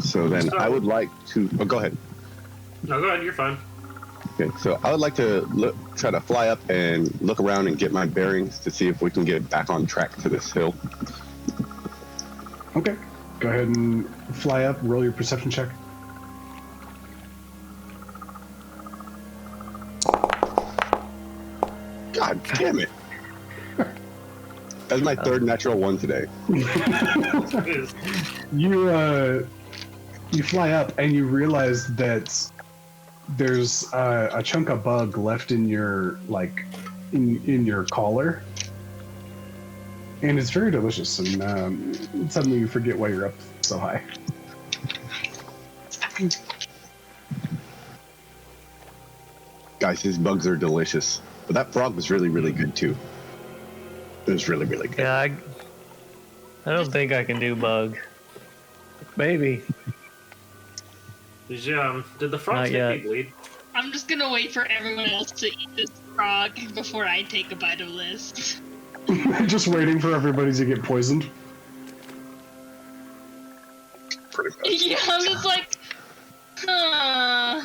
So then I would like to. Oh, go ahead. No, go ahead. You're fine. Okay, so I would like to try to fly up and look around and get my bearings to see if we can get back on track to this hill. Okay, go ahead and fly up. Roll your perception check. God damn it! That's my third natural one today. It is. You fly up and you realize that there's a chunk of bug left in your in your collar, and it's very delicious. And suddenly you forget why you're up so high. Guys, these bugs are delicious. But that frog was really, really good too. It was really, really good. Yeah, I don't think I can do bug. Maybe. Did the frogs Not yet. make me bleed? I'm just gonna wait for everyone else to eat this frog before I take a bite of this. Just waiting for everybody to get poisoned. Pretty much. Yeah, I'm just like, huh.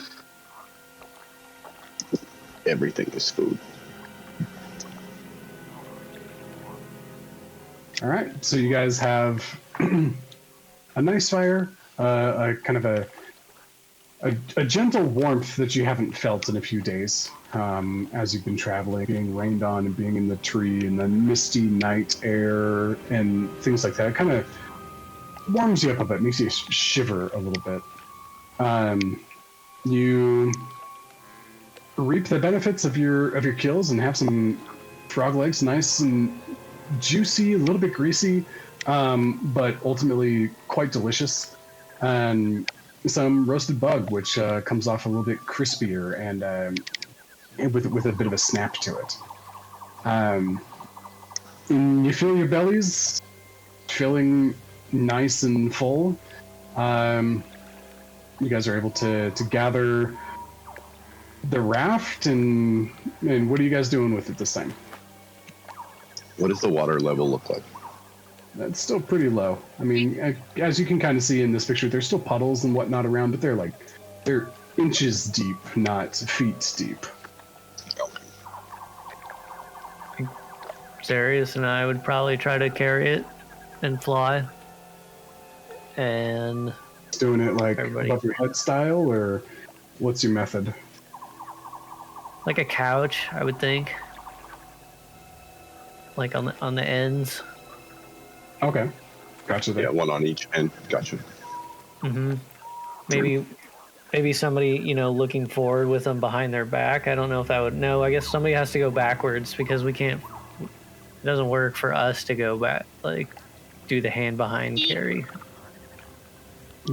Everything is food. All right, so you guys have a nice fire, a kind of a gentle warmth that you haven't felt in a few days as you've been traveling, being rained on and being in the tree and the misty night air and things like that. It kind of warms you up a bit, makes you shiver a little bit. You reap the benefits of your kills and have some frog legs, nice and juicy, a little bit greasy, but ultimately quite delicious. And some roasted bug, which comes off a little bit crispier and with a bit of a snap to it. And you feel your bellies feeling nice and full. You guys are able to gather the raft, and what are you guys doing with it this time? What does the water level look like? It's still pretty low. I mean, as you can kind of see in this picture, there's still puddles and whatnot around, but they're inches deep, not feet deep. Zarius and I would probably try to carry it and fly. And Doing it like Everybody. above your head style, or what's your method? like a couch, I would think. Like on the ends. Okay, gotcha. There. Yeah, one on each end. Gotcha. Mm-hmm. Maybe somebody, looking forward with them behind their back. I don't know if that would. No, I guess somebody has to go backwards because we can't. It doesn't work for us to go back, like do the hand behind carry.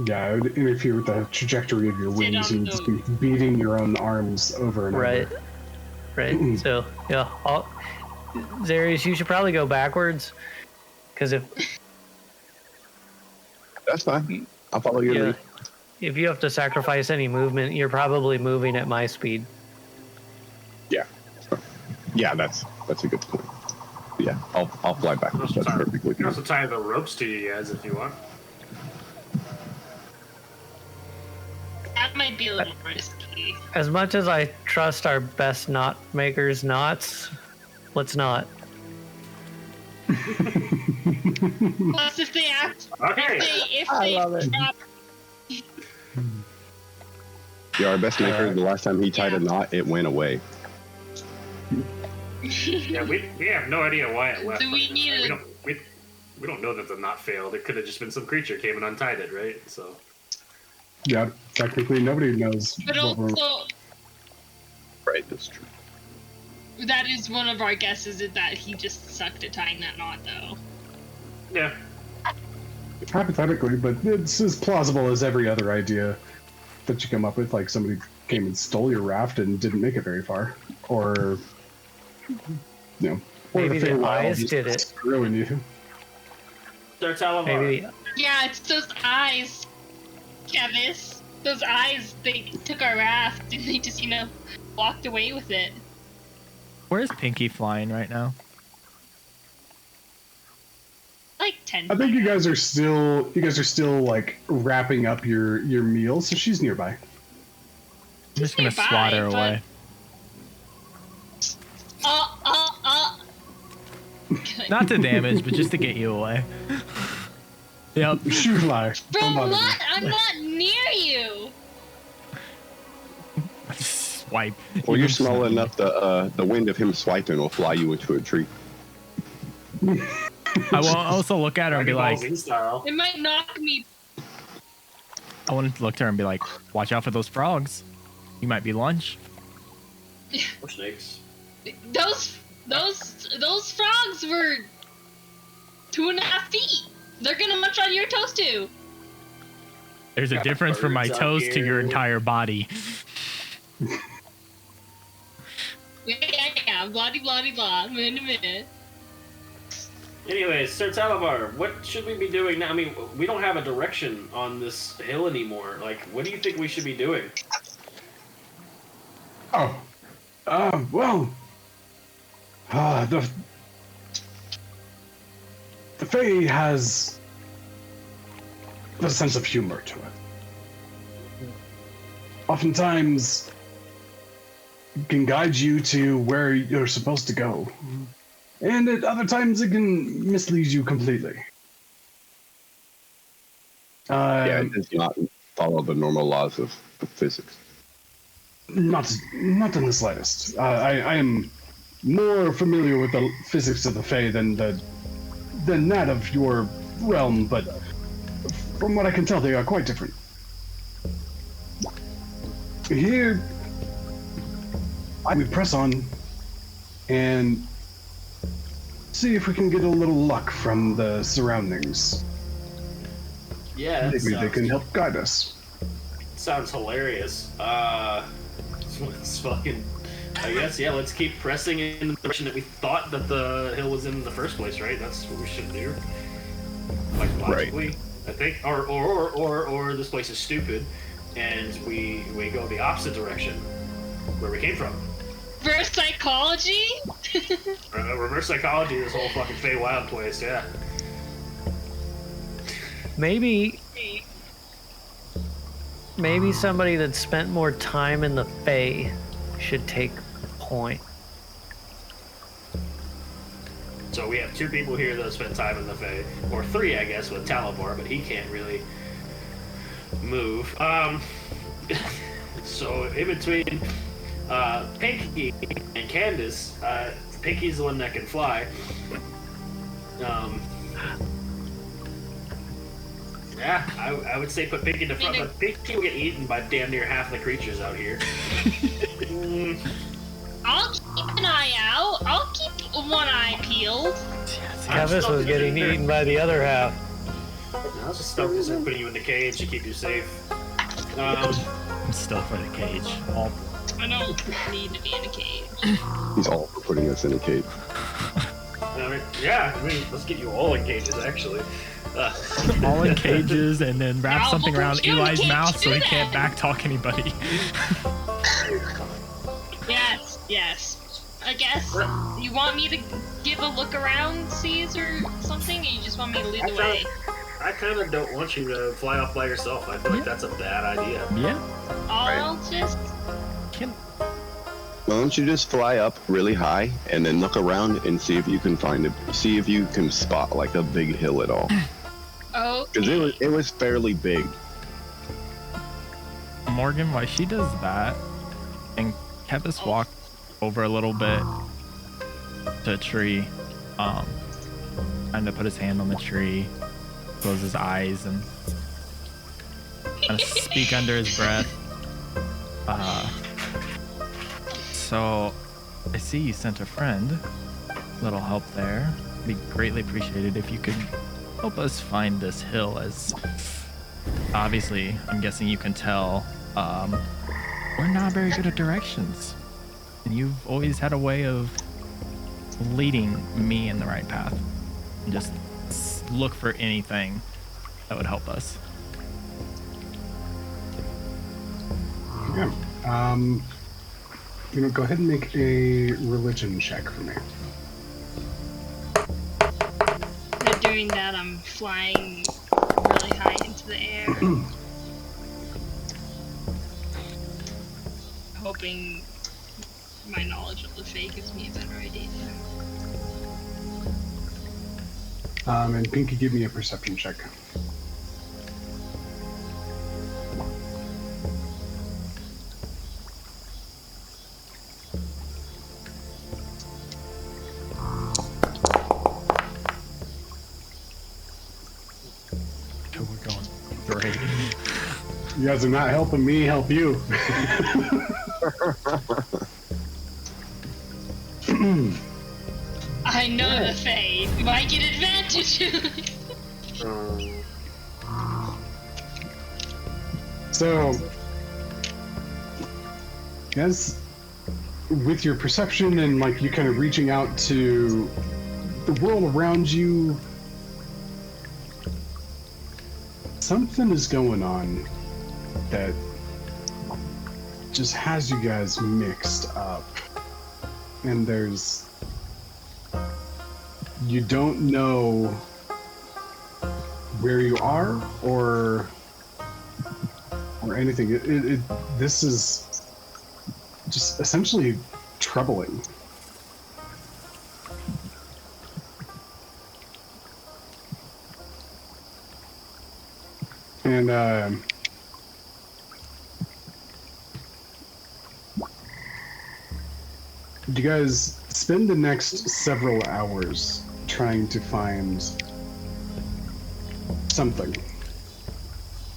Yeah, it would interfere with the trajectory of your wings, and you'd just be beating your own arms over and Right. over. Right. So yeah, Zarius, you should probably go backwards because That's fine. I'll follow your lead. if you have to sacrifice any movement, you're probably moving at my speed. Yeah. Yeah, that's a good point. Yeah, I'll fly backwards. That's perfectly You can fine. also tie the ropes to you guys if you want. That might be a little risky. As much as I trust our best knot makers knots, let's not. Plus, if they act, Okay. if they drop, Yeah, our best maker, the last time he tied a knot, it went away. Yeah, we have no idea why it left. Do we need we a- don't we don't know that the knot failed. It could have just been some creature came and untied it, right? So Yeah, technically nobody knows. but what we're- also Right, that's true. that is one of our guesses is that he just sucked at tying that knot, though. yeah, Hypothetically, but it's as plausible as every other idea that you come up with. Like somebody came and stole your raft and didn't make it very far, or or Maybe the Feywild eyes just did it. screwing you. Sir Talavar. Maybe Yeah, it's those eyes, Kevis. Those eyes, they took our raft and they just, walked away with it. Where's Pinky flying right now? Like 10. I think you guys are still like wrapping up your meal, so she's nearby. I'm just gonna nearby, swat her but- away. Not to damage, but just to get you away. Yep. Shoot fly. Bro, Don't bother me. what? I'm not near you! Swipe. Well, you're small enough. The wind of him swiping will fly you into a tree. I will also look at her and be Dragon Ball like, Z style. It might knock me. I wanted to look at her and be like, watch out for those frogs. You might be lunch. Or snakes. Those frogs were 2.5 feet. They're gonna munch on your toes too. There's a Got difference from my birds out toes to your here. entire body. Yeah, blah blah blah. Minute. Anyways, Sir Talavar, what should we be doing now? I mean, we don't have a direction on this hill anymore. Like, what do you think we should be doing? Oh, well, the Fae has a sense of humor to it. Oftentimes, it can guide you to where you're supposed to go, and at other times it can mislead you completely. Yeah, it does not follow the normal laws of physics. Not in the slightest. I am more familiar with the physics of the Fae than that of your realm, but from what I can tell, they are quite different. Here, we press on and see if we can get a little luck from the surroundings. Yeah, that Maybe they can help guide us. sounds hilarious. It's fucking. I guess, yeah, let's keep pressing in the direction that we thought that the hill was in the first place, right? That's what we should do. Like, logically, I think. Or this place is stupid, and we go the opposite direction, where we came from. Reverse psychology? Reverse psychology, this whole fucking Feywild place, yeah. maybe somebody that spent more time in the Fae should take point. 2 people here that spend time in the Fae, or 3, I guess, with Talabar, but he can't really move. So in between Pinky and Candace, Pinky's the one that can fly. Yeah, I would say put Pinky in the front, but Pinky will get eaten by damn near half the creatures out here. I'll keep an eye out. I'll keep one eye peeled. Kevis was getting eaten by the other half. I was just focused on putting you in the cage to keep you safe. I'm still for the cage. All I don't need to be in a cage. He's all for putting us in a cage. Let's get you all in cages, actually. all in cages, and then wrap No, something but around you Eli's can't mouth so do he can't that. backtalk anybody. Yes. I guess you want me to give a look around, seas or something, or you just want me to lead the way? I kind of don't want you to fly off by yourself. I feel like that's a bad idea. Yeah. I'll just... Why don't you just fly up really high and then look around and see if you can see if you can spot like a big hill at all. Because it was fairly big. Morgan, while she does that, and Kevis walk over a little bit to a tree, trying to put his hand on the tree, close his eyes, and kind of speak under his breath. So, I see you sent a friend. Little help there. Be greatly appreciated if you could help us find this hill, as obviously, I'm guessing you can tell, we're not very good at directions. And you've always had a way of leading me in the right path. And just look for anything that would help us. Yeah. Go ahead and make a religion check for me. While doing that, I'm flying really high into the air. Hoping my knowledge of the Fae gives me a better idea. And Pinky, give me a perception check. We're going great. You guys are not helping me help you. I know the Fae. You might get advantage. So, guys, with your perception and like you kind of reaching out to the world around you, something is going on that just has you guys mixed up. And you don't know where you are or anything. This is just essentially troubling. And you guys spend the next several hours trying to find something.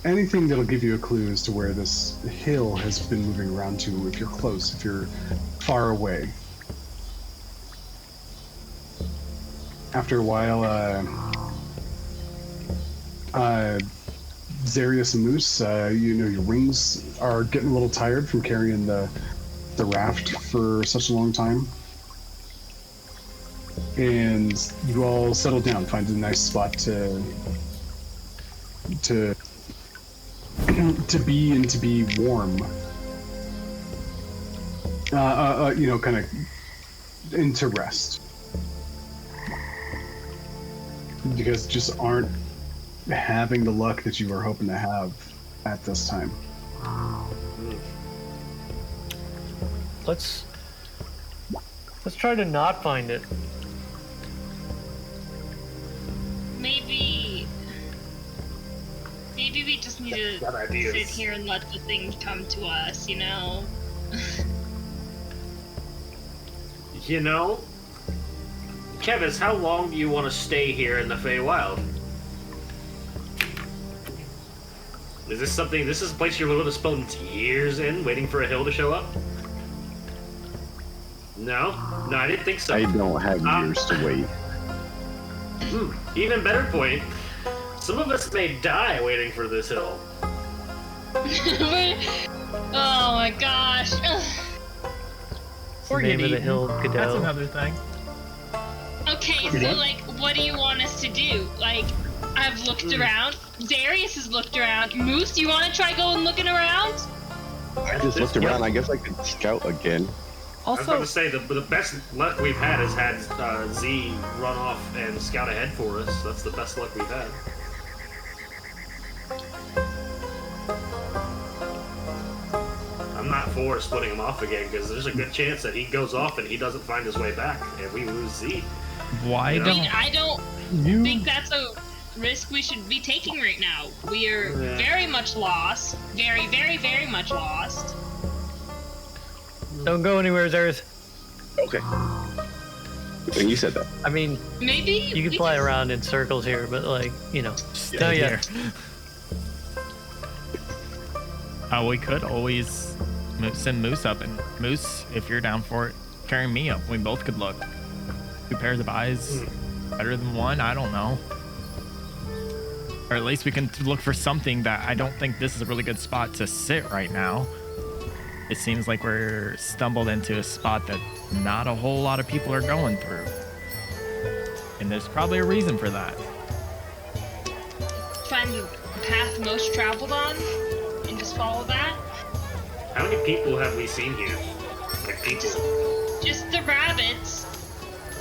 Anything that'll give you a clue as to where this hill has been moving around to, if you're close, if you're far away. After a while, Zarius and Moose, your wings are getting a little tired from carrying the raft for such a long time. And you all settle down, find a nice spot to be and to be warm. Kind of into rest. You guys just aren't having the luck that you were hoping to have at this time. Let's try to not find it. to Got ideas. sit here and let the thing come to us, you know? You know, Kevis, how long do you want to stay here in the Feywild? Is this something? This is a place you're willing to spend years in, waiting for a hill to show up? No, I didn't think so. I don't have years to wait. Even better point. Some of us may die waiting for this hill. Oh my gosh. Or Name get of the eaten. hill, That's Godot. another thing. Okay, so like, what do you want us to do? Like, I've looked around. Darius has looked around. Moose, you want to try going looking around? I just looked around. I guess I could scout again. I was about Also, to say the best luck we've had is had Z run off and scout ahead for us. That's the best luck we've had. I'm not for splitting him off again because there's a good chance that he goes off and he doesn't find his way back and we lose Z. why I mean, don't I don't You think that's a risk we should be taking right now. We are Yeah. very much lost. Very, very, very much lost. Don't go anywhere, Zers. Okay. Good thing you said that. I mean, Maybe you can fly around in circles here, but like, you know. stay No, yeah. here? We could always send Moose up, and Moose, if you're down for it, carry me up. We both could look. 2 pairs of eyes, better than 1. I don't know. Or at least we can look for something that I don't think this is a really good spot to sit right now. It seems like we're stumbled into a spot that not a whole lot of people are going through. And there's probably a reason for that. Find the path most traveled on and just follow that. How many people have we seen here? Like people? Just the rabbits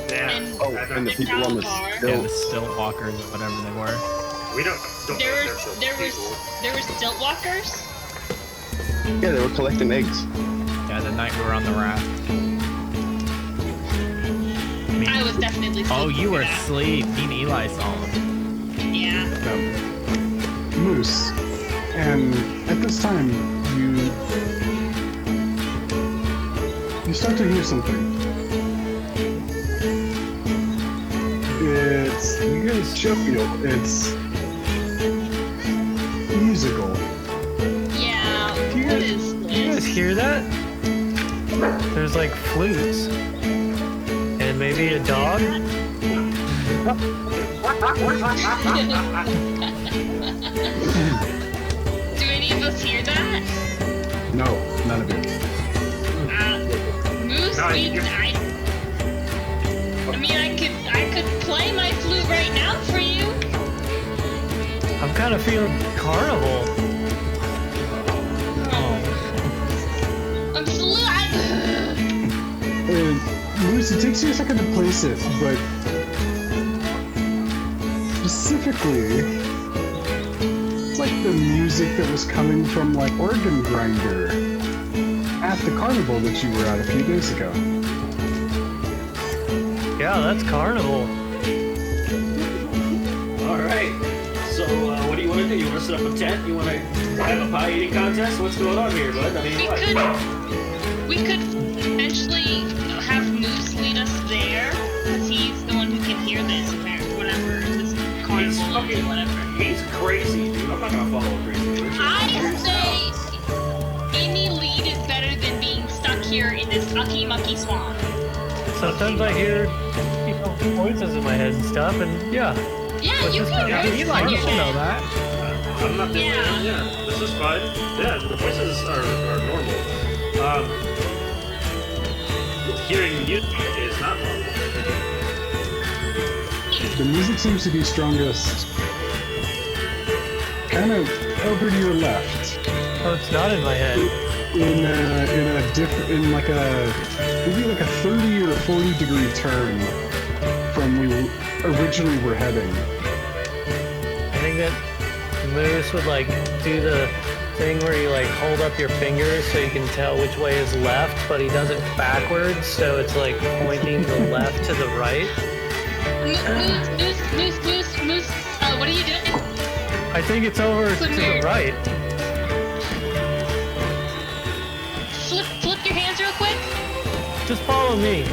Yeah. and Oh, and the people on the Bar. Yeah, still. the stilt walkers or whatever they were. We don't know There if was they're there was people. there was stilt walkers. Yeah, they were collecting eggs. Yeah, the night we were on the raft. Me- I was definitely. Oh, sleeping you were for that. asleep. Me and Eli saw him. Yeah. Moose, and at this time you start to hear something. It's you guys jovial. It's musical. Yeah. Do you What guys- is Do you guys this? hear that? There's like flutes. And maybe a dog? Do any of us hear that? No, none of it. Moose No, means I mean, I could play my flute right now for you. I'm kind of feeling carnival. I'm slide. And Moose, it takes you a second to place it, but specifically, it's like the music that was coming from like organ grinder at the carnival that you were at a few days ago. Yeah, that's carnival. Alright. So, what do you want to do? You want to set up a tent? You want to have a pie eating contest? What's going on here, bud? I mean, We could potentially have Moose lead us there, because he's the one who can hear this, apparently, whatever, this carnival or whatever. He's crazy, dude. I'm not going to follow a crazy person. I say any lead is better than being stuck here in this mucky swamp. Sometimes I hear people's voices in my head and stuff, and yeah. Yeah, you can Yeah, voice Eli, you should know that. I'm not doing Yeah. Yeah, this is fine. Yeah, the voices are normal. Hearing music is not normal. The music seems to be strongest kind of over to your left. Oh, it's not in my head. In like a maybe like a 30 or a 40 degree turn from we originally were heading. I think that Moose would like do the thing where you like hold up your fingers so you can tell which way is left, but he does it backwards, so it's like pointing the left to the right. Moose, what are you doing? I I think it's over to the weird. right. Flip your hands real quick. Just follow me.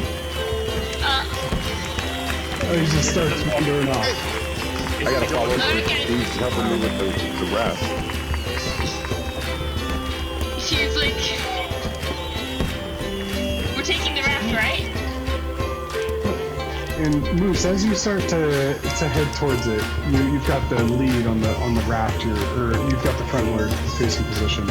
Oh, he just starts wandering off. I gotta follow him. Okay. He's helping me with the raft. She's like, we're taking the raft, right? And Moose, as you start to head towards it, you've got the lead on the raft, or you've got the frontward facing position.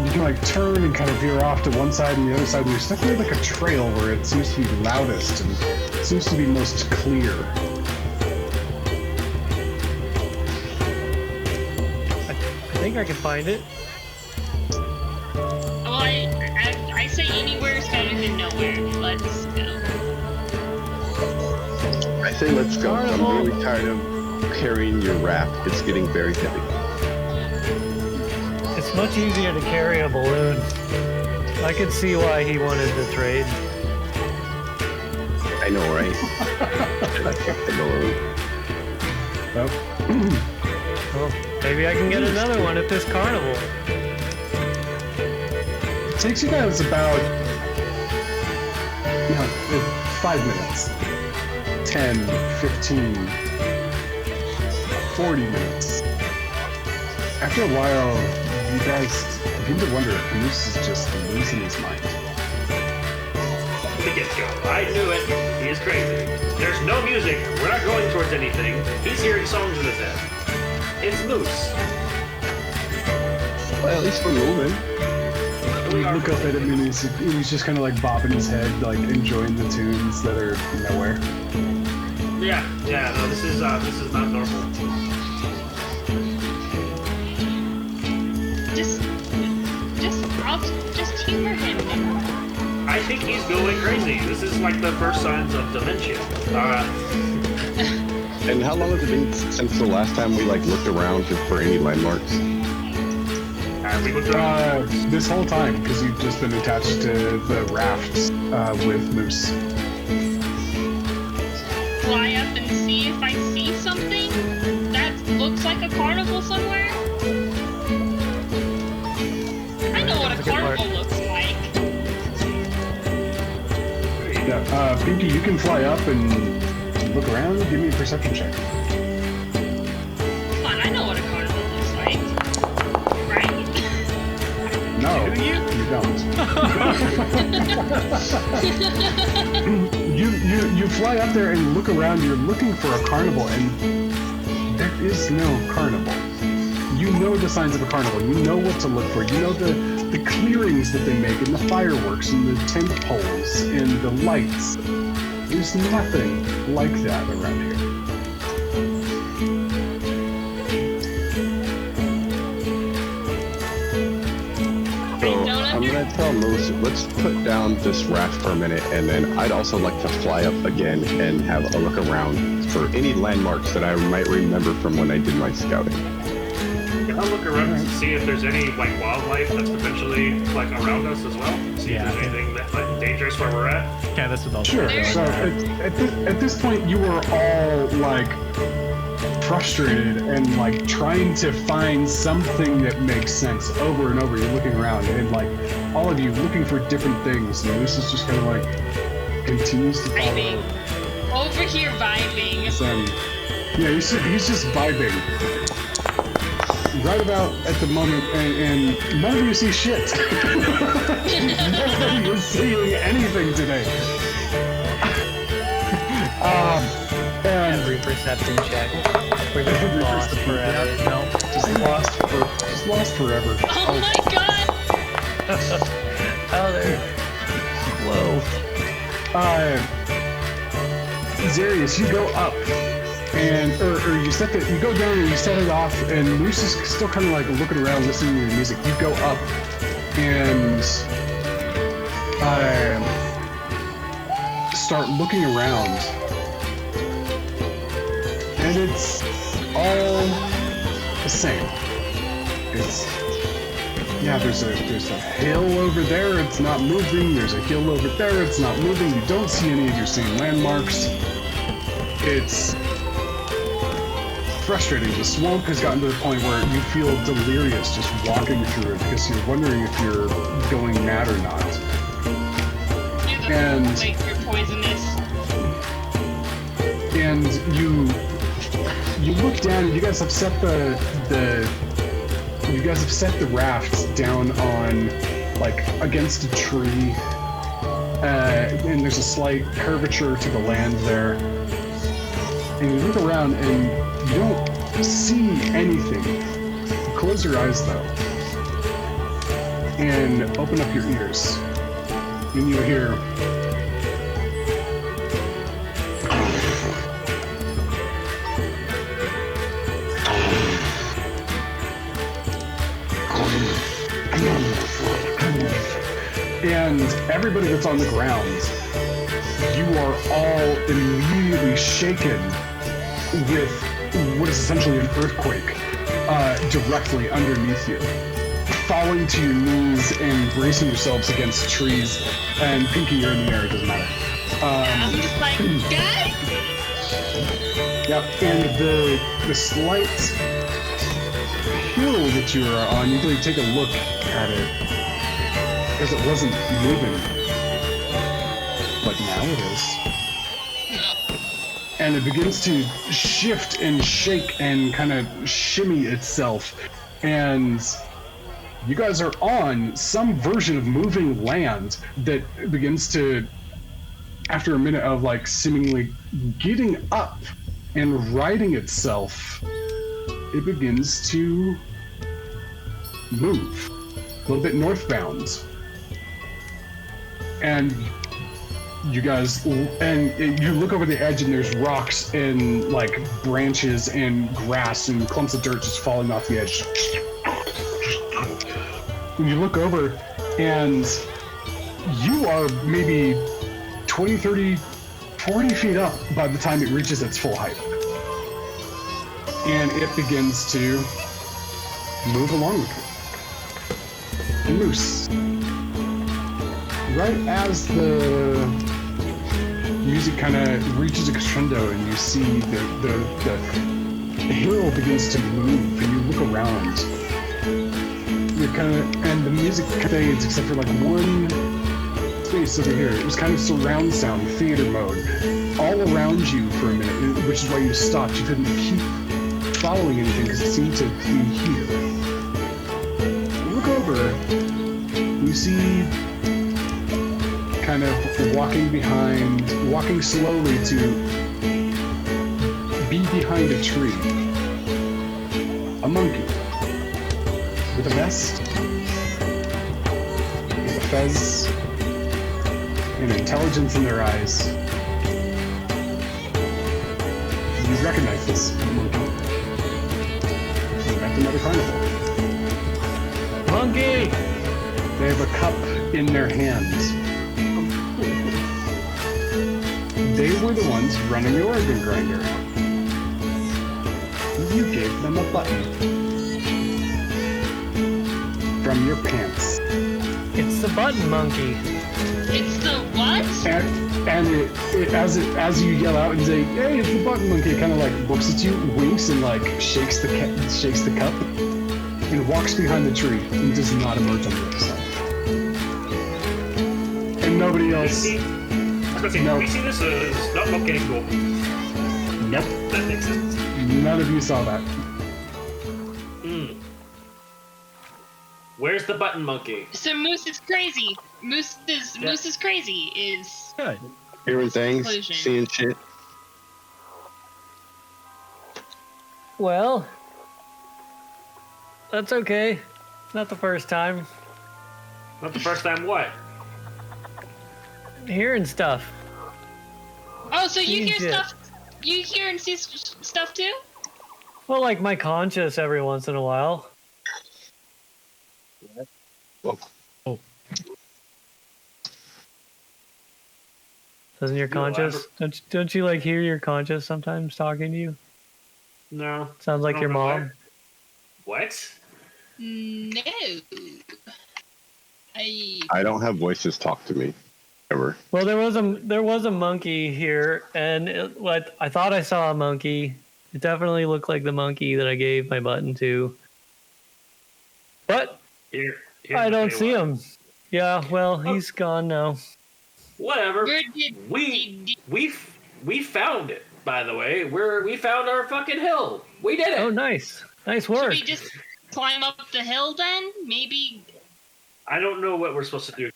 You can like turn and kind of veer off to one side and the other side, and you're stuck near like a trail where it seems to be loudest and seems to be most clear. I think I can find it. Well, I say anywhere is better than nowhere. Let's go. I say let's go. I'm really tired of carrying your raft. It's getting very heavy. It's much easier to carry a balloon. I could see why he wanted to trade. I know, right? I fuck the balloon. Well, maybe I can get another one at this carnival. It takes you guys about 5 minutes. 10, 15, 40 minutes. After a while, you guys begin to wonder if Moose is just losing his mind. From the get-go, I knew it. He is crazy. There's no music. We're not going towards anything. He's hearing songs in his head. It's Moose. Well, at least we're moving. You look up at him and he's just kind of like bobbing his head, like enjoying the tunes that are nowhere. Yeah, no, this is not normal. Just humor him. I think he's going crazy. This is like the first signs of dementia. And how long has it been since the last time we like looked around for any landmarks? We looked around. This whole time, because you've just been attached to the rafts with Moose. Fly up and see if I see something that looks like a carnival somewhere. I know what a carnival looks like. Yeah, Pinky, you can fly up and look around. Give me a perception check. Come on, I know what a carnival looks like. Right? No, Do you? You don't. You fly up there and look around. You're looking for a carnival, and there is no carnival. You know the signs of a carnival. You know what to look for. You know the clearings that they make, and the fireworks, and the tent poles, and the lights. There's nothing like that around here. I'm gonna tell Moose, let's put down this raft for a minute, and then I'd also like to fly up again and have a look around for any landmarks that I might remember from when I did my scouting. I'll look around and see if there's any like wildlife that's potentially like around us as well. See if there's anything that's like dangerous where we're at. Okay, that's what I'll Sure. do. So at this point, you were all like frustrated and like trying to find something that makes sense over and over. You're looking around and like all of you looking for different things. And this is just kind of like continues to follow. Vibing. Over here vibing. Yeah, he's just vibing. Right about at the moment, and none of you see shit. Nobody is seeing anything today. And Every perception check. We're just lost forever. No. just lost forever. Oh my god! Oh, there. Whoa. Zarius, you go up, and or you go down and you set it off, and Moose is still kind of like looking around, listening to your music. You go up, and start looking around, and it's all the same. There's a hill over there, it's not moving. There's a hill over there, it's not moving. You don't see any of your same landmarks. It's frustrating. The swamp has gotten to the point where you feel delirious just walking through it because you're wondering if you're going mad or not. And You're poisonous. And you look down, and you guys have set the raft down on like against a tree, and there's a slight curvature to the land there. And you look around, and you don't see anything. Close your eyes though, and open up your ears, and you hear. And everybody that's on the ground, you are all immediately shaken with what is essentially an earthquake directly underneath you. Falling to your knees and bracing yourselves against trees, and Pinky, you're in the air, it doesn't matter. I'm just like, guys! Yep, and the slight hill that you are on, you really take a look at it, because it wasn't moving. But now it is. And it begins to shift and shake and kind of shimmy itself. And you guys are on some version of moving land that begins to, after a minute of like seemingly getting up and righting itself, it begins to move a little bit northbound. And you guys, and you look over the edge, and there's rocks and like branches and grass and clumps of dirt just falling off the edge. And you look over, and you are maybe 20, 30, 40 feet up by the time it reaches its full height. And it begins to move along with you. Moose. Right as the music kind of reaches a crescendo, and you see the hill begins to move, and you look around. You're kind of, and the music fades except for like one space over here. It was kind of surround sound, theater mode, all around you for a minute, which is why you stopped. You couldn't keep following anything because it seemed to be here. You look over, you see kind of walking slowly to be behind a tree. A monkey with a vest, with a fez, and intelligence in their eyes. You recognize this monkey. You met another carnival. Monkey! They have a cup in their hands. They were the ones running the organ grinder. You gave them a button from your pants. It's the button monkey. It's the what? And as you yell out and say, "Hey, it's the button monkey," it kind of like looks at you, winks, and like shakes the cup, and walks behind the tree and does not emerge on the other side. And nobody else. No. We see this as not okay, cool. Nope. That makes sense. None of you saw that. Where's the button monkey? So Moose is crazy. Moose is crazy. Is Good. Hearing things, Conclusion. seeing shit. Well, that's okay. Not the first time. Not the first time what? Hearing stuff. oh, so you hear Shit. stuff? You hear and see stuff too? Well, like my conscious every once in a while. Oh. Doesn't your conscious? Don't you like hear your conscious sometimes talking to you? No. Sounds like I your don't know mom. What? No. I don't have voices talk to me ever. Well, there was a monkey here, and I thought I saw a monkey, It definitely looked like the monkey that I gave my button to. But Here's I the don't thing, see like, him. Yeah, well, he's gone now. Whatever. Where did We found it. By the way, we found our fucking hill. We did it. Oh, nice. Nice should work. we just climb up the hill then? Maybe. I don't know what we're supposed to do.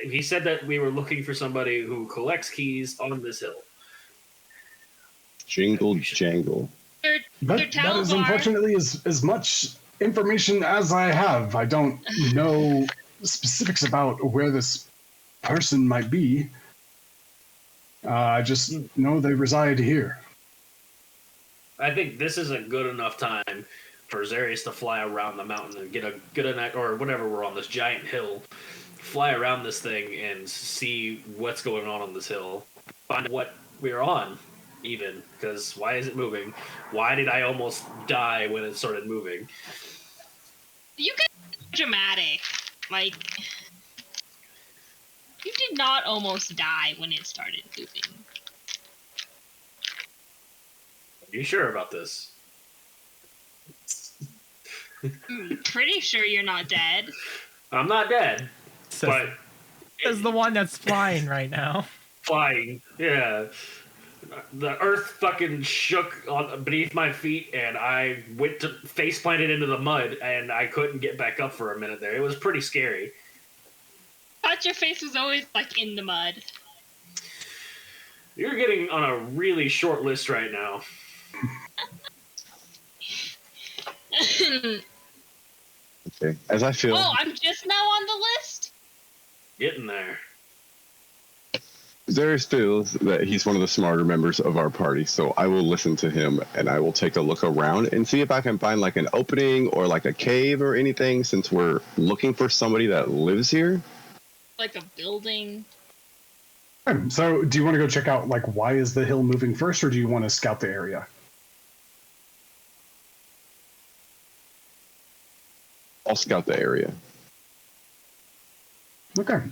He said that we were looking for somebody who collects keys on this hill. Jingle jangle. Their That is towels are. unfortunately as much information as I have. I don't know specifics about where this person might be. I just know they reside here. I think this is a good enough time for Zarius to fly around the mountain and get a good night, or whatever, we're on this giant hill, fly around this thing and see what's going on this hill, find what we're on, even, because why is it moving? Why did I almost die when it started moving? You guys are dramatic. Like, you did not almost die when it started moving. Are you sure about this? I'm pretty sure you're not dead. I'm not dead, but Says the one that's flying right now. flying, yeah. The earth fucking shook beneath my feet, and I went to face planted into the mud, and I couldn't get back up for a minute there. It was pretty scary. Thought your face was always like in the mud. You're getting on a really short list right now. Okay. As I feel, Oh, I'm just now on the list? Getting there. Darius feels that he's one of the smarter members of our party, so I will listen to him and I will take a look around and see if I can find like an opening or like a cave or anything, since we're looking for somebody that lives here. Like a building. So, do you want to go check out like why is the hill moving first, or do you want to scout the area? I'll scout the area. Okay.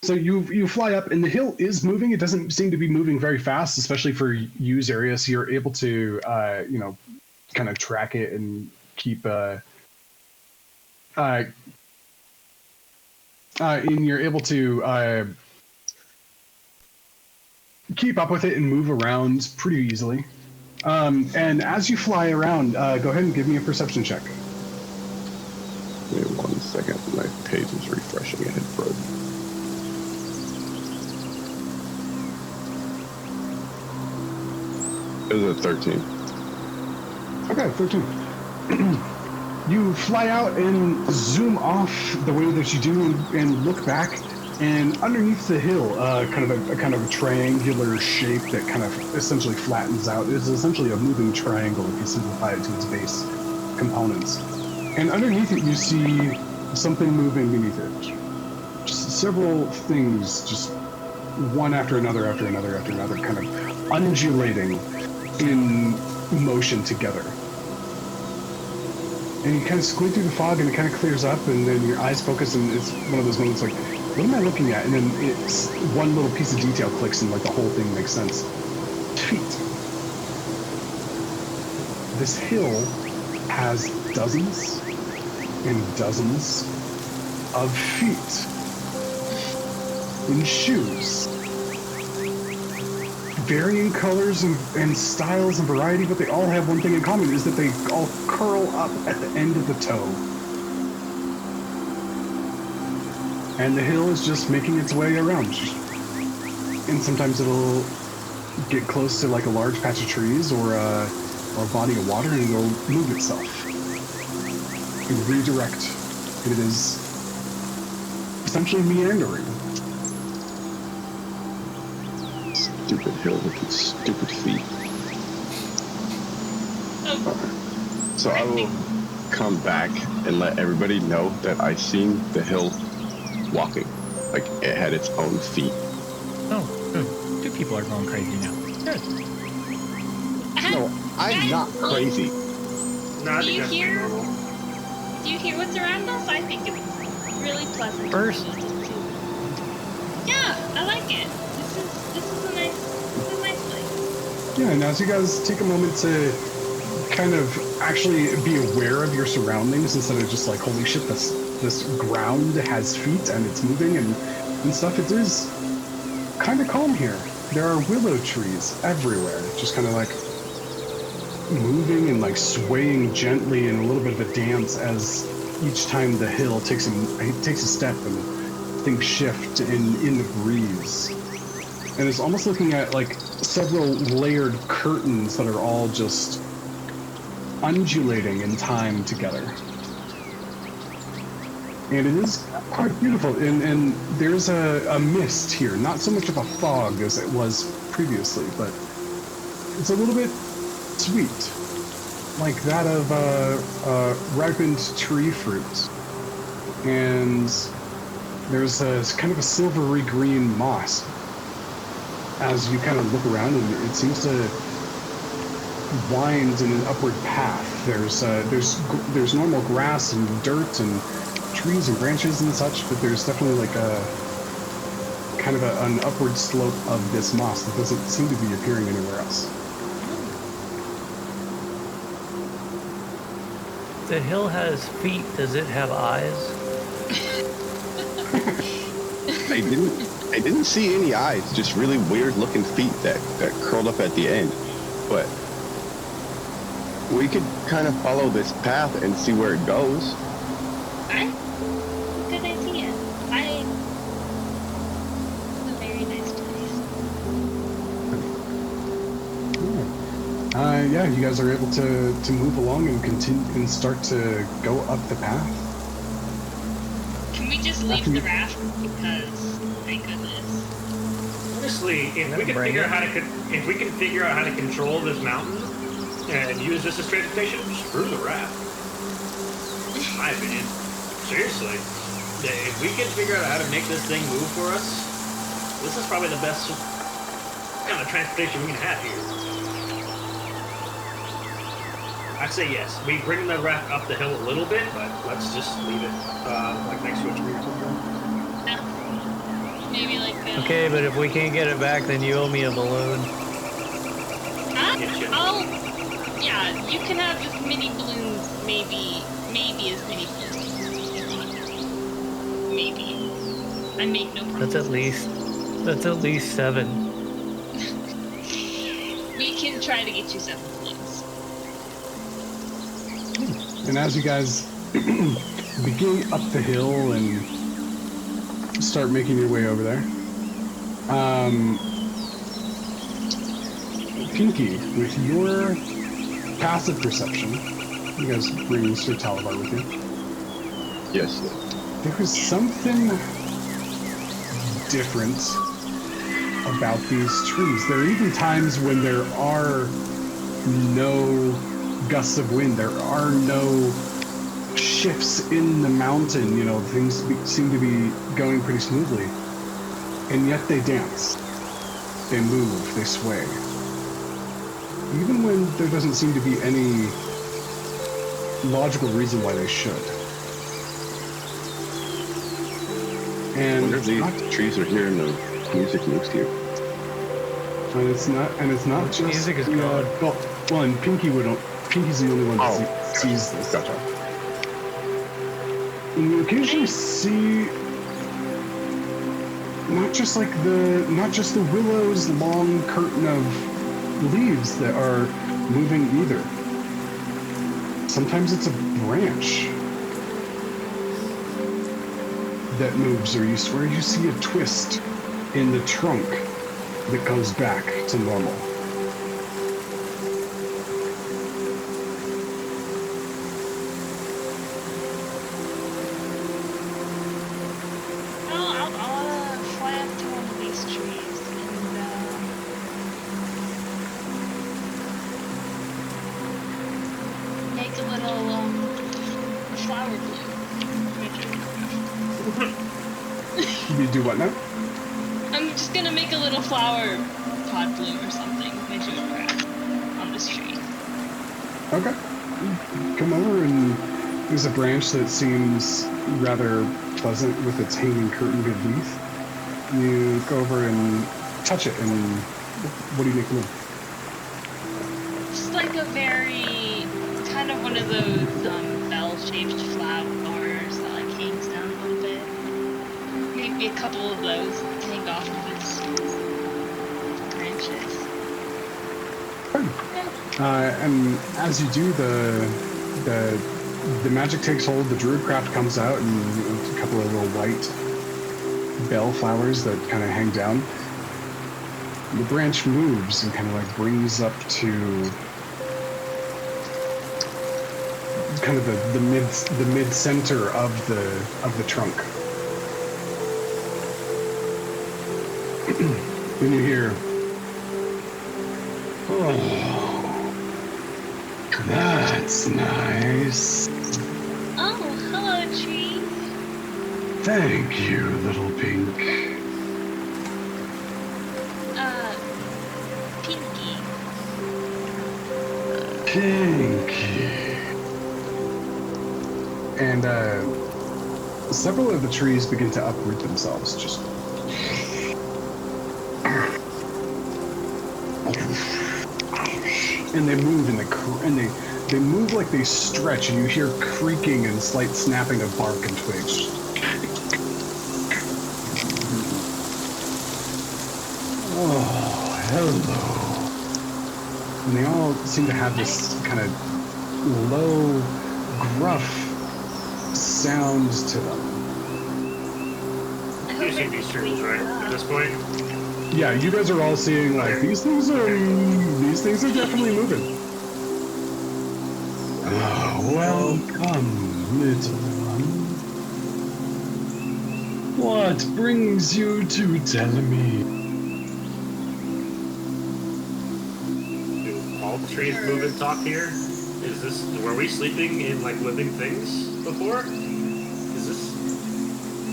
So you fly up, and the hill is moving. It doesn't seem to be moving very fast, especially for U's area. So you're able to, kind of track it and keep, you're able to keep up with it and move around pretty easily. And as you fly around, go ahead and give me a perception check. Wait 1 second. My page is refreshing. It had frozen. It was a 13. Okay, 13. You fly out and zoom off the way that you do and look back, and underneath the hill, kind of a triangular shape that kind of essentially flattens out. It's essentially a moving triangle if you simplify it to its base components. And underneath it, you see something moving beneath it. Just several things, just one after another, kind of undulating in motion together. And you kind of squint through the fog, and it kind of clears up, and then your eyes focus, and it's one of those moments like, what am I looking at? And then it's one little piece of detail clicks, and like the whole thing makes sense. Feet. This hill has dozens and dozens of feet in shoes. Varying colors and styles and variety, but they all have one thing in common, is that they all curl up at the end of the toe. And the hill is just making its way around. And sometimes it'll get close to like a large patch of trees or a body of water, and it'll move itself and redirect. And it is essentially meandering. Stupid hill with its stupid feet. So I will come back and let everybody know that I seen the hill walking. Like it had its own feet. Oh, good. 2 people are going crazy now. Good. No, I'm not crazy. No, I Do think you that's hear? normal. Do you hear what's around us? I think it's really pleasant. First. Yeah, I like it. This is a nice place. Yeah, and as you guys take a moment to kind of actually be aware of your surroundings instead of just like, holy shit, this ground has feet and it's moving and stuff, it is kind of calm here. There are willow trees everywhere, just kind of like moving and like swaying gently in a little bit of a dance as each time the hill takes a step and things shift in the breeze. And it's almost looking at like several layered curtains that are all just undulating in time together. And it is quite beautiful. And there's a mist here, not so much of a fog as it was previously, but it's a little bit sweet, like that of ripened tree fruit. And there's a kind of a silvery green moss as you kind of look around, and it seems to wind in an upward path. There's normal grass and dirt and trees and branches and such, but there's definitely like a kind of an upward slope of this moss that doesn't seem to be appearing anywhere else. The hill has feet. Does it have eyes? I didn't see any eyes, just really weird looking feet that curled up at the end. But we could kind of follow this path and see where it goes. Good idea. It's a very nice place. Yeah, you guys are able to move along and continue and start to go up the path. Can we just leave the raft? Because, my goodness. Honestly, if we can figure out how to control this mountain and use this as transportation, screw the raft. In my opinion. Seriously. If we can figure out how to make this thing move for us, this is probably the best kind of transportation we can have here. I'd say yes. We bring the raft up the hill a little bit, but let's just leave it like next to a tree or something. No. Maybe like Okay, but if we can't get it back, then you owe me a balloon. Yeah, you can have as many balloons, maybe as many balloons as you want. Maybe. I make no promises. That's at least 7. We can try to get you 7 balloons. And as you guys begin up the hill and start making your way over there, Pinky, with your passive perception, you guys bring Sir Talavar with you. Yes. There is something different about these trees. There are even times when there are no gusts of wind, there are no shifts in the mountain, things seem to be going pretty smoothly, and yet they dance, they move, they sway, even when there doesn't seem to be any logical reason why they should. And I wonder if these trees are hearing the music moves here. And it's not just music is gone. Well, and Pinky's the only one that sees this. Gotcha. And you occasionally see not just the willow's long curtain of leaves that are moving either. Sometimes it's a branch that moves, or you swear you see a twist in the trunk that goes back to normal. I'll fly up to one of these trees and make a little flower bloom. You do what now? I'm just gonna make a little flower pod bloom or something as you craft on this tree. Okay. Come over, and there's a branch that seems rather pleasant with its hanging curtain of leaf. You go over and touch it, and what do you make of it? like a very kind of one of those bell-shaped flowers that like hangs down a little bit. Maybe a couple of those hang off of its branches. And as you do, the magic takes hold. The druidcraft comes out, and a couple of little white bell flowers that kind of hang down. The branch moves and kind of like brings up to kind of the mid center of the trunk. Then you hear, oh, that's nice. Oh, hello, tree. Thank you, little pink. Pinky. And several of the trees begin to uproot themselves. Just and they move they move like they stretch, and you hear creaking and slight snapping of bark and twigs. Oh, hello. And they all seem to have this kind of low, gruff sound to them. You see these trees, right? At this point? Yeah, you guys are all seeing like these things are definitely moving. Oh, welcome, little one. What brings you to tell me? All the trees move and talk here? Were we sleeping in like living things before? Is this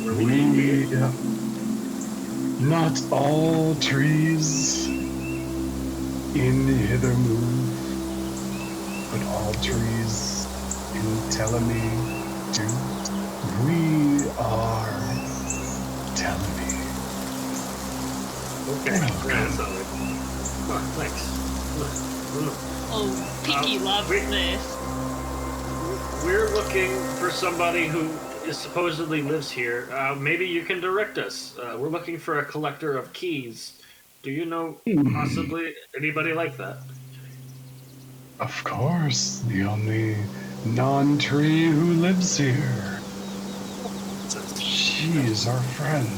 where we need to be? Not all trees in hither move, but all trees in Telemy do. We are Telemy. Okay, that's all right. Oh, thanks. Oh, Pinky loves this. We're looking for somebody who supposedly lives here. Maybe you can direct us. We're looking for a collector of keys. Do you know possibly anybody like that? Of course, the only non-tree who lives here. She is our friend.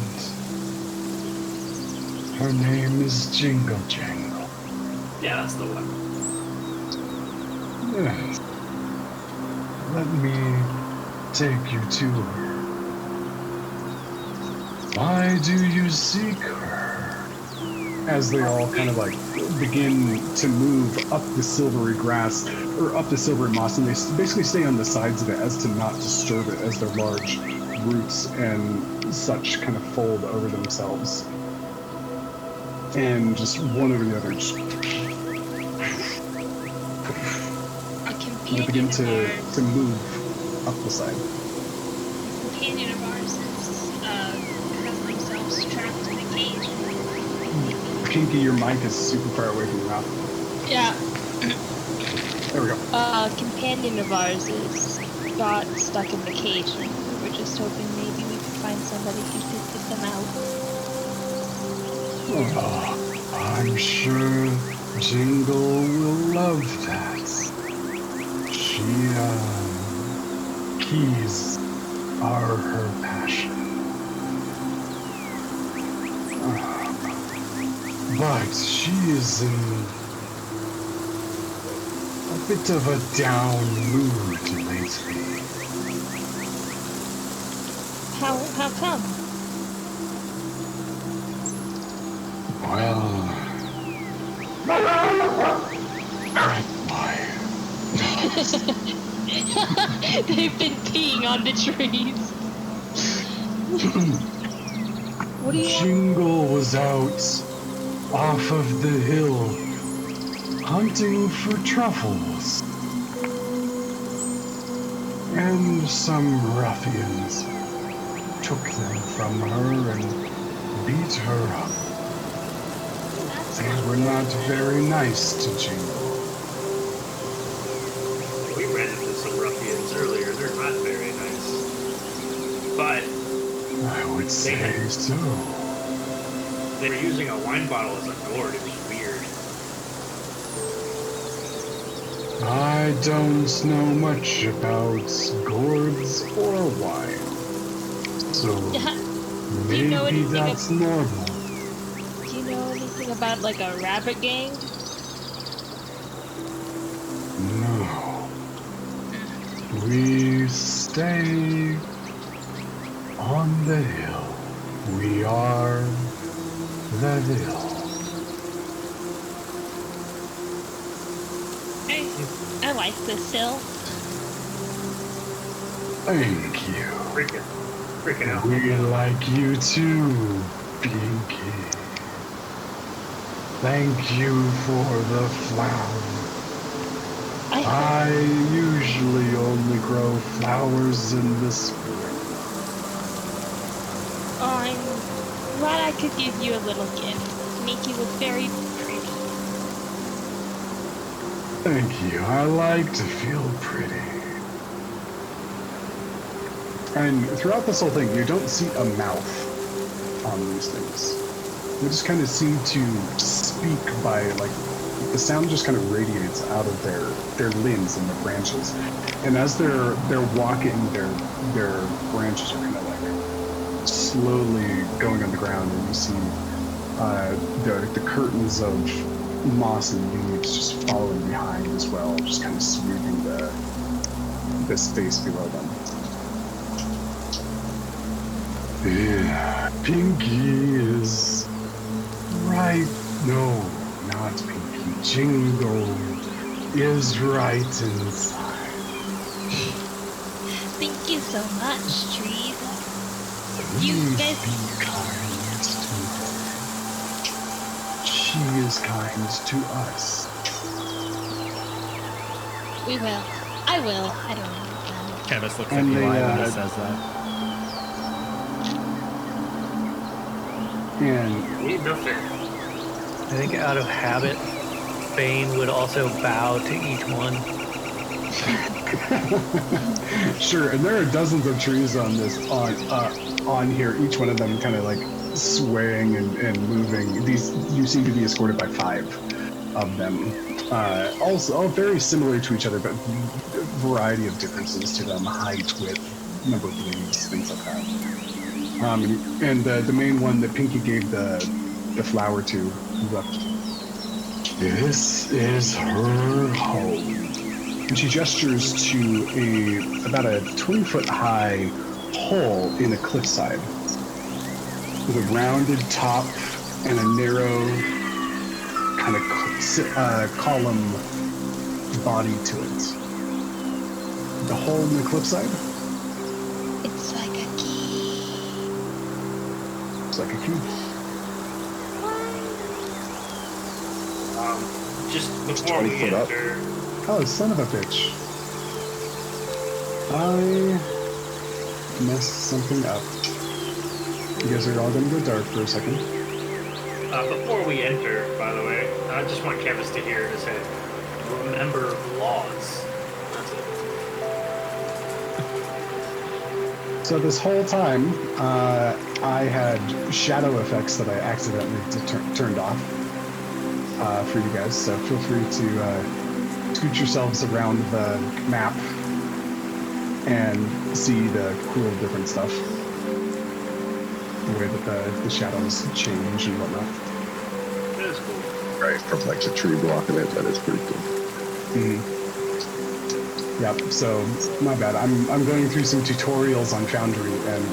Her name is Jingle Jangle. Yeah, that's the one. Yes. Let me take you to her. Why do you seek her? As they all kind of like begin to move up the silvery grass, or up the silvery moss, and they basically stay on the sides of it as to not disturb it, as their large roots and such kind of fold over themselves. And just one over the other, just they begin to move up the side. A companion of ours has themselves trapped in a cage. Pinky, your mic is super far away from your mouth. Yeah. There we go. A companion of ours got stuck in the cage, and we were just hoping maybe we could find somebody who could get them out. Oh, I'm sure Jingle will love that. Keys are her passion. But she is in a bit of a down mood lately. How come? Well, why? They've been peeing on the trees. What do you want? Jingle was out off of the hill hunting for truffles. And some ruffians took them from her and beat her up. That's They were not very nice to Jingle. would say so. They were using a wine bottle as a gourd. It was weird. I don't know much about gourds or wine, so Do you maybe know anything that's normal. Do you know anything about like a rabbit gang? No. We stay on the hill. We are the hill. I like this hill. Thank you. Freaking out. We like you too, Pinky. Thank you for the flower. I usually only grow flowers in the spring. Oh, I'm glad I could give you a little gift. Make you look very pretty. Thank you. I like to feel pretty. And throughout this whole thing, you don't see a mouth on these things. They just kind of seem to speak by, like, the sound just kind of radiates out of their limbs and their branches. And as they're walking, their branches are kind of like slowly going on the ground, and you see the curtains of moss and leaves just following behind as well, just kind of sweeping the space below them. Yeah, Pinky is right. No, not Pinky. Jingle is right inside. Thank you so much, trees. You Please guys. be kind to her. She is kind to us. We will. I will. I don't know. Kevis looks at And Eli they, when he says that. And Need nothing. I think out of habit, Bane would also bow to each one. sure, and there are dozens of trees on this on here. Each one of them kind of like swaying and moving. These you seem to be escorted by 5 of them. Also, all very similar to each other, but a variety of differences to them: height, width, number of leaves, things like that. And the main one that Pinky gave the flower to left. This is her home. And she gestures to about a 20-foot high hole in a cliffside with a rounded top and a narrow kind of column body to it. The hole in the cliffside? It's like a key. It's like a key. Just before we 20 foot up. enter, Oh, son of a bitch. I messed something up. You guys are all gonna go dark for a second. before we enter, by the way, I just want Kevis to hear his head. Remember laws. That's it. So this whole time, I had shadow effects that I accidentally turned off for you guys. So feel free to scoot yourselves around the map and see the cool different stuff. The way that the shadows change and whatnot. That is cool. Right, from like the tree blocking it, that is pretty cool. Yep, so my bad. I'm going through some tutorials on Foundry, and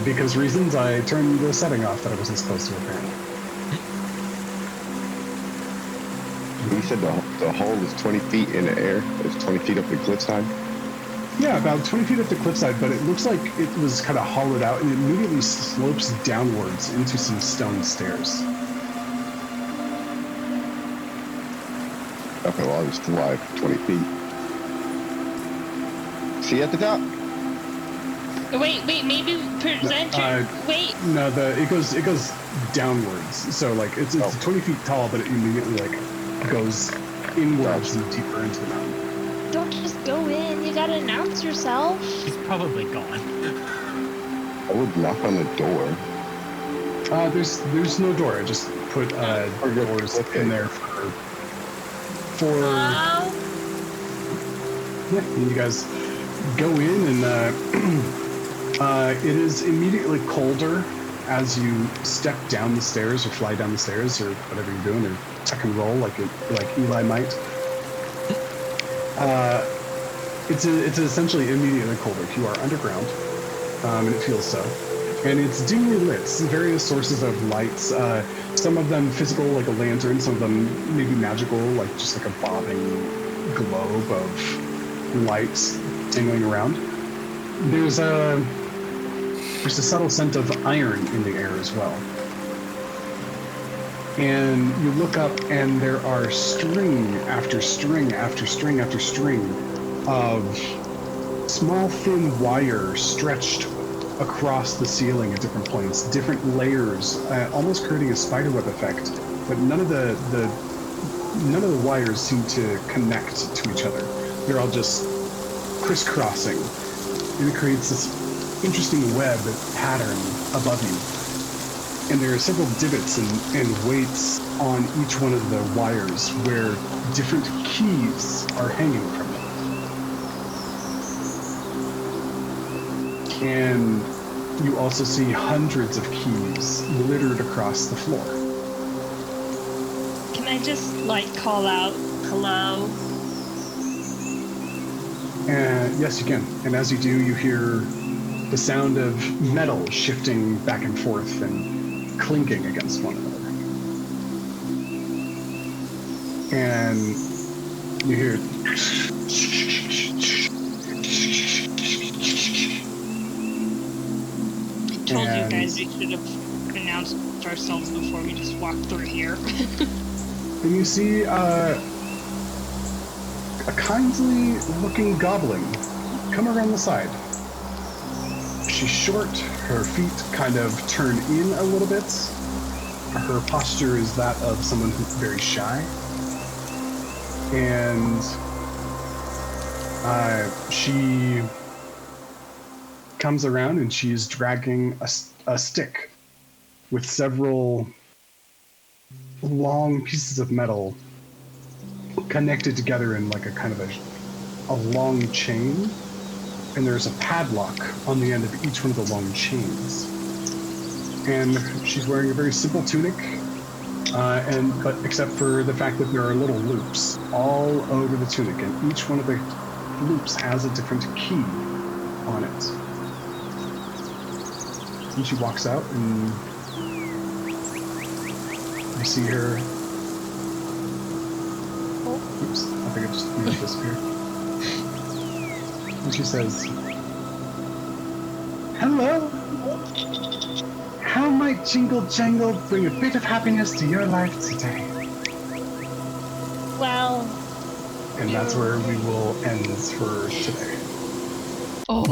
because reasons, I turned the setting off that I wasn't supposed to apparently. You said the hole is 20 feet in the air. It's 20 feet up the cliffside. Yeah, about 20 feet up the cliffside, but it looks like it was kind of hollowed out and it immediately slopes downwards into some stone stairs. Okay, well, I'll just fly 20 feet. See at the top? Wait, maybe present your... wait. No, it goes downwards. So like it's 20 feet tall, but it immediately like goes inwards and deeper into the mountain. Don't just go in. You gotta announce yourself. He's probably gone. I would knock on the door. There's no door. I just put doors in there for yeah. And you guys go in, and it is immediately colder as you step down the stairs or fly down the stairs or whatever you're doing, or tuck and roll like Eli might. It's essentially immediately colder. You are underground, and it feels so. And it's dimly lit. Various sources of lights. Some of them physical, like a lantern. Some of them maybe magical, like just like a bobbing globe of lights dangling around. There's a subtle scent of iron in the air as well. And you look up, and there are string after string after string after string of small, thin wire stretched across the ceiling at different points, different layers, almost creating a spiderweb effect. But none of the wires seem to connect to each other. They're all just crisscrossing, and it creates this interesting web pattern above you. And there are several divots and weights on each one of the wires where different keys are hanging from them. And you also see hundreds of keys littered across the floor. Can I just, call out, hello? Yes, you can. And as you do, you hear the sound of metal shifting back and forth and clinking against one another. And you hear I told you guys we should have announced ourselves before we just walked through here. and you see a kindly looking goblin come around the side. She's short, her feet kind of turn in a little bit. Her posture is that of someone who's very shy. And she comes around, and she's dragging a stick with several long pieces of metal connected together in like a kind of a long chain. And there's a padlock on the end of each one of the long chains. And she's wearing a very simple tunic, but except for the fact that there are little loops all over the tunic, and each one of the loops has a different key on it. And she walks out, and you see her. Oops, I think I just made it disappear. And she says, "Hello. How might Jingle Jangle bring a bit of happiness to your life today?" Well... And that's where we will end for today. Oh.